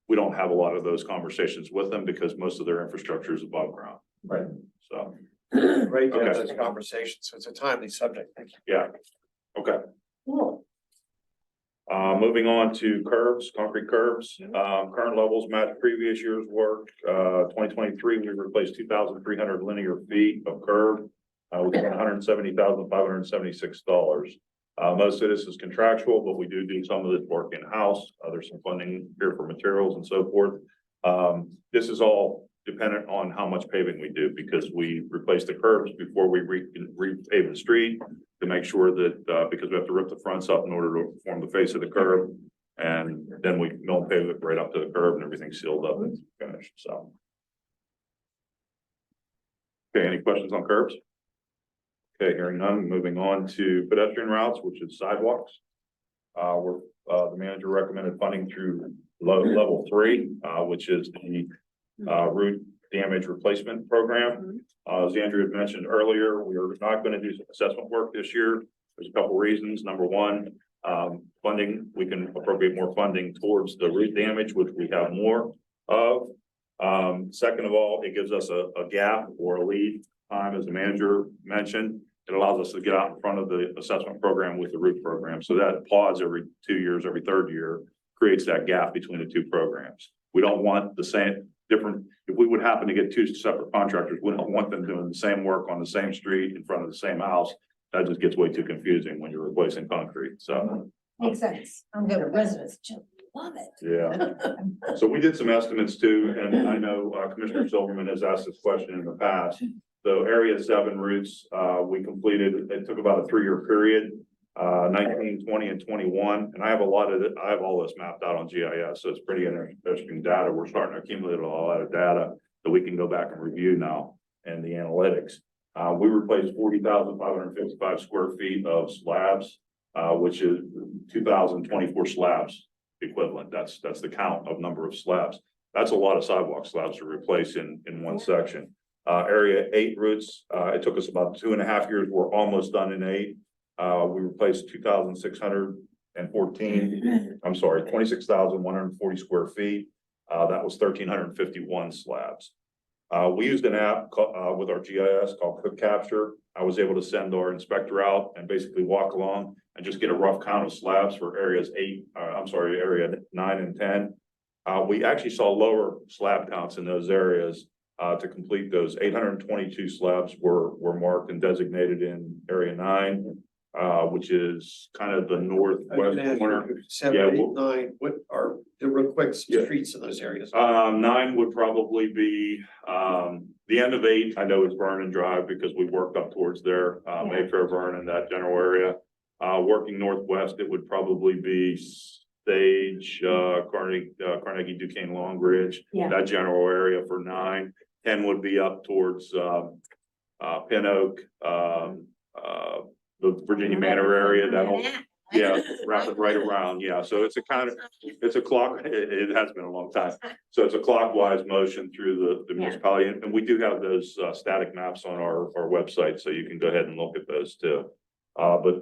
we don't have a lot of those conversations with them because most of their infrastructure is above ground. Right. So, Great to have Okay. such conversation, so it's a timely subject, thank you. yeah, okay. Cool. Moving on to curbs, concrete curbs, current levels match previous year's work. 2023, we replaced 2,300 linear feet of curb. With $170,576. Most of this is contractual, but we do some of this work in-house. There's some funding here for materials and so forth. This is all dependent on how much paving we do, because we replace the curbs before we repave the street to make sure that, because we have to rip the fronts up in order to form the face of the curb. And then we mill and pave it right up to the curb and everything's sealed up and finished, so. Okay, any questions on curbs? Okay, hearing none, moving on to pedestrian routes, which is sidewalks. The manager recommended funding through level 3, which is the root damage replacement program. As Andrew had mentioned earlier, we are not going to do assessment work this year. There's a couple reasons. Number one, funding, we can appropriate more funding towards the root damage, which we have more of. Second of all, it gives us a gap or a lead time, as the manager mentioned. It allows us to get out in front of the assessment program with the root program. So that pause every 2 years, every third year creates that gap between the two programs. We don't want the same different, if we would happen to get two separate contractors, we don't want them doing the same work on the same street in front of the same house. That just gets way too confusing when you're replacing concrete. So, Makes sense. I'm good. Residents just love it. yeah. So we did some estimates too, and I know Commissioner Silverman has asked this question in the past. So area 7 routes, we completed, it took about a 3-year period, 19, 20, and 21. And I have all this mapped out on GIS, so it's pretty interesting data. We're starting to accumulate a lot of data that we can go back and review now and the analytics. We replaced 40,555 square feet of slabs, which is 2,024 slabs equivalent. That's the count of number of slabs. That's a lot of sidewalk slabs to replace in one section. Area 8 routes, it took us about 2.5 years. We're almost done in 8. We replaced 26,140 square feet. That was 1,351 slabs. We used an app with our GIS called Quick Capture. I was able to send our inspector out and basically walk along and just get a rough count of slabs for area 9 and 10. We actually saw lower slab counts in those areas. To complete those, 822 slabs were marked and designated in area 9, which is kind of the northwest corner. 7, Yeah, 8, well- 9, what are the real quick Yeah. streets in those areas? 9 would probably be, the end of 8, I know is Vernon Drive because we worked up towards there, Mayfair, Vernon, that general area. Working northwest, it would probably be Stage, Carnegie, Duquesne, Long Ridge, Yeah. that general area for 9. 10 would be up towards, Pin Oak, the Virginia Manor area, Yeah, wrap it right around, yeah, so it's a kind of, it's a clock, it has been a long time. So it's a clockwise motion through the municipality, and we do have those static maps on our website, so you can go ahead and look at those too. But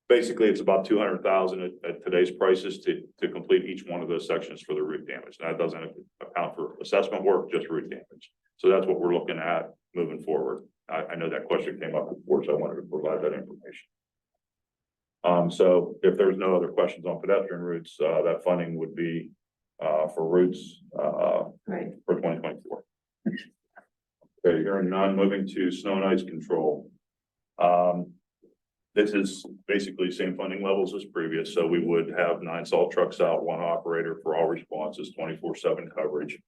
basically, it's about 200,000 at today's prices to complete each one of those sections for the root damage. That doesn't account for assessment work, just root damage. So that's what we're looking at moving forward. I know that question came up before, so I wanted to provide that information. So if there's no other questions on pedestrian routes, that funding would be for routes Right. for 2024. Okay, hearing none, moving to snow and ice control. This is basically same funding levels as previous, so we would have 9 salt trucks out, 1 operator for all responses, 24/7 coverage.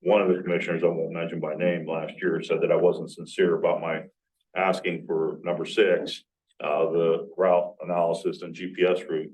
One of the commissioners, I won't mention by name, last year said that I wasn't sincere about my asking for number 6, the route analysis and GPS route.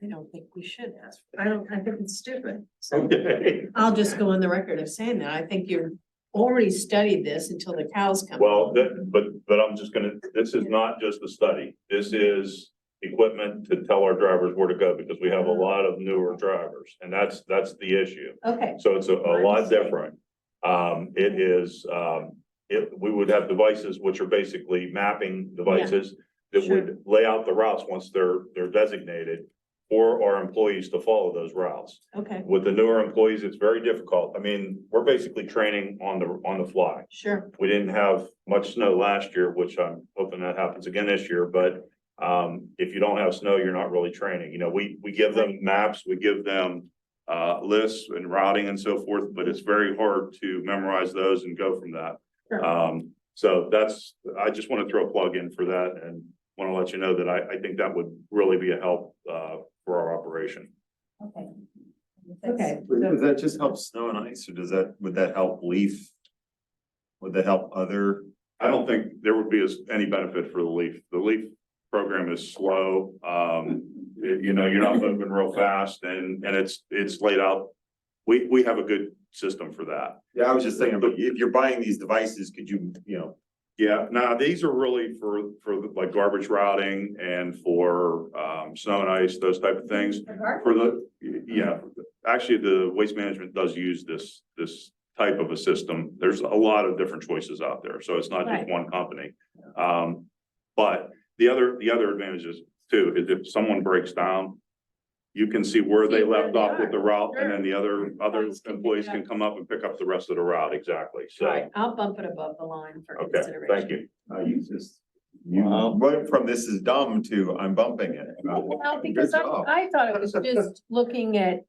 I don't think we should ask. I think it's stupid. So Okay. I'll just go on the record of saying that. I think you've already studied this until the cows come. Well, but I'm just gonna, this is not just a study. This is equipment to tell our drivers where to go, because we have a lot of newer drivers, and that's the issue. Okay, So it's a lot different. It is, we would have devices which are basically mapping devices that Sure. would lay out the routes once they're designated for our employees to follow those routes. okay, With the newer employees, it's very difficult. I mean, we're basically training on the fly. sure. We didn't have much snow last year, which I'm hoping that happens again this year, but if you don't have snow, you're not really training. You know, we give them maps, we give them lists and routing and so forth, but it's very hard to memorize those and go from that. Sure. So I just want to throw a plug in for that and want to let you know that I think that would really be a help for our operation. Okay. Okay. Does that just help snow and ice, or would that help leaf? Would that help other? I don't think there would be any benefit for the leaf. The leaf program is slow. You know, you're not moving real fast and it's laid out. We have a good system for that. Yeah, I was just thinking, but if you're buying these devices, could you know? Yeah, now these are really for like garbage routing and for snow and ice, those type of things. Actually, the Waste Management does use this type of a system. There's a lot of different choices out there, so it's not just Right. one company. But the other advantages too is if someone breaks down, you can see where they See where left they off with are. the route, and Sure. then the other Employees can pick employees it can up. come up and pick up the rest of the route. Exactly. All So, right, I'll bump it above the line for okay, consideration. thank you. You Wow. went from this is dumb to I'm bumping it. Well, because Good job. I thought it was just looking at,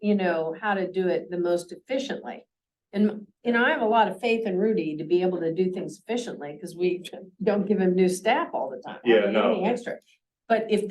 how to do it the most efficiently. And, I have a lot of faith in Rudy to be able to do things efficiently, because we don't give him new staff all the time. Yeah, hardly no. any extra. But if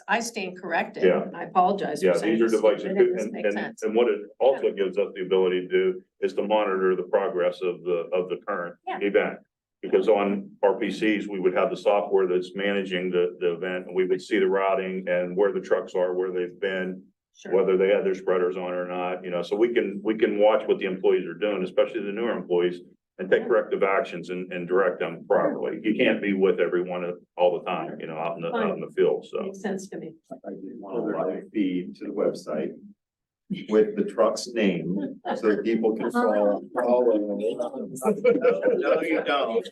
I stand corrected. Yeah. I apologize. for Yeah, saying these are it's devices, stupid, it doesn't and, make and, sense. and what it also gives us the ability to do is to monitor the progress of the current Yeah. event. Because on RPCs, we would have the software that's managing the event, and we would see the routing and where the trucks are, where they've been, Sure. whether they had their spreaders on or not, so we can watch what the employees are doing, especially the newer employees, and take corrective actions and direct them properly. You can't be with everyone all the time, out in the field, so. Makes sense to me. I did want to live feed to the website with the truck's name, so that people can follow. No, you don't.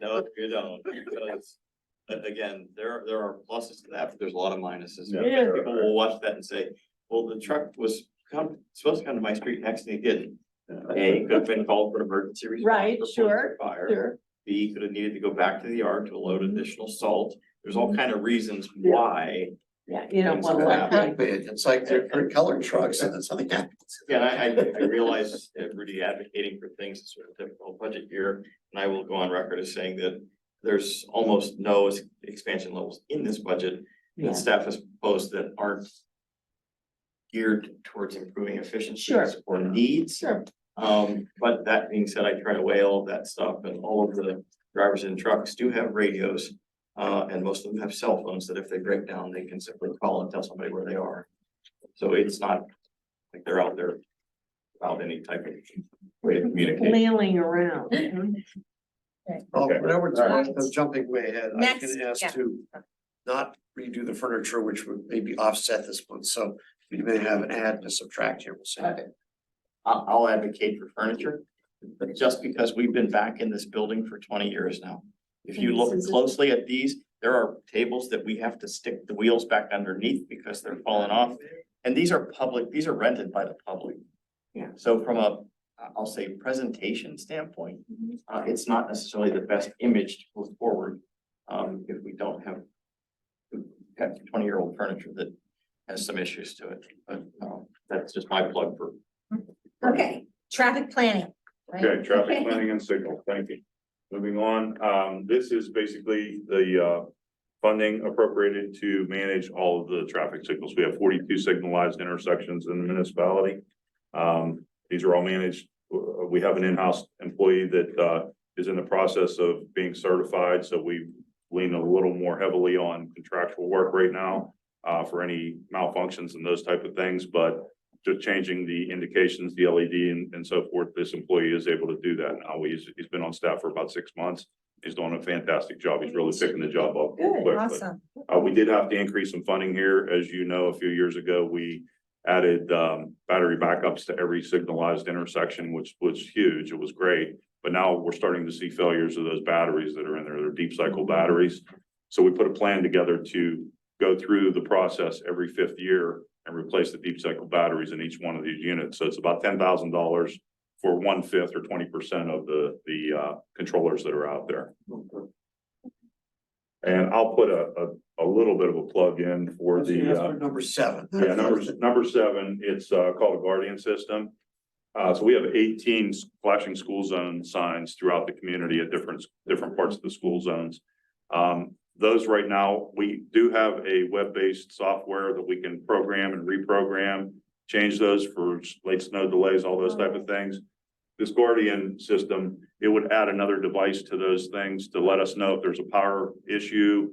No, you don't, because again, there are pluses to that, but there's a lot of minuses. Yeah. People will watch that and say, well, the truck was supposed to come to my street next and it didn't. A, could have been called for an emergency response. Right, for police sure, or Fire. Sure. B, could have needed to go back to the yard to load additional salt. There's all kind of reasons why. Yeah, you don't Things want like to. that. It's like they're colored trucks and then something happens. Yeah, and I realize that Rudy advocating for things in sort of difficult budget year, and I will go on record as saying that there's almost no expansion levels in this budget Yeah. that staff has proposed that aren't geared towards improving efficiencies Sure. or needs. Sure. But that being said, I try to weigh all of that stuff, and all of the drivers in trucks do have radios. And most of them have cell phones that if they break down, they can simply call and tell somebody where they are. So it's not like they're out there without any type of way to communicate. Flailing around. Oh, Okay. whenever it's Right. I'm jumping way ahead, I Next, can ask yeah. to not redo the furniture, which would maybe offset this one, so we may have an add and a subtract here, we'll see. I'll advocate for furniture, but just because we've been back in this building for 20 years now. If you look closely at these, there are tables that we have to stick the wheels back underneath because they're falling off. And these are public, these are rented by the public. Yeah. So from a, I'll say presentation standpoint, it's not necessarily the best image to move forward. If we don't have 20-year-old furniture that has some issues to it, but that's just my plug for. Okay, traffic planning. right? Okay, traffic planning and signal, thank you. Moving on, this is basically the funding appropriated to manage all of the traffic signals. We have 42 signalized intersections in the municipality. These are all managed. We have an in-house employee that is in the process of being certified, so we lean a little more heavily on contractual work right now for any malfunctions and those type of things, but just changing the indications, the LED and so forth, this employee is able to do that now. He's been on staff for about 6 months. He's doing a fantastic job. He's really picking the job up. Good, quickly. Awesome. We did have to increase some funding here. As you know, a few years ago, we added battery backups to every signalized intersection, which was huge. It was great. But now we're starting to see failures of those batteries that are in there. They're deep cycle batteries. So we put a plan together to go through the process every 5th year and replace the deep cycle batteries in each one of these units. So it's about $10,000 for 1/5 or 20% of the controllers that are out there. And I'll put a little bit of a plug in for That's the number 7. yeah, number 7, it's called a Guardian System. So we have 18 flashing school zone signs throughout the community at different parts of the school zones. Those right now, we do have a web-based software that we can program and reprogram, change those for late snow delays, all those type of things. This Guardian system, it would add another device to those things to let us know if there's a power issue,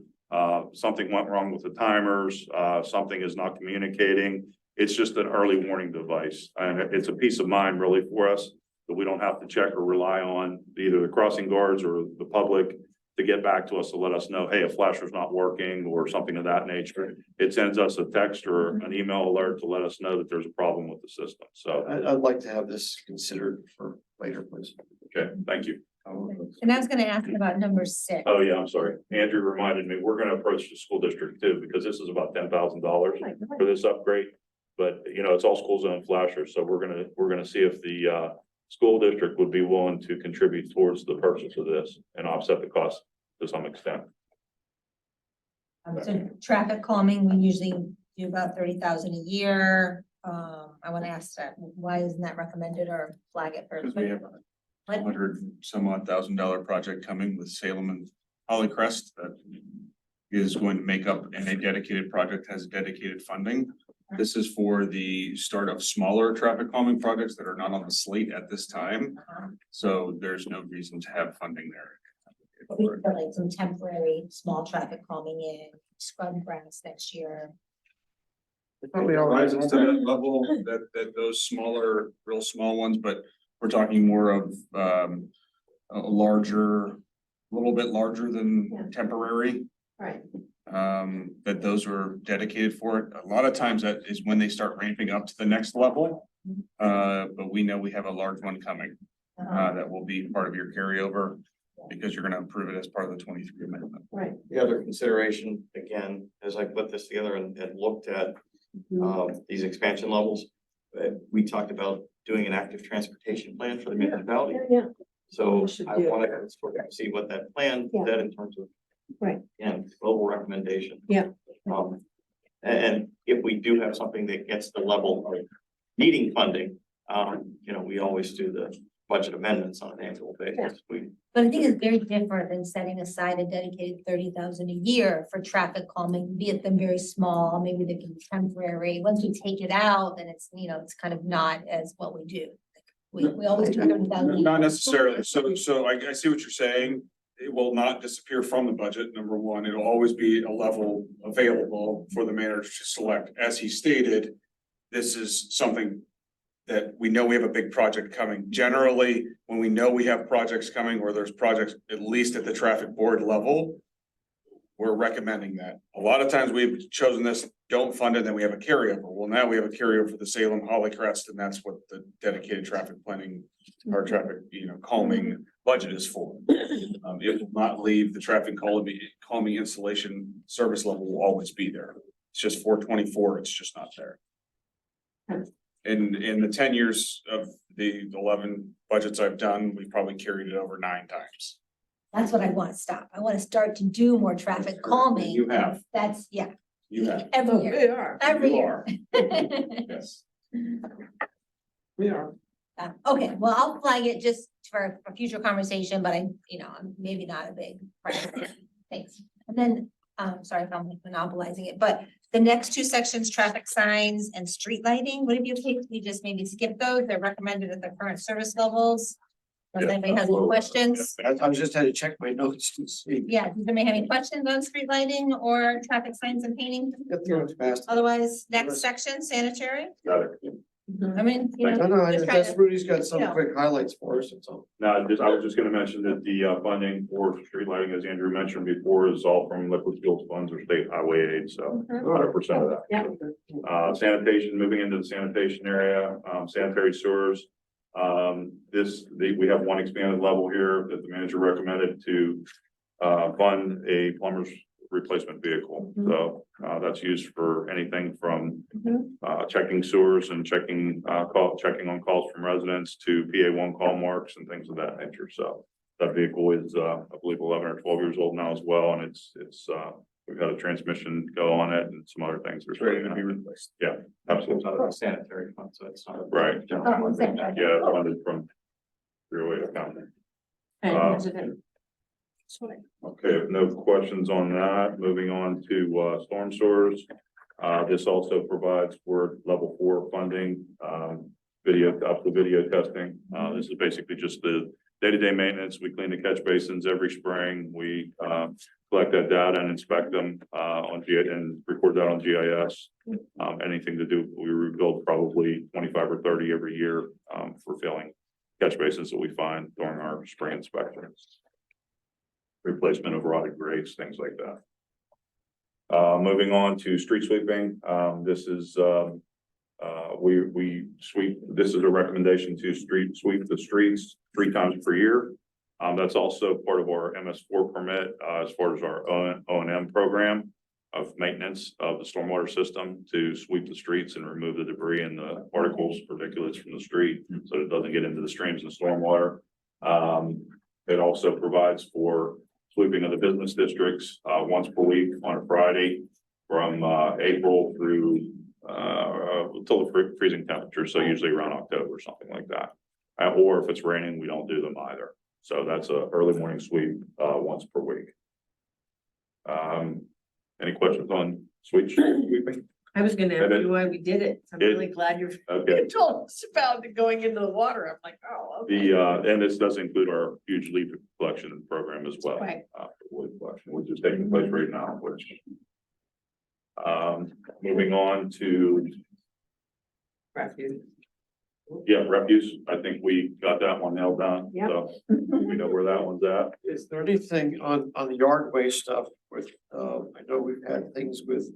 something went wrong with the timers, something is not communicating. It's just an early warning device, and it's a peace of mind really for us that we don't have to check or rely on either the crossing guards or the public to get back to us to let us know, hey, a flasher's not working or something of that nature. It sends us a text or an email alert to let us know that there's a problem with the system. So, I'd like to have this considered for later, please. okay, thank you. And I was gonna ask about number 6. Oh, yeah, I'm sorry. Andrew reminded me, we're gonna approach the school district too, because this is about $10,000 for this upgrade. But, you know, it's all school zone flashers, so we're gonna see if the school district would be willing to contribute towards the purchase of this and offset the cost to some extent. So traffic calming, we usually do about 30,000 a year. I wanna ask that, why isn't that recommended or flag it Because for? we have a $100-some-odd-thousand project coming with Salem and Hollycrest that is going to make up, and a dedicated project has dedicated funding. This is for the start of smaller traffic calming projects that are not on the slate at this time. So there's no reason to have funding there. We put like some temporary small traffic calming in, scrub grass next year. We all Rises to that level, that those smaller, real small ones, but we're talking more of a larger, a little bit larger than Yeah. temporary. Right. That those are dedicated for it. A lot of times that is when they start ramping up to the next level. But we know we have a large one coming, that will be part of your carryover because you're gonna approve it as part of the 23 amendment. Right. The other consideration, again, as I put this together and looked at these expansion levels, we talked about doing an active transportation plan for the municipality. Yeah, So We should I do it. wanted to sort of see what that plan Yeah. did in terms of. Right. And global recommendation. Yeah. And if we do have something that gets the level of needing funding, you know, we always do the budget amendments on an annual basis. But I think it's very different than setting aside a dedicated 30,000 a year for traffic calming, be it them very small, maybe they can be temporary. Once we take it out, then it's, you know, it's kind of not as what we do. We always do 30,000. Not necessarily. So I see what you're saying. It will not disappear from the budget, number one. It'll always be a level available for the manager to select. As he stated, this is something that we know we have a big project coming. Generally, when we know we have projects coming, or there's projects at least at the traffic board level, we're recommending that. A lot of times we've chosen this, don't fund it, then we have a carryover. Well, now we have a carryover for the Salem Hollycrest, and that's what the dedicated traffic planning or traffic, calming budget is for. It will not leave the traffic calming installation service level will always be there. It's just 424, it's just not there. In the 10 years of the 11 budgets I've done, we've probably carried it over 9 times. That's what I want to stop. I want to start to do more traffic calming. You have, That's, yeah, you have. every year, We are. every You year. are. Yes. We are. Okay, well, I'll flag it just for a future conversation, but I'm maybe not a big priority. Thanks. And then, sorry if I'm monopolizing it, but the next 2 sections, traffic signs and street lighting, what have you picked? You just maybe skip those. They're recommended at the current service levels. Or if Yeah, anybody has any absolutely. questions? I was just had to check my notes to see. Yeah, does anybody have any questions on street lighting or traffic signs and painting? Get through it fast. Otherwise, next section, sanitary. Got it. I mean, No, no, just try that's to- Rudy's got some Yeah. quick highlights for us, it's all. No, I was just gonna mention that the funding for street lighting, as Andrew mentioned before, is all from liquid fuels funds or state highway aid, so 100% of that. Yeah. Sanitation, moving into the sanitation area, sanitary sewers. We have one expanded level here that the manager recommended to fund a plumber's replacement vehicle. So that's used for anything from checking sewers and checking on calls from residents to PA1 call marks and things of that nature. So that vehicle is, I believe, 11 or 12 years old now as well, and it's we've got a transmission go on it and some other things. It's ready to be replaced. Yeah, absolutely. It's not a sanitary fund, so it's not. Right. Oh, sanitary. Yeah, it's funded from Freeway account. Okay, if no questions on that, moving on to storm sewers. This also provides for level 4 funding, video testing. This is basically just the day-to-day maintenance. We clean the catch basins every spring. We collect that data and inspect them and record that on GIS. Anything to do, we rebuild probably 25 or 30 every year for filling catch basins that we find during our spring inspections. Replacement of rotted grates, things like that. Moving on to street sweeping, this is we sweep, this is a recommendation to sweep the streets 3 times per year. That's also part of our MS4 permit as far as our O&M program of maintenance of the stormwater system to sweep the streets and remove the debris and the particles, particulates from the street so it doesn't get into the streams and stormwater. It also provides for sweeping of the business districts once per week on a Friday from April through until the freezing temperature, so usually around October or something like that. Or if it's raining, we don't do them either. So that's a early morning sweep once per week. Any questions on sweeping? I was gonna And ask it- you why we did it. I'm it- really glad you Okay. told us about it going into the water. I'm like, oh, okay. And this does include our huge leaf collection program as well. Right. Wood collection, which is taking place right now, which. Moving on to, Refuge. yeah, refuse, I think we got that one nailed down, Yep. so we know where that one's at. Is there anything on the yard waste stuff with, I know we've had things with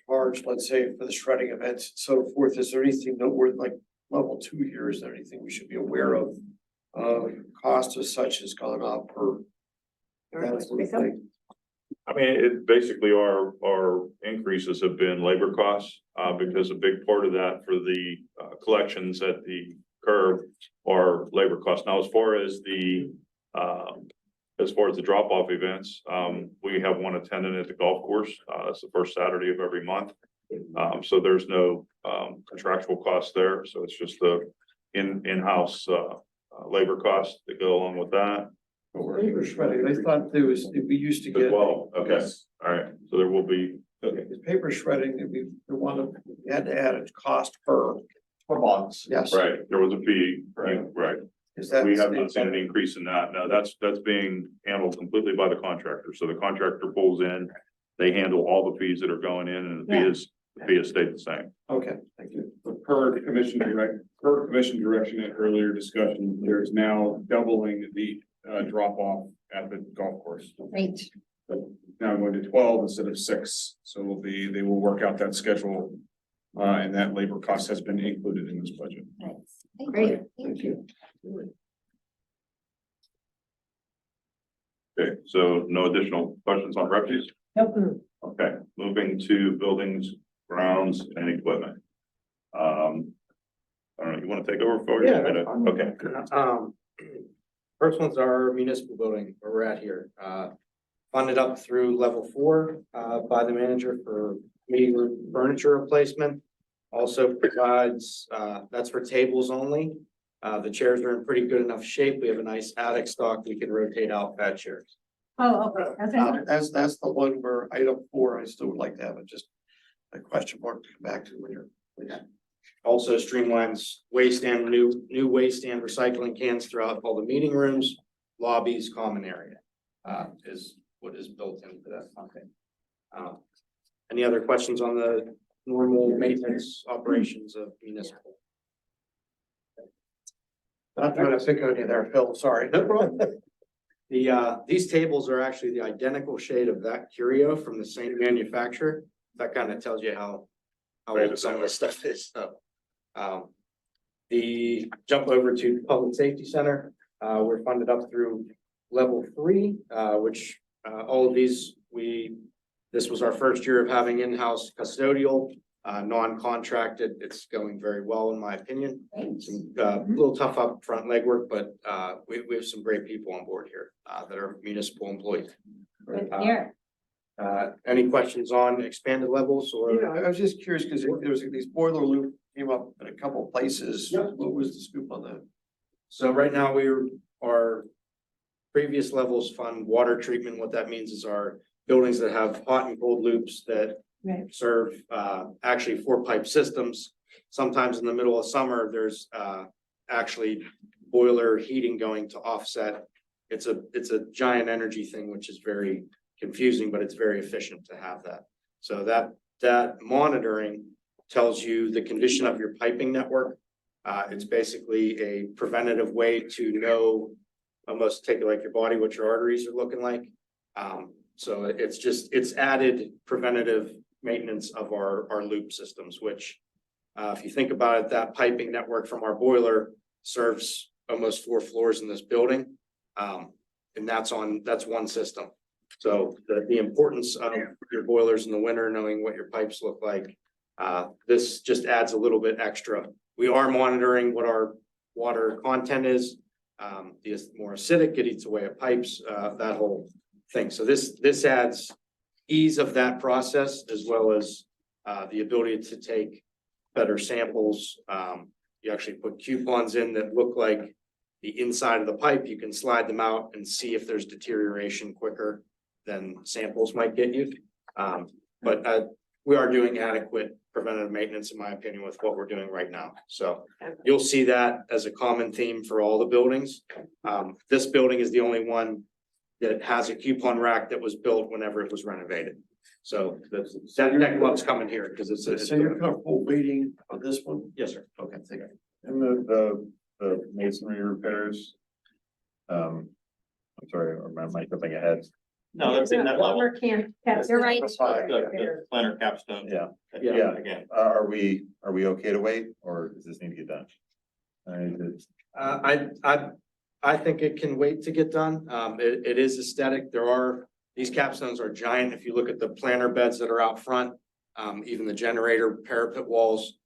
charge, let's say, for the shredding events and so forth. Is there anything that we're like level 2 here? Is there anything we should be aware of? Cost as such has gone up or that sort of thing? I mean, it basically our increases have been labor costs, because a big part of that for the collections at the curb are labor costs. Now, as far as the drop off events, we have one attendant at the golf course. It's the first Saturday of every month. So there's no contractual costs there. So it's just the in-house labor costs that go along with that. Paper shredding, I thought we used to As get. well, okay, all right, so there will be, Because paper shredding, we had to add a cost per box. yes. right, there was a fee, Right. right. Is that? We have not seen an increase in that. No, that's being handled completely by the contractor. So the contractor pulls in, they handle all the fees that are going in and the fee Yeah. is The fee has stayed the same. Okay, thank you. Per commission direction at earlier discussion, there's now doubling the drop off at the golf course. Great. Now going to 12 instead of 6, so they will work out that schedule. And that labor cost has been included in this budget. Nice. Thank Great. you. Thank you. Okay, so no additional questions on refuse? Nope. Okay, moving to buildings, grounds and equipment. I don't know, you want to take over for? Yeah, that's fine. Okay, First one's our municipal building where we're at here, funded up through level 4, by the manager for meeting room furniture replacement. Also provides, that's for tables only. The chairs are in pretty good enough shape. We have a nice attic stock. We can rotate out fat chairs. Oh, okay. Okay. That's the one where item 4, I still would like to have it, just a question mark to come back to when you're. Also streamlines waste and new waste and recycling cans throughout all the meeting rooms, lobbies, common area. Is what is built into that funding. Any other questions on the normal maintenance operations of municipal? Not trying to pick on you there, Phil, sorry. No problem. These tables are actually the identical shade of that curio from the same manufacturer. That kind of tells you how old some of this stuff is, so. The jump over to Public Safety Center, we're funded up through level 3, which, all of these, this was our first year of having in-house custodial, non-contracted. It's going very well, in my opinion. Some, little tough upfront legwork, but, we have some great people on board here, that are municipal employees. Good to hear. Any questions on expanded levels or? Yeah, I was just curious because there was these boiler loop came up in a couple of places. Yeah. What was the scoop on that? So right now our previous levels fund water treatment. What that means is our buildings that have hot and cold loops that Right. serve actually 4-pipe systems. Sometimes in the middle of summer, there's actually boiler heating going to offset. It's a giant energy thing, which is very confusing, but it's very efficient to have that. So that monitoring tells you the condition of your piping network. It's basically a preventative way to know, almost take it like your body, what your arteries are looking like. So it's added preventative maintenance of our loop systems, which if you think about it, that piping network from our boiler serves almost 4 floors in this building. And that's one system. So the importance of your boilers in the winter, knowing what your pipes look like, this just adds a little bit extra. We are monitoring what our water content is. The more acidic, it eats away at pipes, that whole thing. So this adds ease of that process as well as the ability to take better samples. You actually put coupons in that look like the inside of the pipe. You can slide them out and see if there's deterioration quicker than samples might get you. But we are doing adequate preventative maintenance, in my opinion, with what we're doing right now. So you'll see that as a common theme for all the buildings. This building is the only one that has a coupon rack that was built whenever it was renovated. So that club's coming here because it's. So you're comfortable waiting on this one? Yes, sir. Okay, thank you. And the masonry repairs. I'm sorry, or am I jumping ahead? No, that's in that level. You're right. The planner capstone. Yeah, Yeah. Again, are we okay to wait, or does this need to get done? I think it can wait to get done. It is aesthetic. These capstones are giant. If you look at the planter beds that are out front, even the generator parapet walls,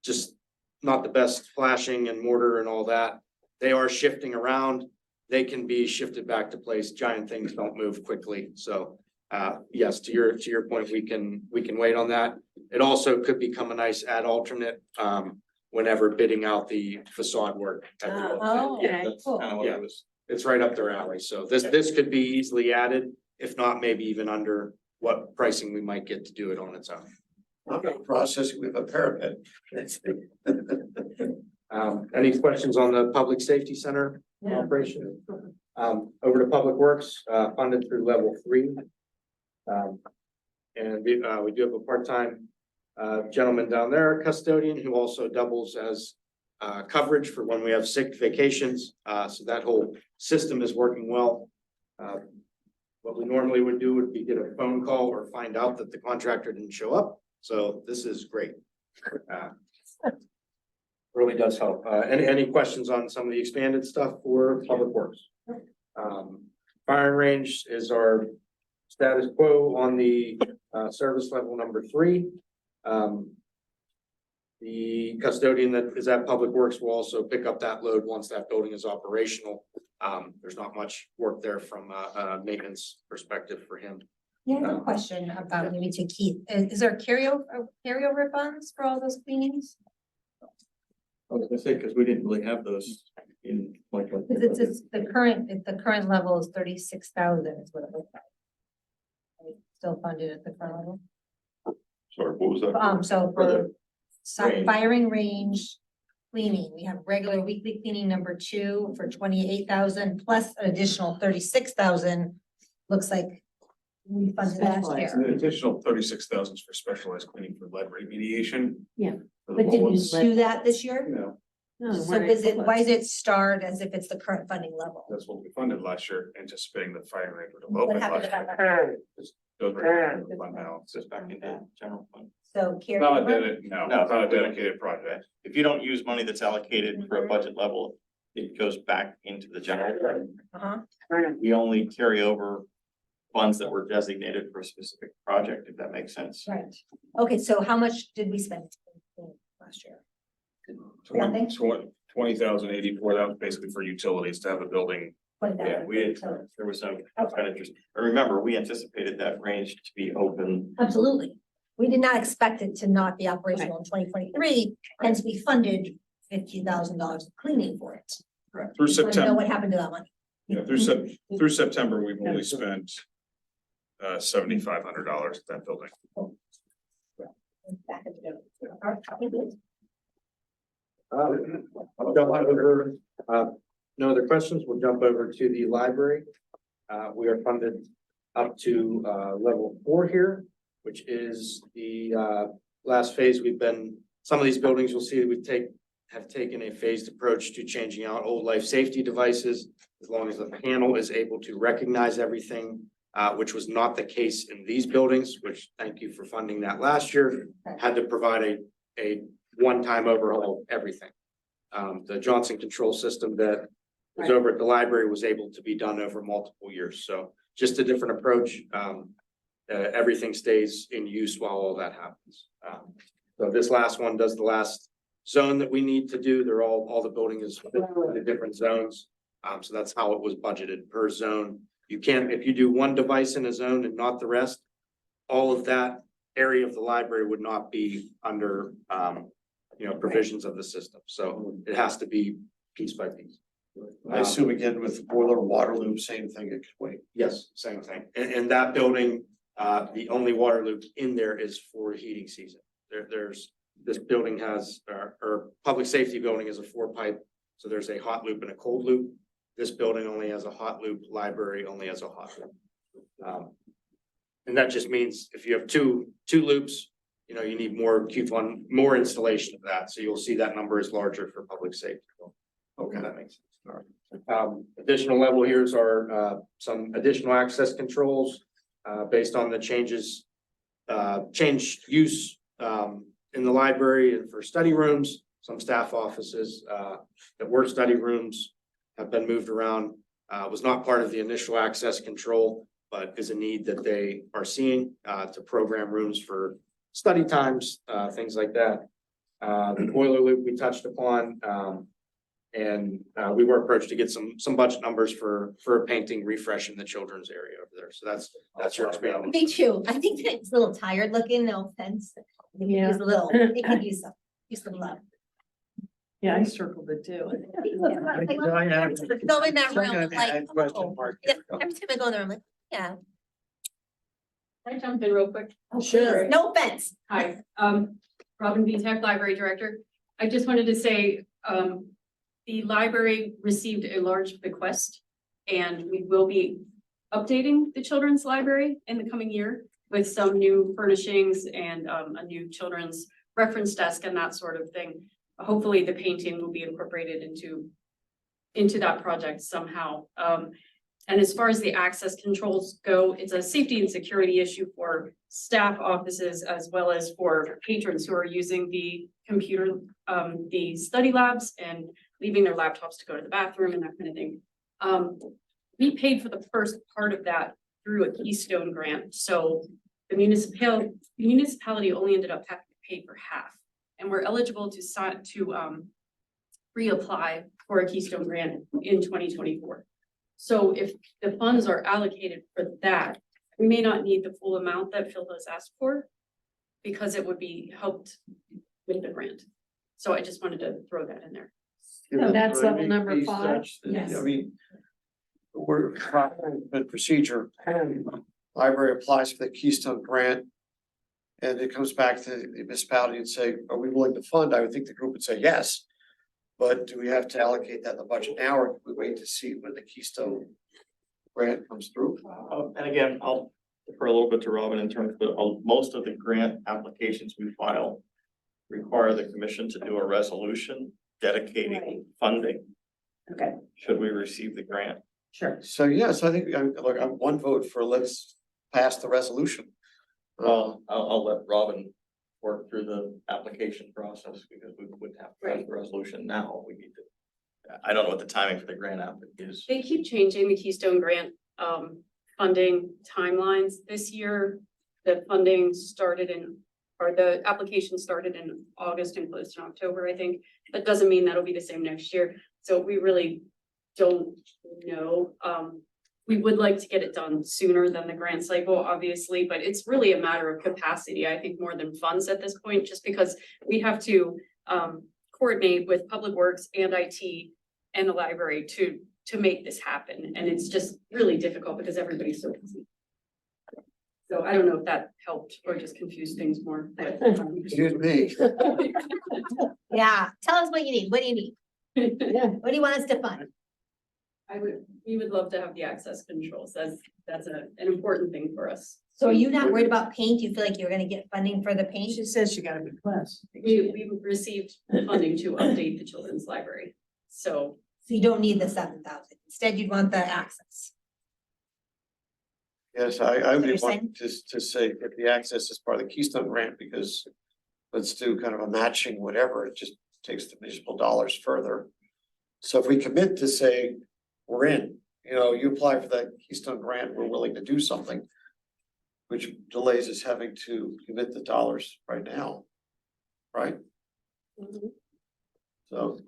just not the best flashing and mortar and all that. They are shifting around. They can be shifted back to place. Giant things don't move quickly. So, yes, to your point, we can wait on that. It also could become a nice add alternate, whenever bidding out the facade work. Oh, Yeah, okay, that's cool. kind of what it was. it's right up their alley. So this could be easily added, if not maybe even under what pricing we might get to do it on its own. I'm not processing with a parapet. Any questions on the Public Safety Center Yeah. operation? Over to Public Works, funded through level 3. And we do have a part-time gentleman down there, custodian, who also doubles as coverage for when we have sick vacations. So that whole system is working well. What we normally would do would be get a phone call or find out that the contractor didn't show up. So this is great. Really does help. Any questions on some of the expanded stuff for Public Works? Firing range is our status quo on the service level number 3. The custodian that is at Public Works will also pick up that load once that building is operational. There's not much work there from a maintenance perspective for him. Yeah, I have a question about maybe to Keith. Is there carryover funds for all those cleanings? I was gonna say, because we didn't really have those in like. Cause it's the current level is 36,000 is what it looks like. Right, still funded at the current level. Sorry, what was that? So For the for range. firing range cleaning, we have regular weekly cleaning number 2 for 28,000 plus an additional 36,000. Looks like we funded last An year. additional 36,000 for specialized cleaning for lead remediation. Yeah. For the But did you bullets. do that this year? No, No, So is it, why is it starred as if it's the current funding level? that's what we funded last year, anticipating the firing rate would What open happened last about year. that? Goes right into the fund balance. It's back into general fund. So carry. Not a no, No. not a dedicated project. If you don't use money that's allocated for a budget level, it goes back into the general fund. Uh-huh. We only carry over funds that were designated for a specific project, if that makes sense. Right. Okay, so how much did we spend last year? Nothing? 20,084, that was basically for utilities to have a building. Yeah, we did, there was some expenditures. But remember, we anticipated that range to be open. Absolutely. We did not expect it to not be operational in 2023, hence we funded $50,000 of cleaning for it. Through We wanna know September, what happened to that money. yeah, through September, we've only spent $7,500 at that building. Back at the- I'll jump over, no other questions, we'll jump over to the library. We are funded up to level 4 here, which is the last phase. Some of these buildings you'll see have taken a phased approach to changing out old life safety devices. As long as the panel is able to recognize everything, which was not the case in these buildings, which thank you for funding that last year. Had to provide a one-time overhaul of everything. The Johnson control system that was over at the library was able to be done over multiple years. So just a different approach. Everything stays in use while all that happens. So this last one does the last zone that we need to do. They're all the building is the different zones. So that's how it was budgeted per zone. You can't, if you do one device in a zone and not the rest, all of that area of the library would not be under, provisions of the system. So it has to be piece by piece. I assume again with boiler, water loop, same thing, it could wait. Yes, same thing. And that building, the only water loop in there is for heating season. This building has, or public safety building is a 4-pipe. So there's a hot loop and a cold loop. This building only has a hot loop, library only has a hot loop. And that just means if you have two loops, you need more more installation of that. So you'll see that number is larger for public safety. Okay, that makes sense. All right. Additional level here are some additional access controls based on the changed use in the library and for study rooms. Some staff offices that were study rooms have been moved around. Was not part of the initial access control, but is a need that they are seeing to program rooms for study times, things like that. The boiler loop we touched upon. And we were approached to get some budget numbers for a painting refresh in the children's area over there. So that's your expanded. Me too. I think that it's a little tired looking, no offense. It could Yeah. use a little, it could use some love. Yeah, I circled it too. Go in that room, like, oh, yeah, every time I go in there, I'm like, yeah. Can I jump in real quick? Sure. No offense. Hi, Robin Vitek, Library Director. I just wanted to say, the library received a large bequest and we will be updating the children's library in the coming year. with some new furnishings and a new children's reference desk and that sort of thing. Hopefully the painting will be incorporated into that project somehow. And as far as the access controls go, it's a safety and security issue for staff offices as well as for patrons who are using the computer, the study labs and leaving their laptops to go to the bathroom and that kind of thing. We paid for the first part of that through a Keystone grant, so the municipality only ended up having to pay for half. And we're eligible to reapply for a Keystone grant in 2024. So if the funds are allocated for that, we may not need the full amount that Phil has asked for because it would be helped with the grant. So I just wanted to throw that in there. So that's level number Be 5? such that, Yes. I mean, we're following the procedure. Library applies for the Keystone grant. And it comes back to the municipality and say, are we willing to fund? I would think the group would say yes. But do we have to allocate that in the budget now, or do we wait to see when the Keystone grant comes through? And again, I'll defer a little bit to Robin in terms of, most of the grant applications we file require the commission to do a resolution Right. dedicating funding. Okay, Should we receive the grant? sure. So yes, I think I'm one vote for let's pass the resolution. Well, I'll let Robin work through the application process because we would have to pass the resolution now. We need to. I don't know what the timing for the grant app is. They keep changing the Keystone grant funding timelines. This year, the funding started or the application started in August and closed in October, I think. That doesn't mean that'll be the same next year. So we really don't know. We would like to get it done sooner than the grant cycle, obviously, but it's really a matter of capacity, I think, more than funds at this point, just because we have to coordinate with Public Works and IT and the library to make this happen. And it's just really difficult because everybody's so busy. So I don't know if that helped or just confused things more, but. Excuse me. Yeah, tell us what you need. What do you need? Yeah. What do you want us to fund? We would love to have the access controls. That's an important thing for us. So are you not worried about paint? You feel like you're gonna get funding for the paint? She says she got a request. We received funding to update the children's library, so. So you don't need the 7,000. Instead, you'd want the access. Yes, I would You're want to say that the access is part of the Keystone grant because let's do kind of a matching whatever, it just takes the municipal dollars further. So if we commit to say, we're in, you apply for that Keystone grant, we're willing to do something. Which delays us having to commit the dollars right now. Right? So,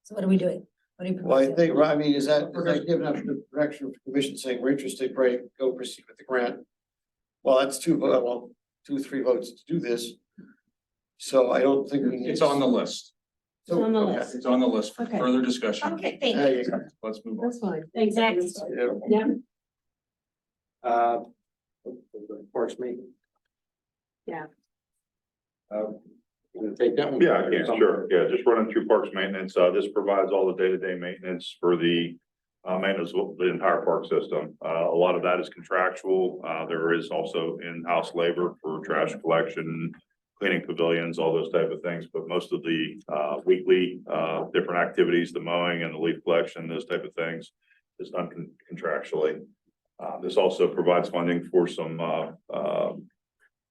So what are we doing? What are you well, I proposing? think, right, I mean, is that giving up the direction of the commission saying we're interested, great, go proceed with the grant? Well, that's 2 or 3 votes to do this. So I don't think we need. It's on the list. It's on the Okay. list. It's on the list for Okay. further discussion. Okay, thank There you. you go. Let's move on. That's fine. Thanks. Next. Yeah. Yeah. Parks meeting. Yeah. Take that one. Yeah, sure. Yeah, just running through parks maintenance. This provides all the day-to-day maintenance for the maintenance of the entire park system. A lot of that is contractual. There is also in-house labor for trash collection, cleaning pavilions, all those type of things. But most of the weekly different activities, the mowing and the leaf collection, those type of things is done contractually. This also provides funding for some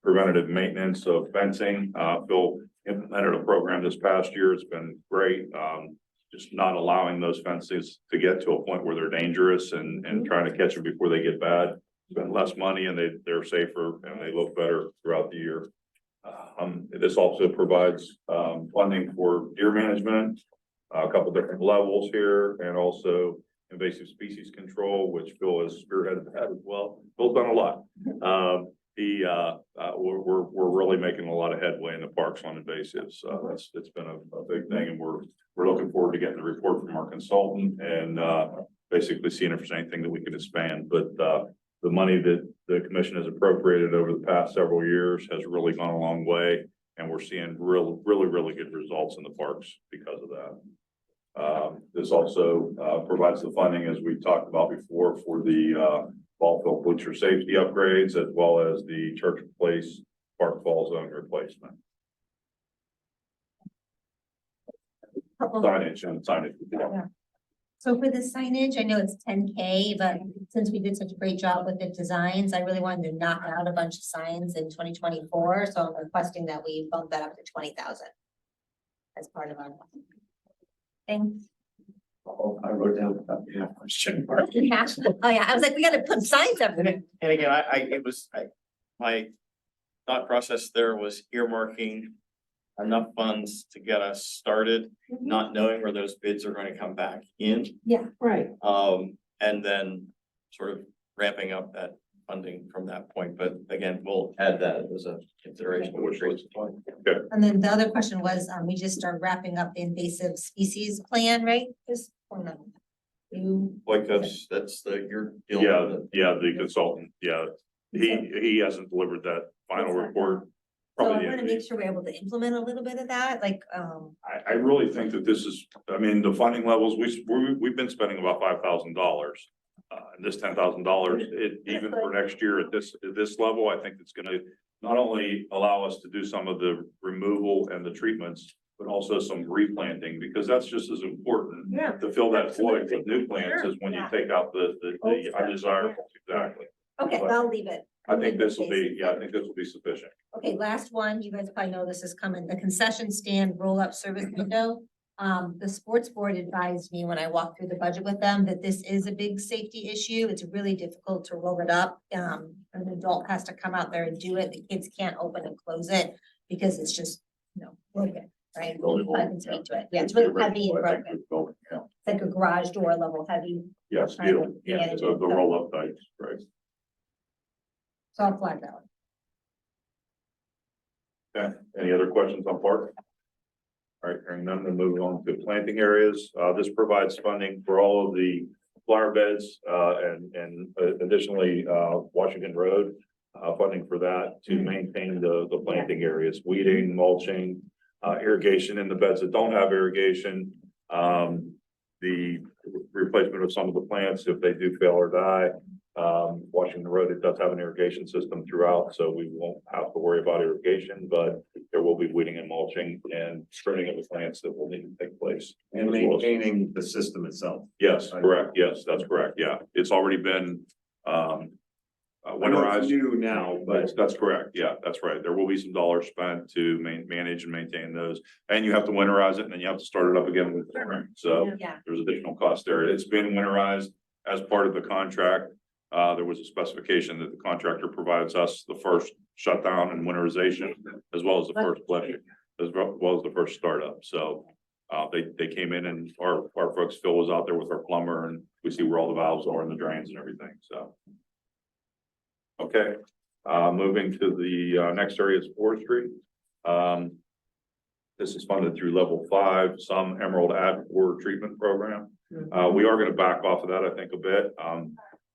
preventative maintenance of fencing. Phil implemented a program this past year. It's been great. Just not allowing those fences to get to a point where they're dangerous and trying to catch them before they get bad. Spend less money and they're safer and they look better throughout the year. This also provides funding for deer management, a couple different levels here, and also invasive species control, which Phil has spearheaded that as well. Phil's done a lot. We're really making a lot of headway in the parks on invasives. It's been a big thing, and we're looking forward to getting the report from our consultant and basically seeing if there's anything that we can expand. But the money that the commission has appropriated over the past several years has really gone a long way, and we're seeing really good results in the parks because of that. This also provides the funding, as we talked about before, for the ball field bleacher safety upgrades, as well as the Church Place Park Fall Zone replacement. Signage and signage. So for the signage, I know it's 10K, but since we did such a great job with the designs, I really wanted to knock out a bunch of signs in 2024, so I'm requesting that we bump that up to 20,000. As part of our thing. I wrote down that question mark. Yeah. Oh, yeah, I was like, we gotta put signs up. And again, my thought process there was earmarking enough funds to get us started, not knowing where those bids are going to come back in. Right. And then sort of ramping up that funding from that point. But again, we'll add that as a consideration. And then the other question was, we just started wrapping up the invasive species plan, right? Just for the. Like that's you're dealing Yeah, with it. yeah, the consultant, yeah, he hasn't delivered that final report. So I Probably wanna make sure we're able to implement a little bit of that, like, I really think that this is, I mean, the funding levels, we've been spending about $5,000. And this $10,000, even for next year at this level, I think it's gonna not only allow us to do some of the removal and the treatments, but also some replanting, because that's just as important Yeah. to fill that void with new plants Sure. as when you Yeah. take out the undesirables, exactly. okay, But I'll leave it. I think this will be, yeah, I think this will be sufficient. Okay, last one, you guys probably know this is coming, the concession stand roll-up service window. The sports board advised me when I walked through the budget with them that this is a big safety issue. It's really difficult to roll it up. An adult has to come out there and do it. The kids can't open and close it because it's just, broken, right? I can speak to it. Yeah, it's really heavy and broken. It's like a garage door level heavy, Yeah, steel, yeah, manage the it. roll-up types, right? so I'll flag that one. Okay, any other questions on park? All right, hearing none, we'll move on to planting areas. This provides funding for all of the flower beds, and additionally, Washington Road. Funding for that to maintain the planting areas, weeding, mulching, irrigation in the beds that don't have irrigation. The replacement of some of the plants if they do fail or die. Washington Road, it does have an irrigation system throughout, so we won't have to worry about irrigation, but there will be weeding and mulching and pruning of the plants that will need to take place. And maintaining the system itself. Yes, correct. Yes, that's correct. Yeah, it's already been, winterized. New now, but That's correct. Yeah, that's right. There will be some dollars spent to manage and maintain those. And you have to winterize it and then you have to start it up again with spring. So Yeah, there's additional cost there. It's been winterized as part of the contract. There was a specification that the contractor provides us the first shutdown and winterization, as well as the first blending, as well as the first startup. So they came in and our folks, Phil was out there with our plumber and we see where all the valves are and the drains and everything. So. Okay, moving to the next area is forestry. This is funded through level 5, some Emerald Ash Borer treatment program. We are going to back off of that, I think, a bit.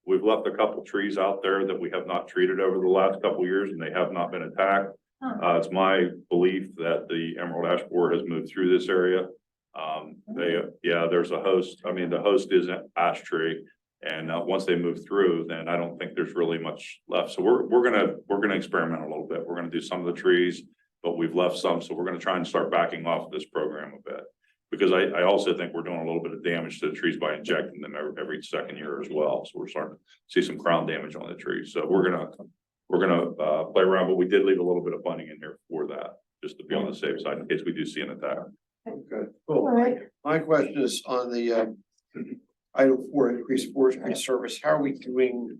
We've left a couple trees out there that we have not treated over the last couple of years and they have not been attacked. It's my belief that the Emerald Ash Borer has moved through this area. There's a host. I mean, the host is an ash tree. And once they move through, then I don't think there's really much left. So we're gonna experiment a little bit. We're gonna do some of the trees, but we've left some. So we're gonna try and start backing off this program a bit. Because I also think we're doing a little bit of damage to the trees by injecting them every second year as well. So we're starting to see some crown damage on the trees. So we're gonna play around, but we did leave a little bit of funding in here for that, just to be on the safe side in case we do see an attack. Okay, All cool. right. My question is on the item 4, increased forestry service. How are we doing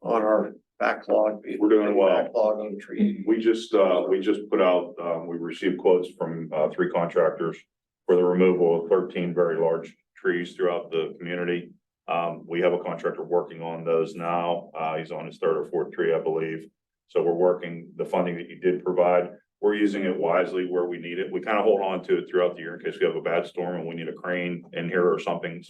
on our backlog? We're doing well. Backlog on tree. We just put out, we received quotes from 3 contractors for the removal of 13 very large trees throughout the community. We have a contractor working on those now. He's on his 3rd or 4th tree, I believe. So we're working the funding that you did provide. We're using it wisely where we need it. We kind of hold on to it throughout the year in case we have a bad storm and we need a crane in here or something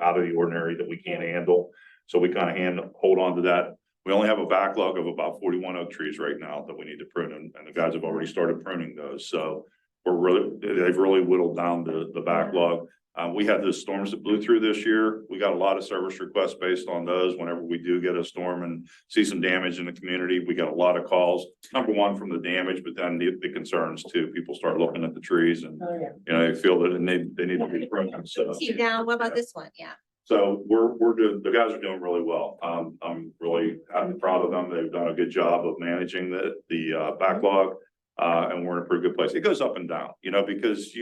out of the ordinary that we can't handle. So we kind of hold on to that. We only have a backlog of about 41 oak trees right now that we need to prune, and the guys have already started pruning those. So they've really whittled down the backlog. We had the storms that blew through this year. We got a lot of service requests based on those. Whenever we do get a storm and see some damage in the community, we got a lot of calls. Number one, from the damage, but then the concerns too. People start looking at the trees and, Oh, yeah. you know, they feel that they need to be broken, so. See now, what about this one? Yeah. So we're doing, the guys are doing really well. I'm really proud of them. They've done a good job of managing the backlog. And we're in a pretty good place. It goes up and down, you know, because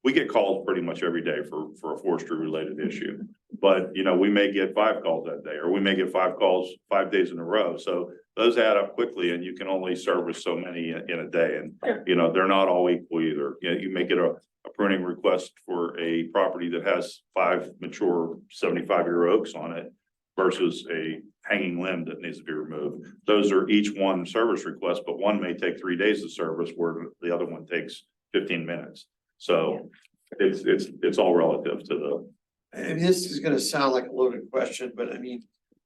we get calls pretty much every day for a forestry related issue. But, you know, we may get 5 calls that day, or we may get 5 calls 5 days in a row. So those add up quickly, and you can only service so many in a day. And, you know, they're not all equal either. You know, you may get a pruning request for a property that has 5 mature 75-year oaks on it versus a hanging limb that needs to be removed. Those are each one service request, but one may take 3 days to service where the other one takes 15 minutes. So it's all relative to the. And this is gonna sound like a loaded question, but I mean,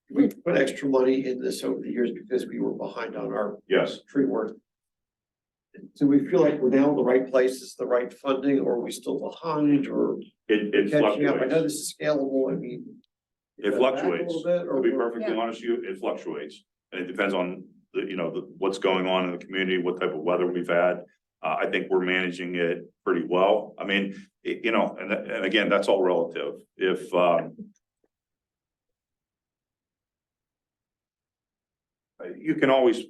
we put extra money in this over the years because we were behind on our Yes. tree work. Do we feel like we're now in the right places, the right funding, or are we still behind, or It catching up? I know fluctuates. this is scalable, I mean. It back a fluctuates. little bit, To or be we're- perfectly honest with you, it fluctuates. And it depends on what's going on in the community, what type of weather we've had. I think we're managing it pretty well. I mean, and again, that's all relative. If, you can always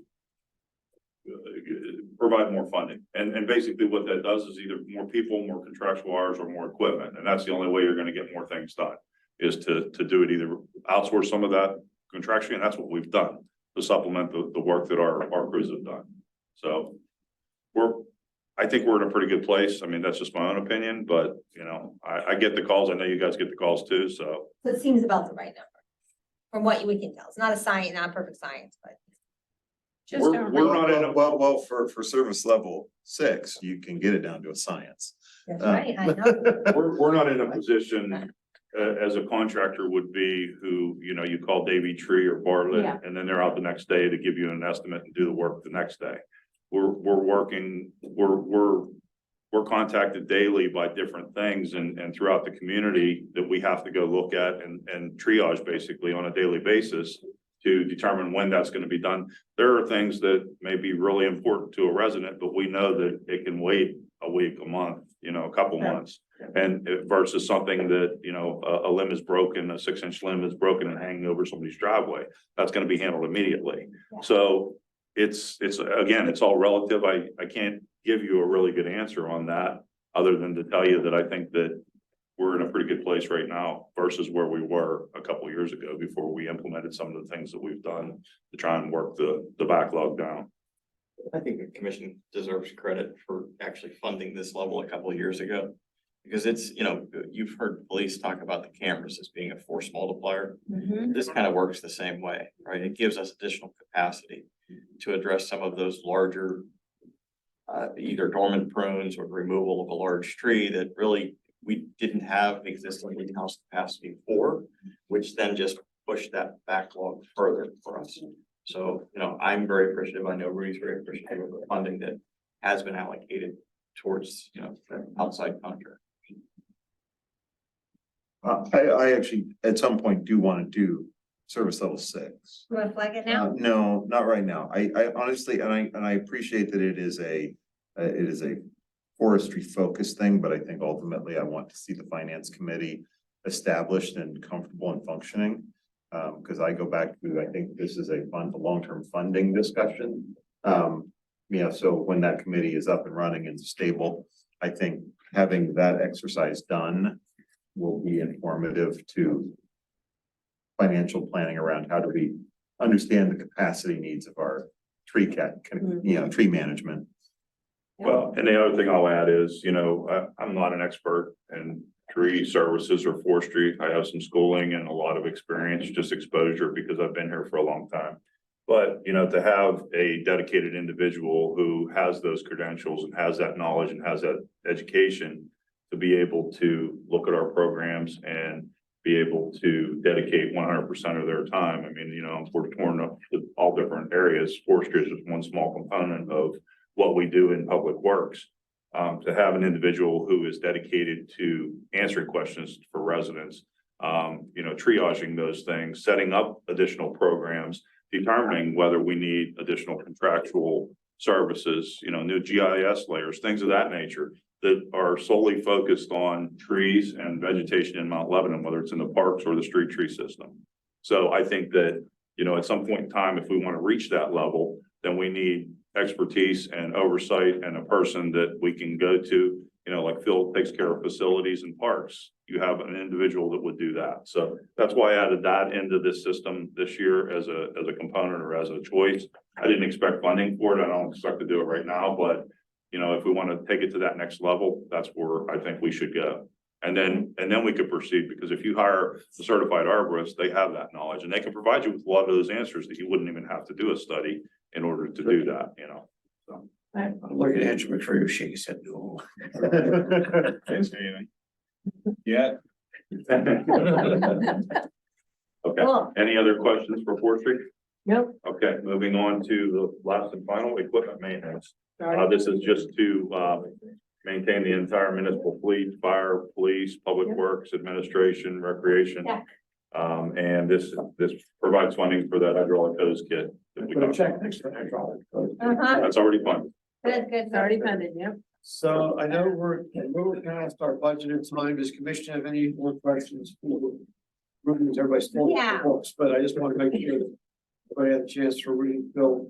provide more funding. And basically what that does is either more people, more contractual hours, or more equipment. And that's the only way you're gonna get more things done, is to do it, either outsource some of that contractually, and that's what we've done to supplement the work that our crews have done. So I think we're in a pretty good place. I mean, that's just my own opinion, but I get the calls. I know you guys get the calls too, so. So it seems about the right number. From what we can tell. It's not a science, not a perfect science, but. Just We're our- not in a, Well, for service level 6, you can get it down to a science. That's right, I know. we're not in a position as a contractor would be who, you call Davy Tree or Bartlett, Yeah. and then they're out the next day to give you an estimate and do the work the next day. We're contacted daily by different things and throughout the community that we have to go look at and triage basically on a daily basis to determine when that's gonna be done. There are things that may be really important to a resident, but we know that it can wait a week, a month, a couple months. And versus something that, a limb is broken, a 6-inch limb is broken and hanging over somebody's driveway, that's gonna be handled immediately. So it's again, it's all relative. I can't give you a really good answer on that, other than to tell you that I think that we're in a pretty good place right now versus where we were a couple of years ago before we implemented some of the things that we've done to try and work the backlog down. I think the commission deserves credit for actually funding this level a couple of years ago. Because it's, you've heard police talk about the cameras as being a force multiplier. Mhm. This kind of works the same way, right? It gives us additional capacity to address some of those larger either dormant prunes or removal of a large tree that really we didn't have existing in-house capacity for, which then just pushed that backlog further for us. So, I'm very appreciative. I know Rudy's very appreciative of the funding that has been allocated towards, outside contract. I actually, at some point, do want to do service level 6. You wanna flag it now? No, not right now. I honestly, and I appreciate that it is a forestry focused thing, but I think ultimately I want to see the finance committee established and comfortable and functioning. Because I go back to, I think this is a long-term funding discussion. So when that committee is up and running and stable, I think having that exercise done will be informative to financial planning around how do we understand the capacity needs of our tree tree management. Well, and the other thing I'll add is, I'm not an expert in tree services or forestry. I have some schooling and a lot of experience, just exposure because I've been here for a long time. But, to have a dedicated individual who has those credentials and has that knowledge and has that education to be able to look at our programs and be able to dedicate 100% of their time. I mean, we're torn up to all different areas. Forestry is just one small component of what we do in public works. to have an individual who is dedicated to answering questions for residents. Triaging those things, setting up additional programs, determining whether we need additional contractual services, new GIS layers, things of that nature that are solely focused on trees and vegetation in Mount Lebanon, whether it's in the parks or the street tree system. So I think that, at some point in time, if we want to reach that level, then we need expertise and oversight and a person that we can go to, like Phil takes care of facilities and parks. You have an individual that would do that. So that's why I added that into this system this year as a component or as a choice. I didn't expect funding for it. I don't expect to do it right now, but if we want to take it to that next level, that's where I think we should go. And then we could proceed, because if you hire a certified arborist, they have that knowledge and they can provide you with a lot of those answers that you wouldn't even have to do a study in order to do that, so. I'm looking at Andrew McCreary, shaking his head no. Yeah. Okay, Cool. any other questions for Fourth Street? Nope. Okay, moving on to the last and final, equipment maintenance. Sorry. This is just to maintain the entire municipal fleet, fire, police, public Yep. works, administration, recreation. Yeah. And this provides funding for that hydraulic hose kit. that we Put a talked check about. next to the hydraulic. Uh-huh, That's already funded. good, good. It's already funded, yep. So I know we're past our budgeted time. Does commission have any more questions? Everybody's full Yeah. books, but I just want to make sure that everybody had a chance to read, Bill,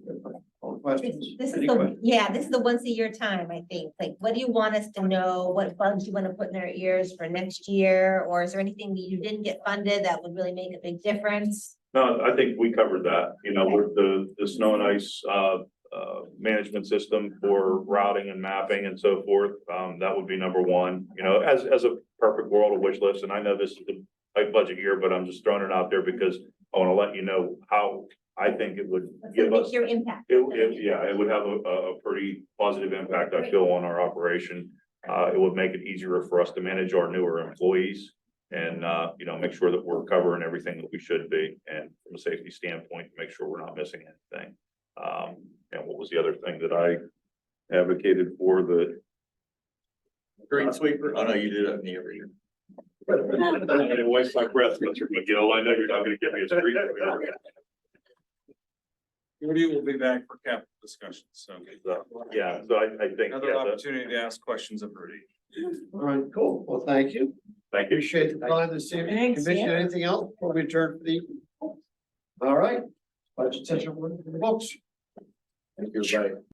all questions. This is Any the, questions? yeah, this is the once a year time, I think. Like, what do you want us to know? What bugs you want to put in their ears for next year? Or is there anything that you didn't get funded that would really make a big difference? No, I think we covered that, with the snow and ice, management system for routing and mapping and so forth. That would be number one, as a perfect world, a wish list. And I know this is the tight budget year, but I'm just throwing it out there because I want to let you know how I think it would What's give gonna us. make your impact? It would have a pretty positive impact, I feel, on our operation. It would make it easier for us to manage our newer employees and, make sure that we're covering everything that we should be. And from a safety standpoint, make sure we're not missing anything. And what was the other thing that I advocated for the? Green sweeper. Oh, no, you do that to me every year. I waste my breath, Mr. McGill. I know you're not gonna give me a street. Rudy will be back for capital discussion, so. Yeah, so I think, Another opportunity to ask questions of Rudy. All right, cool. Well, thank you. thank you. Appreciate the time this evening. Thanks, Commission, yeah. anything else before we adjourn for the evening? All right. Budget session, books. Thank you, bye.